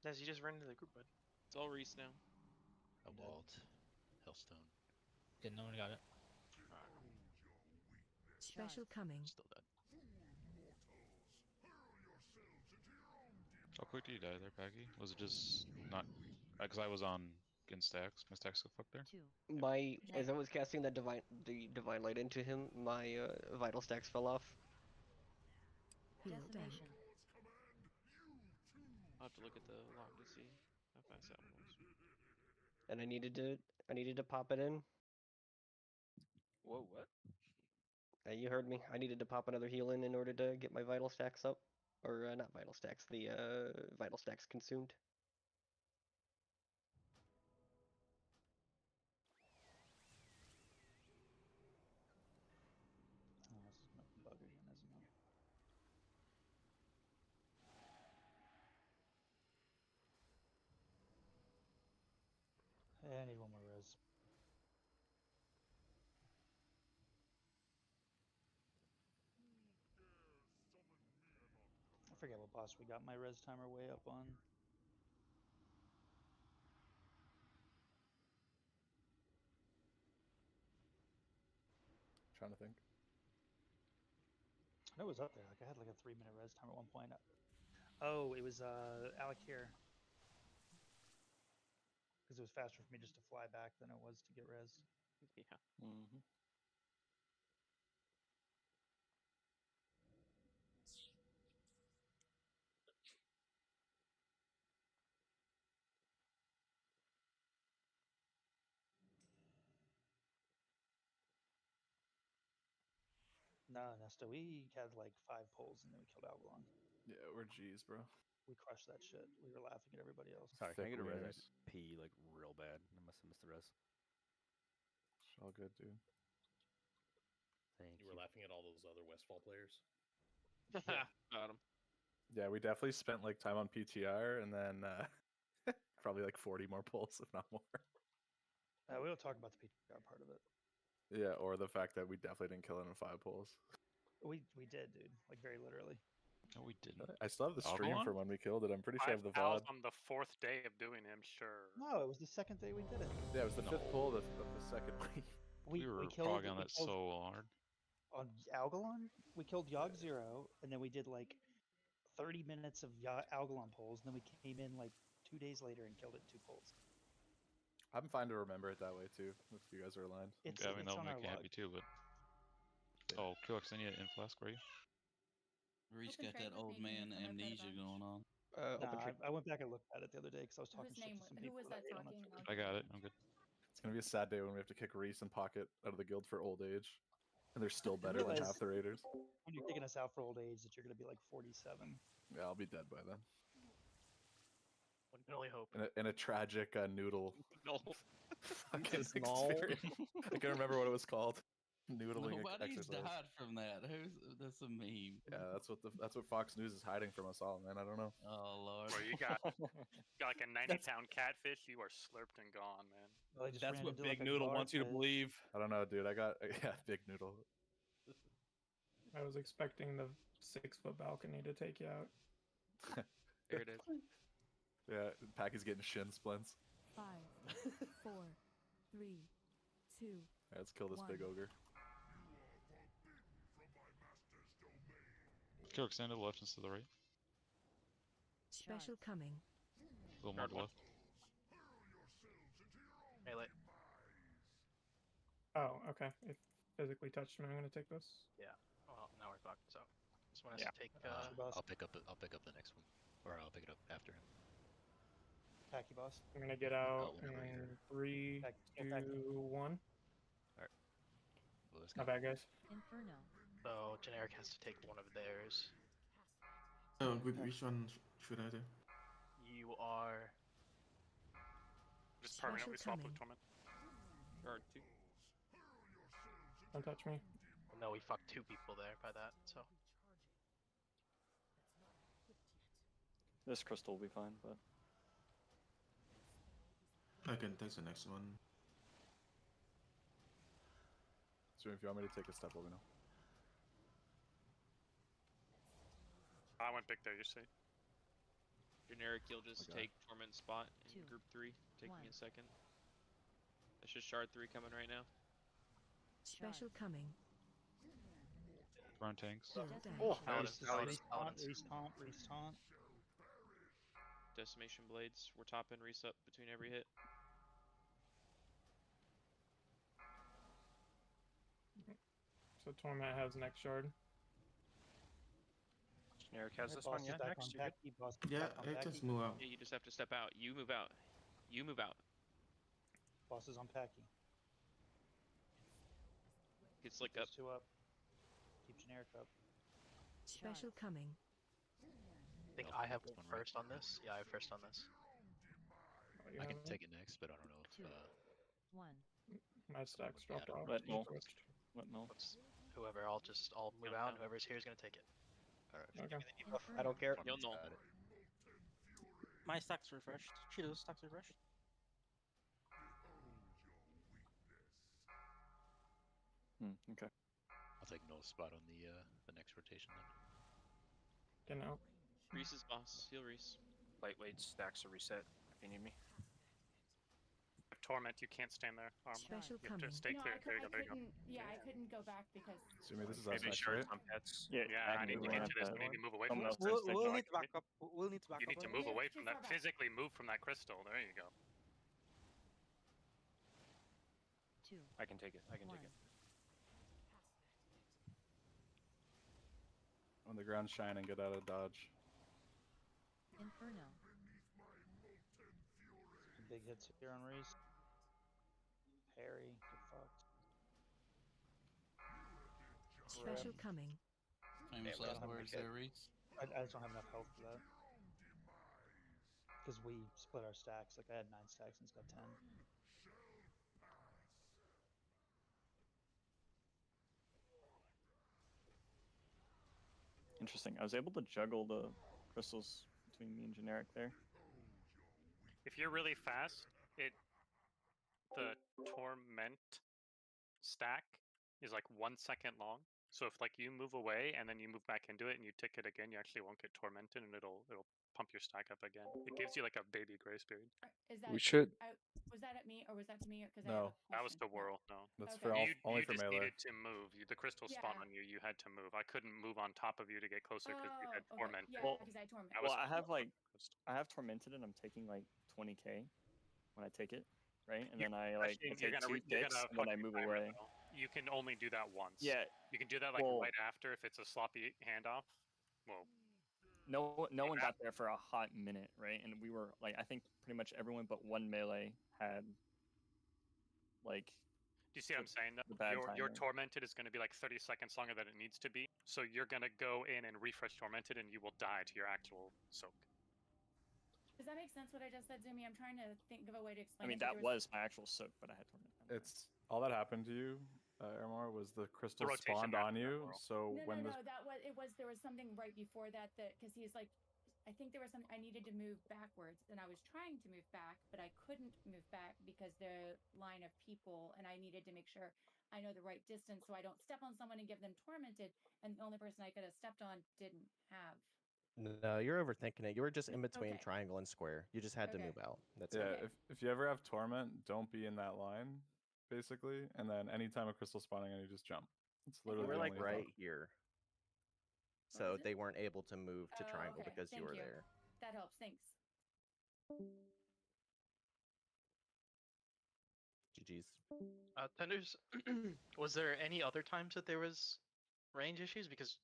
Nez, you just ran into the group, bud.
It's all Reese now.
A walled Hellstone.
Yeah, no one got it.
Special coming.
Still dead.
How quick did you die there, Paggy? Was it just not? Because I was on against stacks. My stacks got fucked there.
As I was casting the divine light into him, my vital stacks fell off.
Decimation.
I'll have to look at the log to see how fast that was.
And I needed to pop it in.
Whoa, what?
You heard me. I needed to pop another heal in order to get my vital stacks up. Or not vital stacks, the vital stacks consumed.
Oh, this is gonna bug again, isn't it? I need one more res. I forget what boss we got my res timer way up on.
Trying to think.
I know it was up there. Like I had like a 3-minute res time at one point. Oh, it was Alec here. Because it was faster for me just to fly back than it was to get res.
Yeah.
Mm-hmm. No, Nesta, we had like 5 pulls and then we killed Algalon.
Yeah, we're G's, bro.
We crushed that shit. We were laughing at everybody else.
Sorry, can I get a res? I had
wieners.
to pee like real bad. I must have missed the res.
It's all good, dude.
Thank
You were laughing at all those other Westfall players.
Got him.
Yeah, we definitely spent like time on PTR and then probably like 40 more pulls, if not more.
We don't talk about the PTR part of it.
Yeah, or the fact that we definitely didn't kill it in 5 pulls.
We did, dude. Like very literally.
No, we didn't.
I still have the stream
Algalon?
for when we killed it. I'm pretty sure I have the VOD.
On the 4th day of doing him, sure.
No, it was the 2nd day we did it.
Yeah, it was the 5th pull of the second week.
We were
killed
progging on that so hard.
On Algalon, we killed Yogg Zero, and then we did like 30 minutes of Algalon pulls, and then we came in like 2 days later and killed it in 2 pulls.
I'm fine to remember it that way too, if you guys are aligned.
Yeah, I mean, that'll make you happy too, but... Oh, Killix, I need an flask, were you?
Reese got that old man amnesia going on.
I went back and looked at it the other day because I was talking
Whose
shit
name?
to some
Who
people
was
that
that
I hate on
talking?
Twitter.
I got it, I'm good.
It's gonna be a sad day when we have to kick Reese and Pocket out of the guild for old age. And they're still better than half the raiders.
When you're kicking us out for old age, that you're gonna be like 47.
Yeah, I'll be dead by then.
One can only hope.
In a tragic noodle.
No.
Fucking experience. I can't remember what it was called. Noodling
Nobody's
exercise.
died from that. That's a meme.
Yeah, that's what Fox News is hiding from us all, man. I don't know.
Oh lord.
Where you got like a 90-pound catfish, you are slurped and gone, man.
Well,
That's what Big Noodle wants you to believe.
I don't know, dude. I got Big Noodle.
I was expecting the 6-foot balcony to take you out.
There it is.
Yeah, Packy's getting shin splints.
5, 4, 3, 2.
Right, let's kill this big ogre.
Killix, stand to the left instead of the right.
Special coming.
A little more to the left.
Melee.
Oh, okay. It physically touched me. I'm gonna take this.
Yeah. Well, now we're fucked. So this one has to take.
I'll pick up the next one, or I'll pick it up after him.
Packy boss.
I'm gonna get out
whenever
in
you're-
3, 2, 1.
Alright. Well,
Not bad, guys.
Inferno.
So generic has to take one of theirs.
Oh, which one should I do?
You are.
Just permanently swap with Torment.
Guard 2.
Don't touch me.
No, we fucked 2 people there by that, so.
This crystal will be fine, but
I can take the next one.
So if you want me to take a step, let me know.
I went big there, you see.
Generic, you'll just
Okay.
take Torment spot in group 3. Take me a second. That's just shard 3 coming right now.
Special coming.
We're on tanks.
Oh,
Paladins.
Paladins.
Retaunt.
Decimation blades. We're topping resup between every hit.
So Torment has next shard.
Generic has this
Boss
one,
is
yeah.
back
Next,
on
you good?
Packy. Boss is
Yeah,
back on
I
Packy.
can move out.
Yeah, you just have to step out. You move out. You move out.
Boss is on Packy.
Get Slick
Keep
up.
those 2 up. Keep generic up.
Special coming.
I think I have first on this. Yeah, I have first on this.
You
I
have
can
it?
take it next, but I don't know if.
My stacks dropped off.
let Null.
Switched.
Let Null.
Whoever, I'll move out, and whoever's here is gonna take it.
Alright.
Okay.
I don't care.
You'll know.
Got it.
My stack's refreshed. Cheeto's stack's refreshed.
Okay.
I'll take no spot on the next rotation then.
Get out.
Reese is boss. Heal Reese.
Lightweight stacks are reset if you need me.
Torment, you can't stand there.
Special
You have to
coming.
stay
No,
clear. There you go. There you go.
couldn't. Yeah, I couldn't go back because.
Sumi, this is us
Maybe
next,
shards
right?
on pets.
Yeah,
Yeah, I need to get to this.
that.
We need to move away
Someone
from
else
this.
takes
We'll
it.
need to back up. We'll need to back
You
up.
need to
a
move
little.
away
Too
from that.
far back.
Physically move from that crystal. There you go.
I can take it. I can take it.
When the ground's shining, get out of dodge.
Inferno.
Big hits here on Reese. Parry. Get fucked.
Special coming.
Famous
Yeah,
last
we don't have
words
enough
there, Reese.
I just don't have enough health for that. Because we split our stacks. Like I had 9 stacks and it's got 10.
Interesting. I was able to juggle the crystals between me and generic there.
If you're really fast, the torment stack is like 1 second long. So if like you move away and then you move back into it and you tick it again, you actually won't get tormented and it'll pump your stack up again. It gives you like a baby grace period.
Is that?
We should.
Was that at me or was that to me? Because
No.
That was to whirl. No,
That's
Okay.
for only
you
for
just
melee.
needed to move. The crystal spawned
Yeah.
on you. You had to move. I couldn't move on top of you to get closer because you had
Oh, okay.
torment.
Yeah,
Well,
because I torment.
That was
Well, I have
for
like I have tormented and I'm taking like 20k when I take it, right? And then I like I
You're
take
gonna
2 ticks and then I
fucking
move
timer,
away.
though. You can only do that once.
Yeah.
You can do that like
Well-
right after if it's a sloppy handoff. Well,
No one got there for a hot minute, right? And we were like I think pretty much everyone but one melee had like
do you see what I'm saying?
the bad
Your
timing.
tormented is going to be like 30 seconds longer than it needs to be. So you're going to go in and refresh tormented, and you will die to your actual soak.
Does that make sense? What I just said, Zumi? I'm trying to think of a way to
I
explain.
mean
it, but
that
there
was my actual soak, but I had torment.
It's all that happened to you, Ermar, was the crystal
rotation
spawned
back
on
to that
you.
world.
So when
No,
this
that was it. Was there was something right before that because he's like, I think there was something I needed to move backwards, and I was trying to move back, but I couldn't move back because the line of people, and I needed to make sure I know the right distance so I don't step on someone and give them tormented, and the only person I could have stepped on didn't have.
No, you're overthinking it. You were just in between
Okay.
triangle and square. You just had to
Okay.
move out. That's
yeah,
it.
if you ever have torment, don't be in that line, basically. And then anytime a crystal spawning on you, just jump. It's
You
literally
were
the
like
only
right
thought.
here.
What
So
was it?
they weren't able to move to
Oh,
triangle
okay.
because you
Thank
were there.
That helps. Thanks.
GG's.
Tenders, was there any other times that there was range issues? Because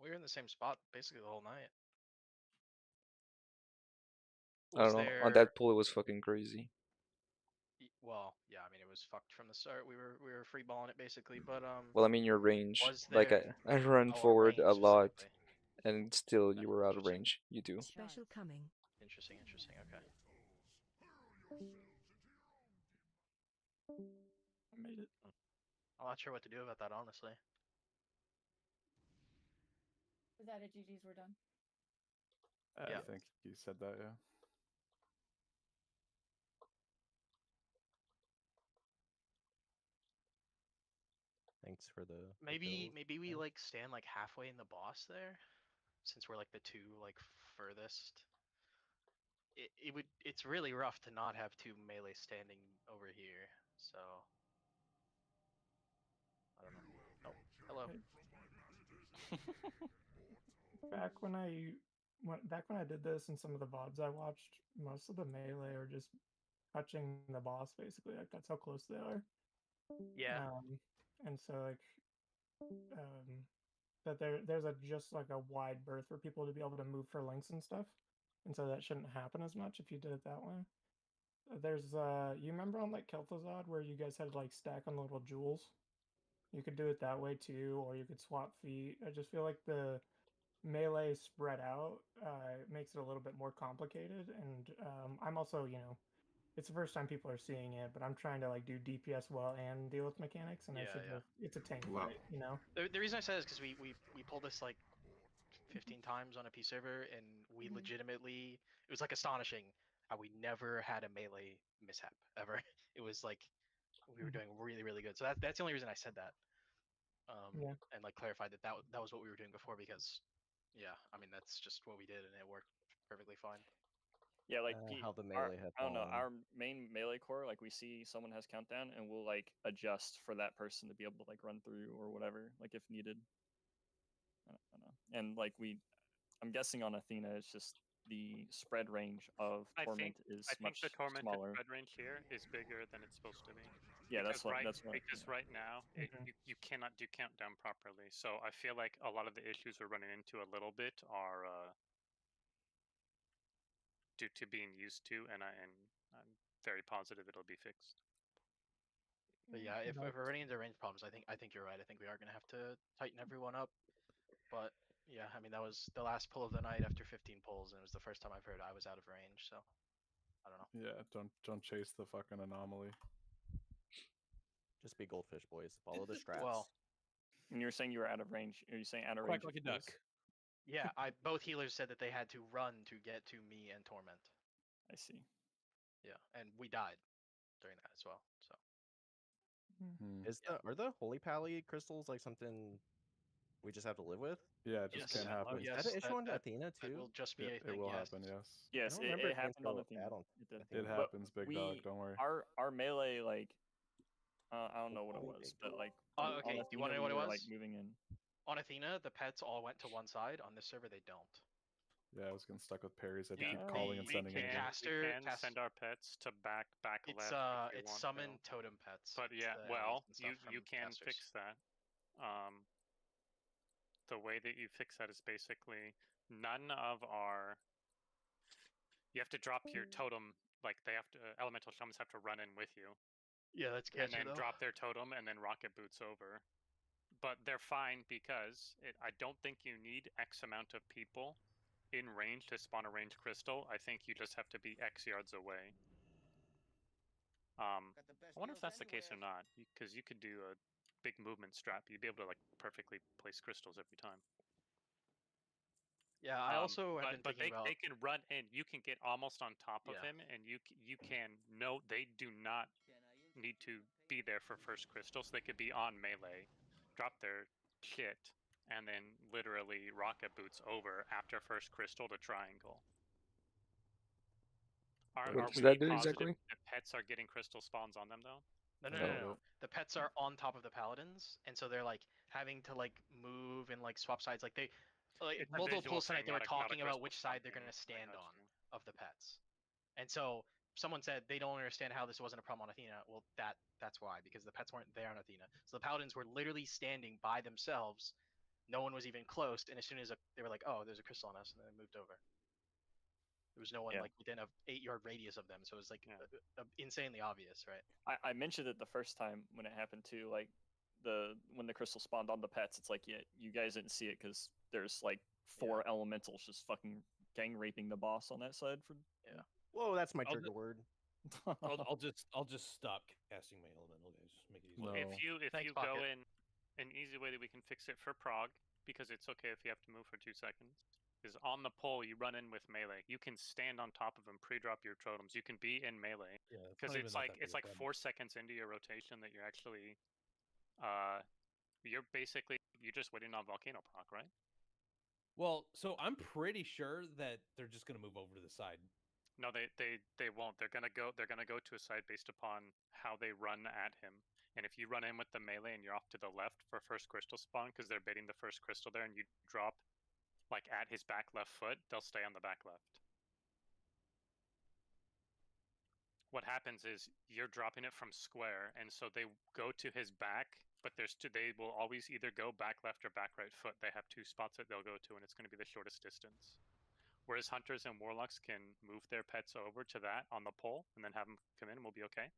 we were in the same spot basically the whole night.
I don't know. On that pool, it was fucking crazy.
Well, yeah, I mean it was fucked from the start. We were free balling it basically, but
Well, I mean your range.
was
Like
there?
I run
Oh,
forward
range
a lot,
specifically.
and still you were out of range. You do.
Special coming.
Interesting. Okay.
I made it.
I'm not sure what to do about that, honestly.
Was that it? GG's, we're done.
I think he said that, yeah.
Thanks for the
Maybe
bills.
we like stand like halfway in the boss there, since we're like the two like furthest. It's really rough to not have two melee standing over here. So I don't know. Oh, hello.
Back when I did this and some of the VODs I watched, most of the melee are just touching the boss basically. Like that's how close they are.
Yeah.
And so like that there's just like a wide berth for people to be able to move for links and stuff. And so that shouldn't happen as much if you did it that way. There's you remember on like Kel'Thuzad where you guys had to like stack on the little jewels? You could do it that way too, or you could swap feet. I just feel like the melee spread out makes it a little bit more complicated, and I'm also, it's the first time people are seeing it, but I'm trying to like do DPS well and deal with mechanics, and I figure it's a tank fight,
The reason I said it is because we pulled this like 15 times on a P server, and we legitimately, it was like astonishing how we never had a melee mishap ever. It was like we were doing really, really good. So that's the only reason I said that. And like clarified that that was what we were doing before, because I mean that's just what we did and it worked perfectly fine.
Yeah, like
how the melee have
I don't know,
fallen.
our main melee core, like we see someone has countdown and we'll like adjust for that person to be able to like run through or whatever, like if needed. I don't know. And like I'm guessing on Athena it's just the spread range of Torment is much
the Tormented
smaller.
spread range here is bigger than it's supposed to be.
Yeah,
because
that's what
right now you cannot do countdown properly. So I feel like a lot of the issues we're running into a little bit are due to being used to, and I'm very positive it'll be fixed.
But yeah, if we're running into range problems, I think you're right. I think we are gonna have to tighten everyone up. But yeah, I mean that was the last pull of the night after 15 pulls, and it was the first time I've heard I was out of range. So I don't know.
Yeah, don't chase the fucking anomaly.
Just be goldfish, boys. Follow the straps.
Well,
when you're saying you were out of range, are you saying out of
Quack
range?
like a duck. Yeah, both healers said that they had to run to get to me and Torment.
I see.
Yeah, and we died during that as well. So
are the holy pally crystals like something we just have to live with?
Yeah, it just can't happen.
Is that an issue on Athena too?
That will just be
it will happen, yes.
Yes,
I don't remember
it happened on Athena.
It happens, big dog. Don't worry.
Our melee, like, I don't know what it was, but like,
okay. Do you want to know what it was?
Like moving in.
On Athena, the pets all went to one side. On this server, they don't.
Yeah, I was getting stuck with parries. I had to keep calling and sending
we can send our pets to back left.
It's summon totem pets.
But yeah, well, you can fix that. The way that you fix that is basically none of our. You have to drop your totem. Like they have to, elemental shamans have to run in with you.
Yeah, that's
and then drop their totem and then rocket boots over. But they're fine because I don't think you need X amount of people in range to spawn a ranged crystal. I think you just have to be X yards away. I wonder if that's the case or not, because you could do a big movement strat. You'd be able to like perfectly place crystals every time.
Yeah, I also have been thinking about.
They can run in. You can get almost on top of him, and you can. No, they do not need to be there for first crystal, so they could be on melee, drop their shit, and then literally rocket boots over after first crystal to triangle.
What does that do exactly?
The
pets are getting crystal spawns on them though.
No. The pets are on top of the paladins, and so they're like having to like move and like swap sides. Like they, like multiple pulls tonight, they were talking about which side they're gonna stand on of the pets, and so someone said they don't understand how this wasn't a problem on Athena. Well, that's why, because the pets weren't there on Athena. So the paladins were literally standing by themselves. No one was even close, and as soon as they were like, "Oh, there's a crystal on us," and then they moved over. There was no one like within a 8-yard radius of them, so it was like insanely obvious, right?
I mentioned it the first time when it happened too. Like when the crystal spawned on the pets, it's like you guys didn't see it because there's like 4 elementals just fucking gang raping the boss on that side for.
Yeah.
Whoa, that's my trigger word.
I'll just stop casting my elemental, guys. Just make it easy.
If you go in an easy way that we can fix it for Prague, because it's okay if you have to move for 2 seconds, is on the pole you run in with melee. You can stand on top of him, pre-drop your totems. You can be in melee.
Yeah,
because it's like 4 seconds into your rotation that you're actually, you're just waiting on volcano proc, right?
Well, so I'm pretty sure that they're just gonna move over to the side.
No, they won't. They're gonna go to a side based upon how they run at him. And if you run in with the melee and you're off to the left for first crystal spawn because they're baiting the first crystal there, and you drop like at his back left foot, they'll stay on the back left. What happens is you're dropping it from square, and so they go to his back, but they will always either go back left or back right foot. They have 2 spots that they'll go to, and it's going to be the shortest distance. Whereas hunters and warlocks can move their pets over to that on the pole and then have them come in, and we'll be okay.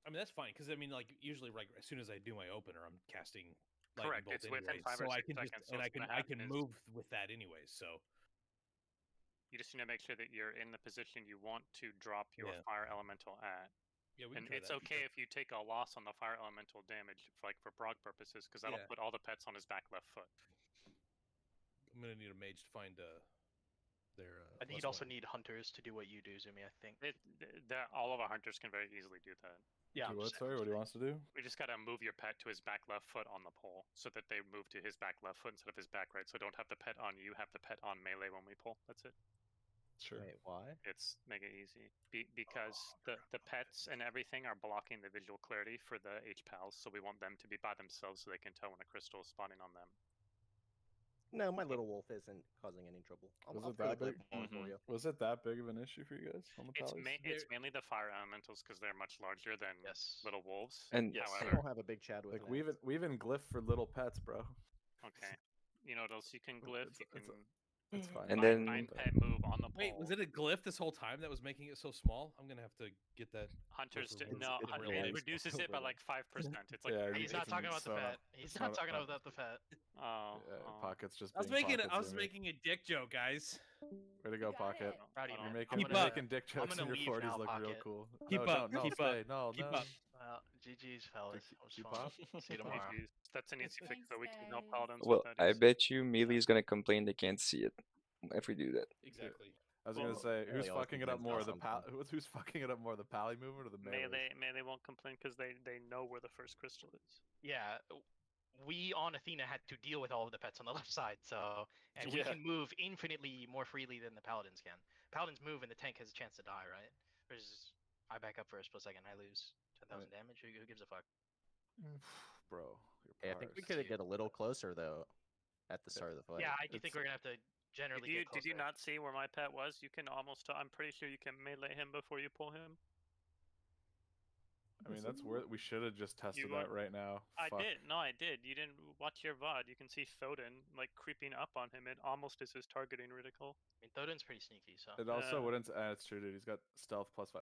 I mean, that's fine, because I mean, like, usually, like, as soon as I do my opener, I'm casting
Correct.
lightning bolt
It's within
anyways,
5 or 6
so I can
seconds.
just, and I can move with that anyways. So
you just need to make sure that you're in the position you want to drop your fire elemental at.
Yeah, we
and
can try
it's
that,
okay if you take a loss on the fire elemental damage, for Prague purposes, because that'll put all the pets on his back left foot.
I'm gonna need a mage to find their.
I think you'd also need hunters to do what you do, Zumi. I think.
All of our hunters can very easily do that.
Yeah.
Do what? Sorry, what do you want us to do?
We just gotta move your pet to his back left foot on the pole, so that they move to his back left foot instead of his back right. So don't have the pet on you, have the pet on melee when we pull. That's it.
Sure.
Wait, why?
It's mega easy. Because the pets and everything are blocking the visual clarity for the H-Pals, so we want them to be by themselves so they can tell when a crystal is spawning on them.
No, my little wolf isn't causing any trouble.
Was
I'll
it that
put a
big?
clip on for you.
Was it that big of an issue for you guys on the
It's,
palace?
it's mainly the fire elementals because they're much larger than little wolves.
And
I
however,
don't have a big Chad with
Like
me.
we even glyph for little pets, bro.
okay, you know what else you can glyph? You can
It's fine.
And
find
then
pet move on the pole.
Wait, was it a glyph this whole time that was making it so small? I'm gonna have to get that.
Hunters
glyph removed.
it reduces it by like 5%. It's like
Yeah,
He's not talking about the pet. He's not talking
not-
about the pet.
Pockets just.
I was
being
making
pockets, Zumi.
making a dick joke, guys.
Way to go, Pocket.
Proud of you,
You're
man.
making,
Keep
you're
up.
making dick
I'm
jokes in
gonna
your
leave
40s
now,
look real
Pocket.
cool.
Keep
no,
up,
no,
keep
stay.
up,
No,
keep
no.
up.
Well, GG's, fellas. It was
Keep
fun.
up.
See you tomorrow.
That's an easy fix, though. We can help paladins
well,
with that.
I bet you Melee is gonna complain they can't see it if we do that.
Exactly.
I was gonna say, who's
Melee always
fucking it up more,
complains
the
about
who's fucking it up more, the pally movement or the melee?
Melee won't complain because they know where the first crystal is.
Yeah, we on Athena had to deal with all of the pets on the left side, and we
Yeah.
can move infinitely more freely than the paladins can. Paladins move and the tank has a chance to die, right? Versus I back up for a split second, I lose 10,000 damage. Who gives a fuck?
Bro,
Hey, I think we could get a little closer though, at the start of the fight.
Yeah, I do think we're gonna have to generally
Did you,
get closer.
did you not see where my pet was? You can almost. I'm pretty sure you can melee him before you pull him.
I mean, that's where we should have just tested
You
that right now.
I
Fuck.
did. No, I did. You didn't watch your VOD. You can see Thoden like creeping up on him. It almost is his targeting reticle.
I mean, Thoden's pretty sneaky, so.
It also wouldn't. It's true, dude. He's got stealth plus 5.